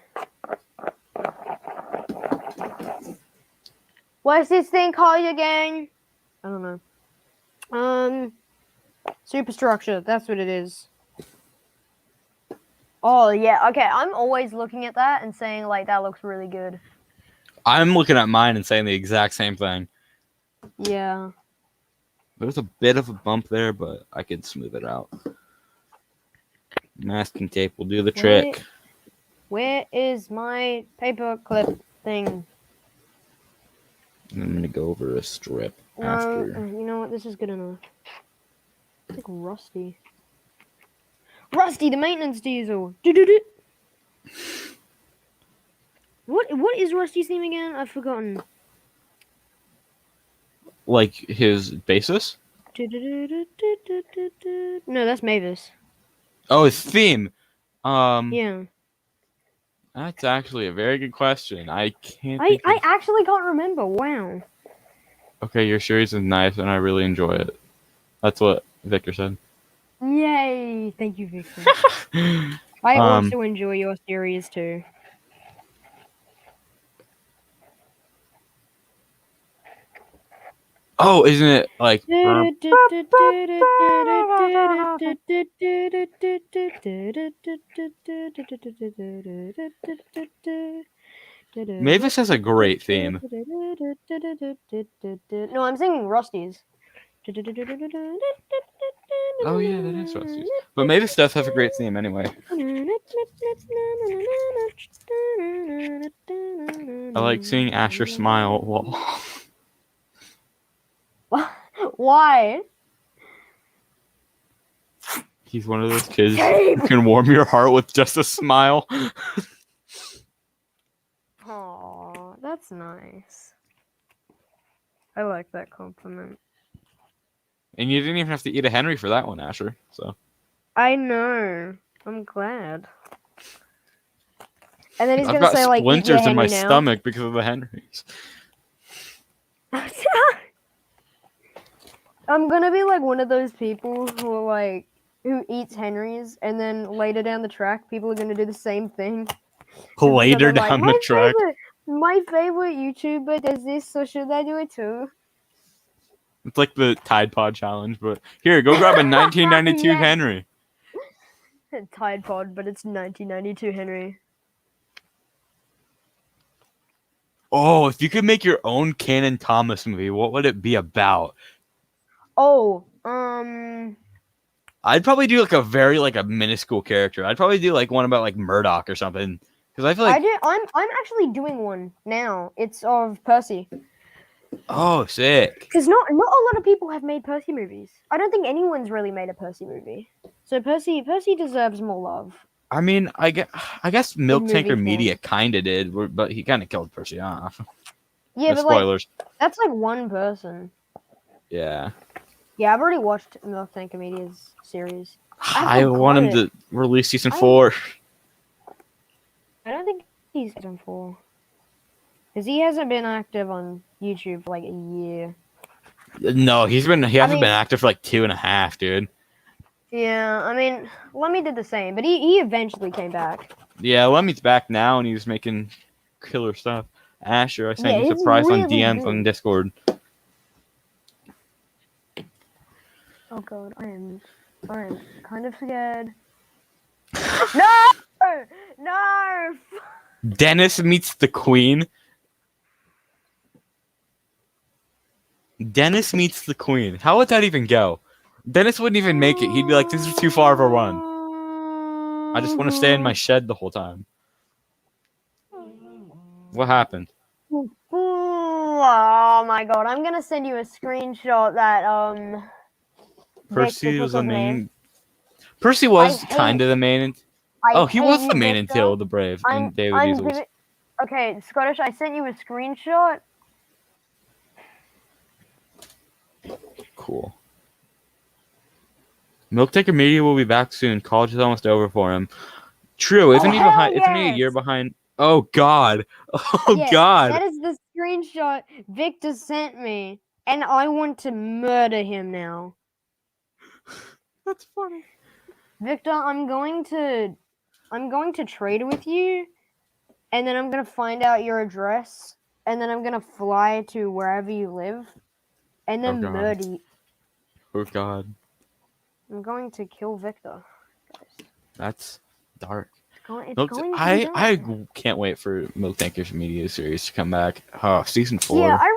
What's this thing called again? I don't know. Superstructure. That's what it is. Oh yeah. Okay. I'm always looking at that and saying like that looks really good. I'm looking at mine and saying the exact same thing. Yeah. There's a bit of a bump there, but I can smooth it out. Masking tape will do the trick. Where is my paper clip thing? I'm gonna go over a strip No, after. you know what? This is good enough. It's like Rusty. Rusty, the maintenance diesel. Do. What is Rusty's theme again? I've forgotten. Like his basis? No, that's Mavis. Oh, his theme. Yeah. That's actually a very good question. I can't. I actually can't remember. Wow. Okay, your series is nice, and I really enjoy it. That's what Victor said. Yay! Thank you, Victor. I also enjoy your series too. Oh, isn't it like? Mavis has a great theme. No, I'm singing Rusty's. Oh yeah, that is Rusty's. But Mavis does have a great theme anyway. I like seeing Asher smile. Why? He's one of those kids who can warm your heart with just a smile. Aw, that's nice. I like that compliment. And you didn't even have to eat a Henry for that one, Asher. So I know. I'm glad. And then he's I've gonna got say like, "Eat your splinters in my Henry now." stomach because of the Henrys. I'm gonna be like one of those people who eats Henrys, and then later down the track, people are gonna do the same thing. Later down the track. My favorite YouTuber does this, so should I do it too? It's like the Tide Pod challenge, but here, go grab a 1992 Yes. Henry. Tide Pod, but it's 1992 Henry. Oh, if you could make your own Canon Thomas movie, what would it be about? Oh, I'd probably do like a minuscule character. I'd probably do like one about like Murdoch or something. Because I feel like I'm actually doing one now. It's of Percy. oh, sick. Because not a lot of people have made Percy movies. I don't think anyone's really made a Percy movie. So Percy deserves more love. I mean, I guess Milk movie Tanker form. Media kind of did, but he kind of killed Percy off. Yeah, No but spoilers. that's like one person. Yeah. Yeah, I've already watched Milk Tanker Media's series. I want him to release season 4. I don't think he's season 4. Because he hasn't been active on YouTube for like a year. No, he hasn't been active for like 2.5, dude. Yeah, I mean, Lemmy did the same, but he eventually came back. Yeah, Lemmy's back now and he's making killer stuff. Asher, I sent you a surprise on DMs on Discord. Oh god, I am kind of scared. No! No! Dennis meets the Queen. Dennis meets the Queen. How would that even go? Dennis wouldn't even make it. He'd be like, this is too far of a run. I just want to stay in my shed the whole time. What happened? Oh my god, I'm gonna send you a screenshot that Percy was the main. Percy was kind of the main. Oh, he was the main until the Brave and David Diesel. Okay, Scottish, I sent you a screenshot. Cool. Milk Tanker Media will be back soon. College is almost over for him. True, isn't he behind? Isn't he a year behind? Oh God! Oh God! That is the screenshot Victor sent me, and I want to murder him now. That's funny. Victor, I'm going to trade with you, and then I'm gonna find out your address, and then I'm gonna fly to wherever you live, and then murder you. Oh God. I'm going to kill Victor. Guys. That's dark. I can't wait for Milk Tanker's Media series to come back. Oh, season 4. Yeah, I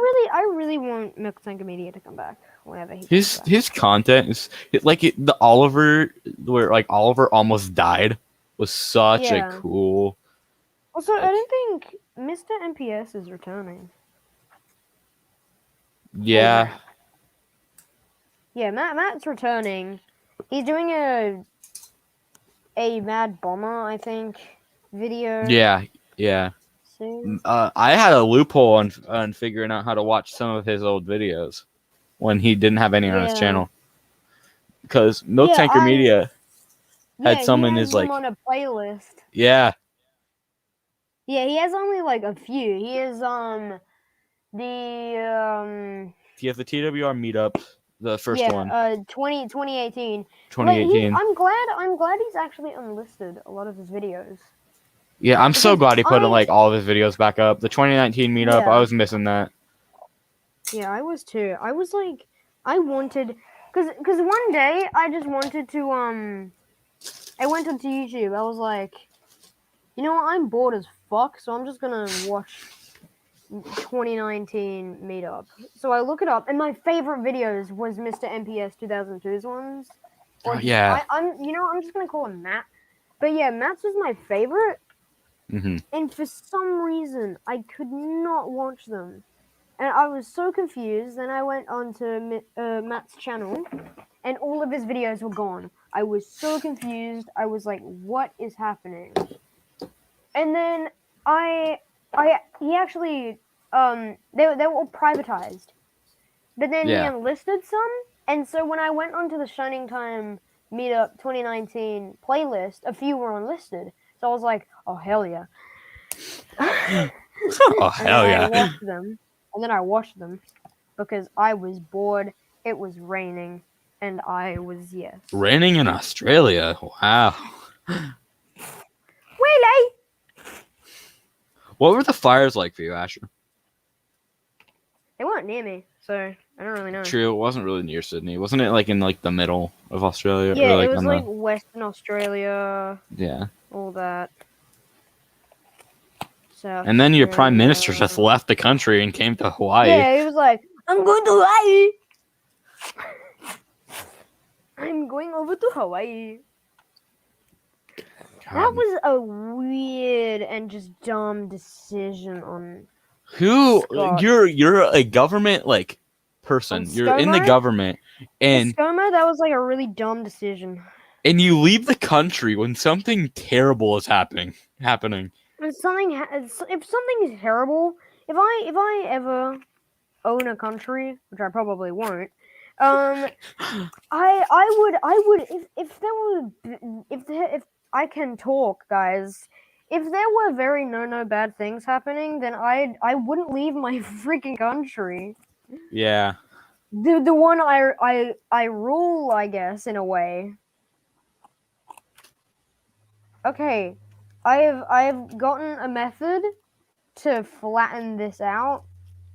really want Milk Tanker Media to come back whenever he comes back. His content is the Oliver where like Oliver almost died was such a cool. Also, I don't think Mr. MPS is returning. Yeah. Yeah, Matt's returning. He's doing a Mad Bomber, I think, video. Yeah. I had a loophole on figuring out how to watch some of his old videos when he didn't have any on his channel. Because Milk Tanker Media had some in his like on a playlist. Yeah. Yeah, he has only like a few. He has He has the TWR meetup, the first one. 2018. 2018. I'm glad he's actually unlisted a lot of his videos. Yeah, I'm so glad he put like all of his videos back up. The 2019 meetup, I was missing that. Yeah, I was too. I was like, I wanted, cause one day I just wanted to I went onto YouTube. I was like, you know what? I'm bored as fuck, so I'm just gonna watch 2019 meetup. So I look it up, and my favorite videos was Mr. MPS 2002's ones. Or just, yeah. I'm just gonna call him Matt. But yeah, Matt's was my favorite, and for some reason I could not watch them, and I was so confused. Then I went onto Matt's channel, and all of his videos were gone. I was so confused. I was like, "What is happening?" And then he actually they were all privatized, but then he Yeah. enlisted some, and so when I went onto the Shining Time Meetup 2019 playlist, a few were unlisted. So I was like, oh hell yeah. Oh hell yeah. And then I watched them because I was bored. It was raining, and I was Raining in Australia. Wow. Really? What were the fires like for you, Asher? They weren't near me, so I don't really know. True, it wasn't really near Sydney. Wasn't it like in like the middle of Australia? Yeah, or, like, it was like Western Australia. Yeah. All that. South And then your prime Australia. minister just left the country and came to Hawaii. Yeah, he was like, I'm going to Hawaii. I'm going over to Hawaii. That was a weird and just dumb decision on who Scott. you're a government like person. You're in the government and ScoMo, that was like a really dumb decision. And you leave the country when something terrible is happening. If something is terrible, if I ever own a country, which I probably won't, I would if I can talk, guys. If there were very no bad things happening, then I wouldn't leave my freaking country. Yeah. The one I rule, I guess, in a way. Okay, I've gotten a method to flatten this out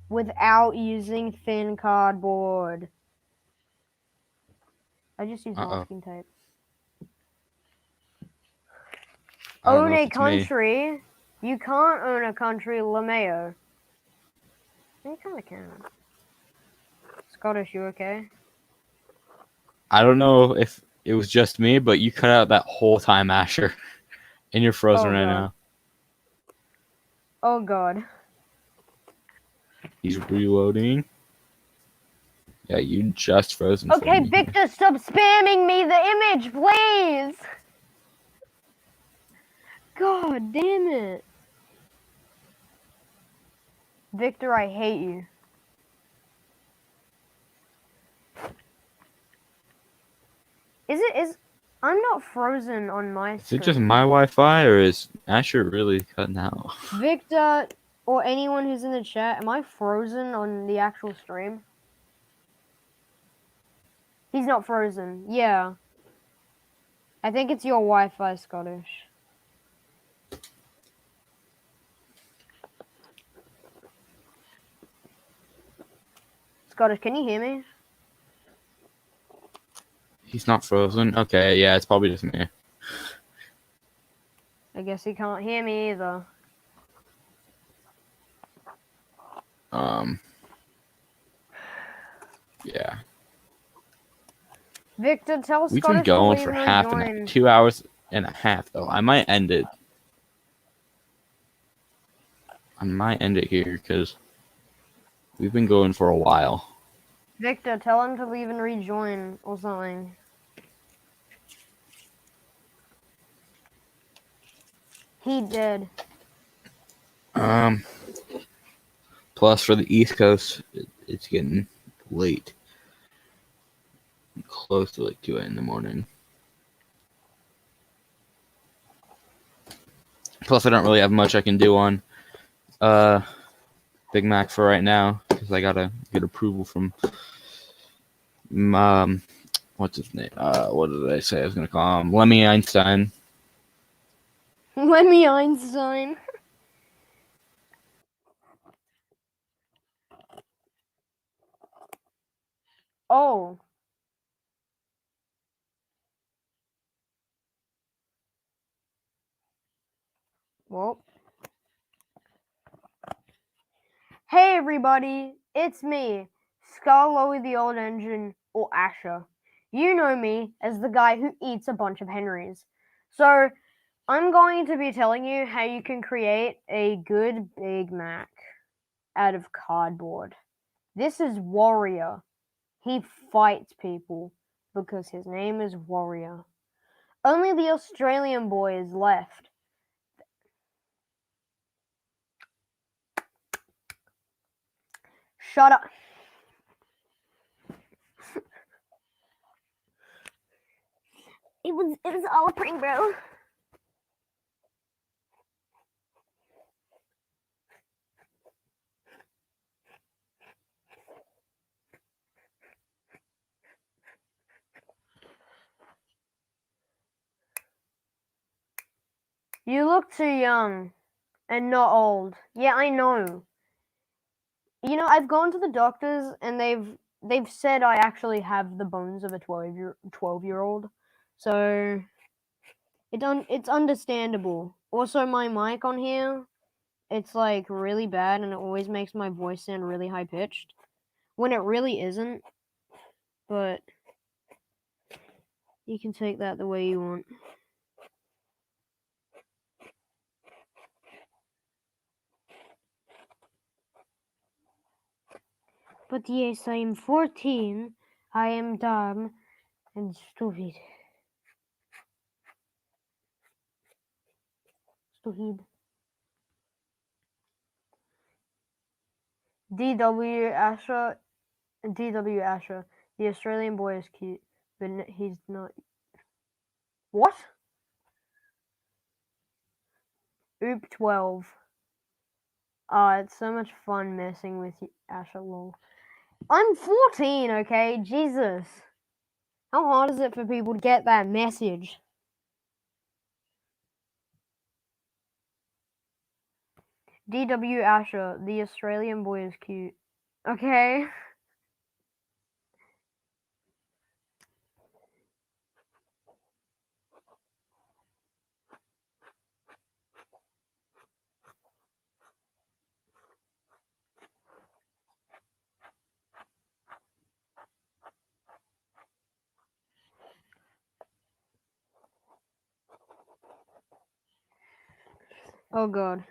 without using thin cardboard. I just used masking tape. Own a country. Me. You can't own a country, LeMayo. You kind of can. Scottish, you okay? I don't know if it was just me, but you cut out that whole time, Asher. And you're frozen right now. Oh god. He's reloading. Yeah, you just frozen. Okay, Victor, stop spamming me the image, please! God damn it. Victor, I hate you. I'm not frozen on my screen. Is it just my Wi-Fi or is Asher really cutting out? Victor, or anyone who's in the chat, am I frozen on the actual stream? He's not frozen. Yeah. I think it's your Wi-Fi, Scottish. Scottish, can you hear me? He's not frozen? Okay, yeah, it's probably just me. I guess he can't hear me either. Yeah. Victor, tell Scottish. We've been going for 2 hours and a half, though. I might end it. Here because we've been going for a while. Victor, tell him to leave and rejoin or something. He did. Plus, for the East Coast, it's getting late. Close to like 2 in the morning. Plus, I don't really have much I can do on Big Mac for right now because I gotta get approval from what's his name? What did I say I was gonna call him? Lemmy Einstein. Lemmy Einstein. Oh. Well. Hey everybody, it's me, Scarlowy the Old Engine, or Asher. You know me as the guy who eats a bunch of Henrys. So, I'm going to be telling you how you can create a good Big Mac out of cardboard. This is Warrior. He fights people because his name is Warrior. Only the Australian boy is left. Shut up. It was all a prank, bro. You look too young and not old. Yeah, I know. You know, I've gone to the doctors and they've said I actually have the bones of a 12-year-old. So it's understandable. Also, my mic on here, it's like really bad and it always makes my voice sound really high pitched when it really isn't. But you can take that the way you want. But yes, I am 14. I am dumb and stupid. Stupid. DW Asher. The Australian boy is cute, but he's not. What? Oop 12. It's so much fun messing with you, Asher, lol. I'm 14, okay? Jesus. How hard is it for people to get that message? DW Asher, the Australian boy is cute. Okay. Oh god.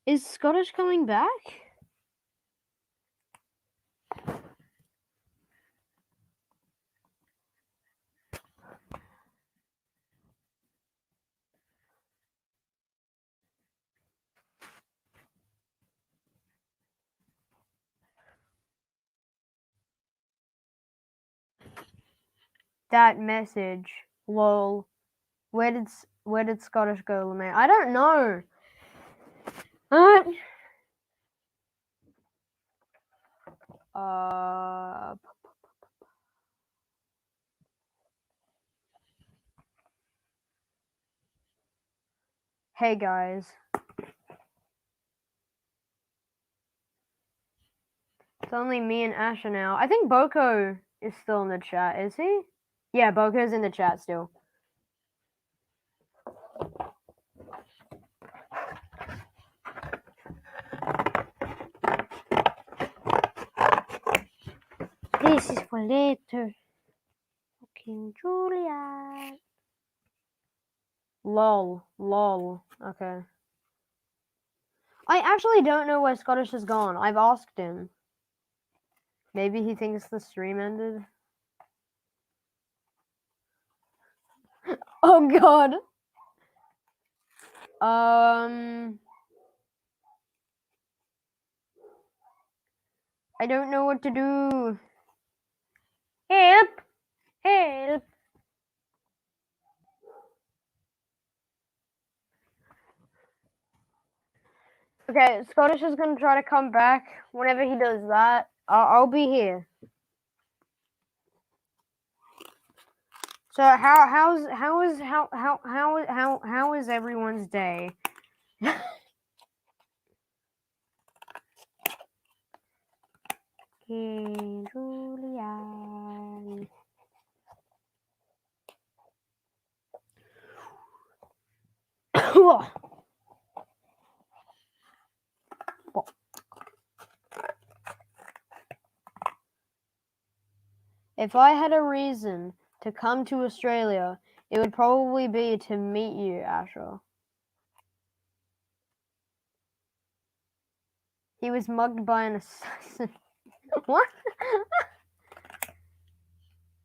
Is Scottish coming back? That message. Lol. Where did Scottish go, LeMay? I don't know. Hey guys. It's only me and Asher now. I think Boko is still in the chat, is he? Yeah, Boko's in the chat still. This is for later. Fucking Julia. Lol. Okay. I actually don't know where Scottish has gone. I've asked him. Maybe he thinks the stream ended. Oh god. I don't know what to do. Help! Help! Okay, Scottish is gonna try to come back. Whenever he does that, I'll be here. So how is everyone's day? King Julian. If I had a reason to come to Australia, it would probably be to meet you, Asher. He was mugged by an assassin. What?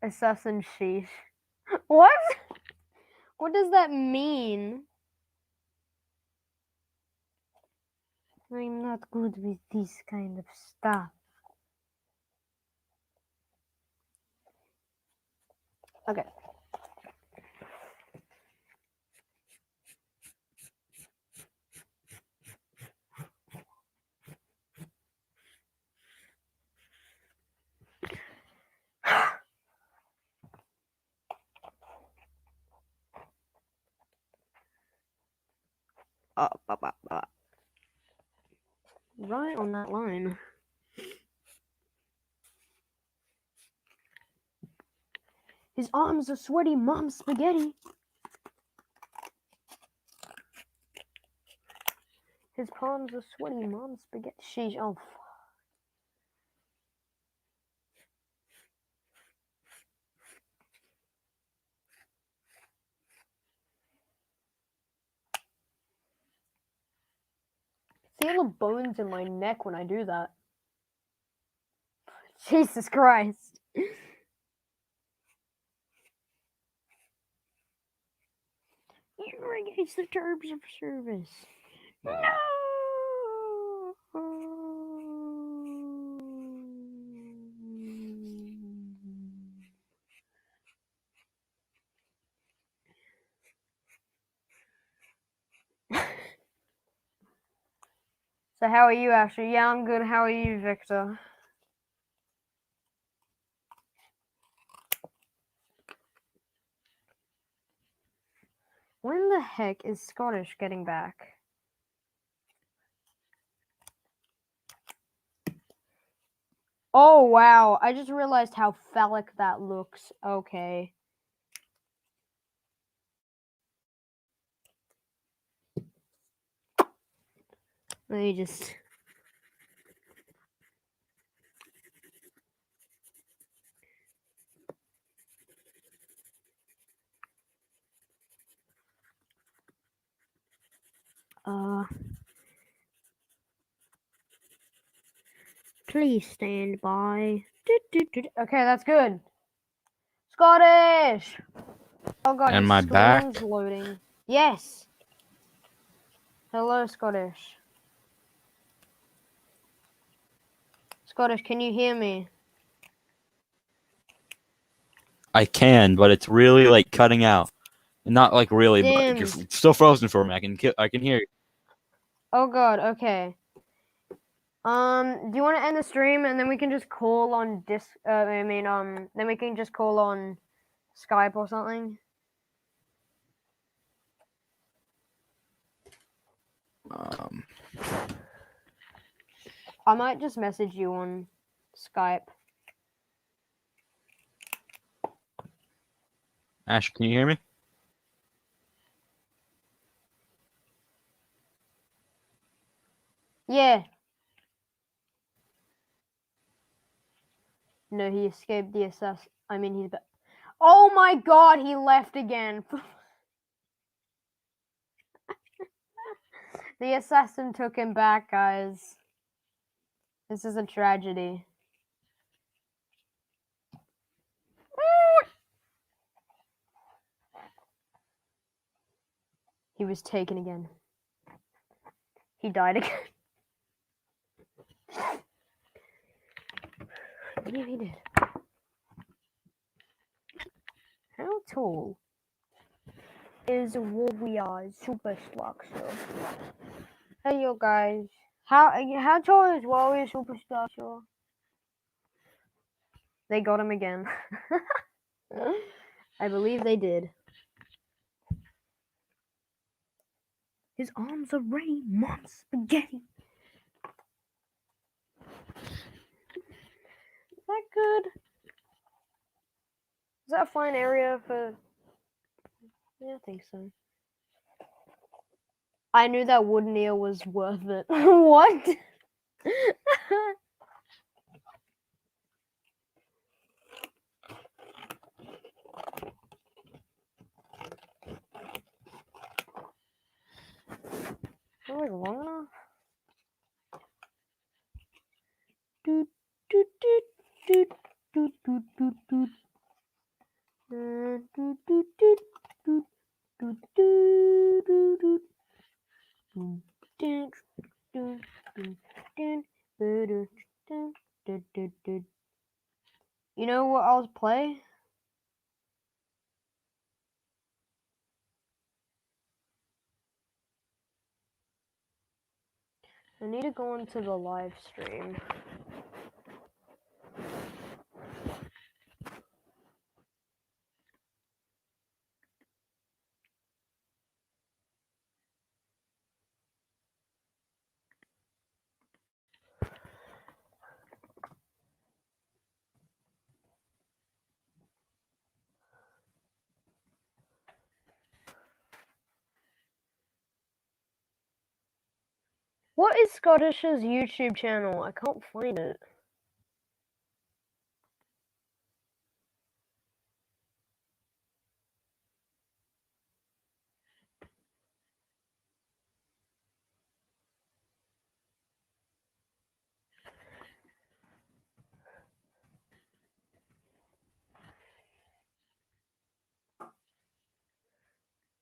Assassin sheesh. What? What does that mean? I'm not good with this kind of stuff. Okay. Right on that line. His arms are sweaty, mom spaghetti. His palms are sweaty, mom spaghetti. Sheesh, oh. Feel the bones in my neck when I do that. Jesus Christ. You engage the terms of service. No. So how are you, Ashley? Yeah, I'm good. How are you, Victor? When the heck is Scottish getting back? Oh, wow. I just realized how phallic that looks. Okay. Let me just... Please stand by. Okay, that's good. Scottish! Oh god, Am his I screen's back? loading. Yes! Hello, Scottish. Scottish, can you hear me? I can, but it's really like cutting out. Not like really, Damn. but you're still frozen for me. I can hear you. Oh god, okay. Do you want to end the stream and then we can just call on then we can just call on Skype or something? I might just message you on Skype. Ash, can you hear me? Yeah. No, he escaped the assassin. I mean, he's back. Oh my god, he left again. The assassin took him back, guys. This is a tragedy. He was taken again. He died again. Yeah, he did. How tall is Warrior Superstructure? Hey, you guys. How tall is Warrior Superstructure? They got him again. I believe they did. His arms are ready, mom spaghetti. good? Is that a fine area for... Yeah, I think so. I knew that wood near was worth it. What? Am I long enough? Doot, doot, doot, doot, doot, doot, doot, doot. Doot, doot, doot, doot, doot, doot, doot, doot, doot. Doot, doot, doot, doot, doot, doot, doot, doot, doot, doot. You know what I'll play? I need to go into the live stream. What is Scottish's YouTube channel? I can't find it.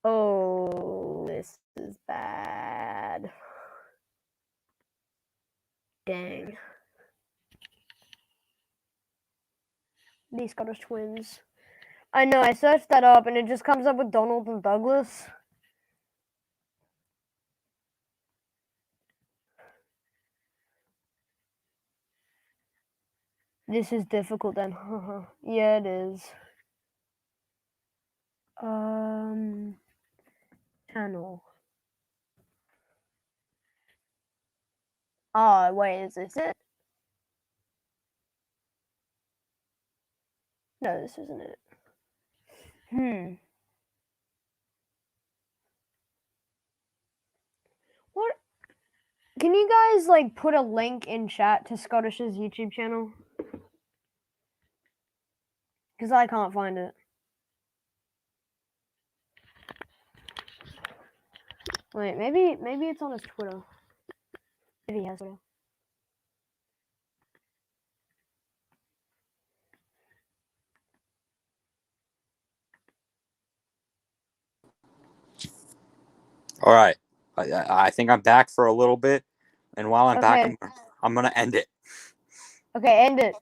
Oh, this is bad. Dang. These Scottish twins. I know, I searched that up and it just comes up with Donald and Douglas. This is difficult then. Yeah, it is. Channel. Oh, wait, is this it? No, this isn't it. What? Can you guys, like, put a link in chat to Scottish's YouTube channel? Because I can't find it. Wait, maybe it's on his Twitter. Maybe he has Twitter. All right. I think I'm back for a little bit, and while I'm back, I'm gonna end it. Okay, end it.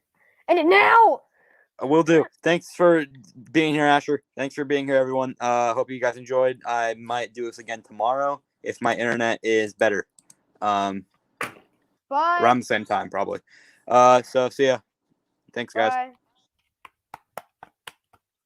End it now. I will do. Thanks for being here, Asher. Thanks for being here, everyone. Hope you guys enjoyed. I might do this again tomorrow if my internet is better. Bye. Around the same time, probably. So see ya. Thanks, guys. Bye.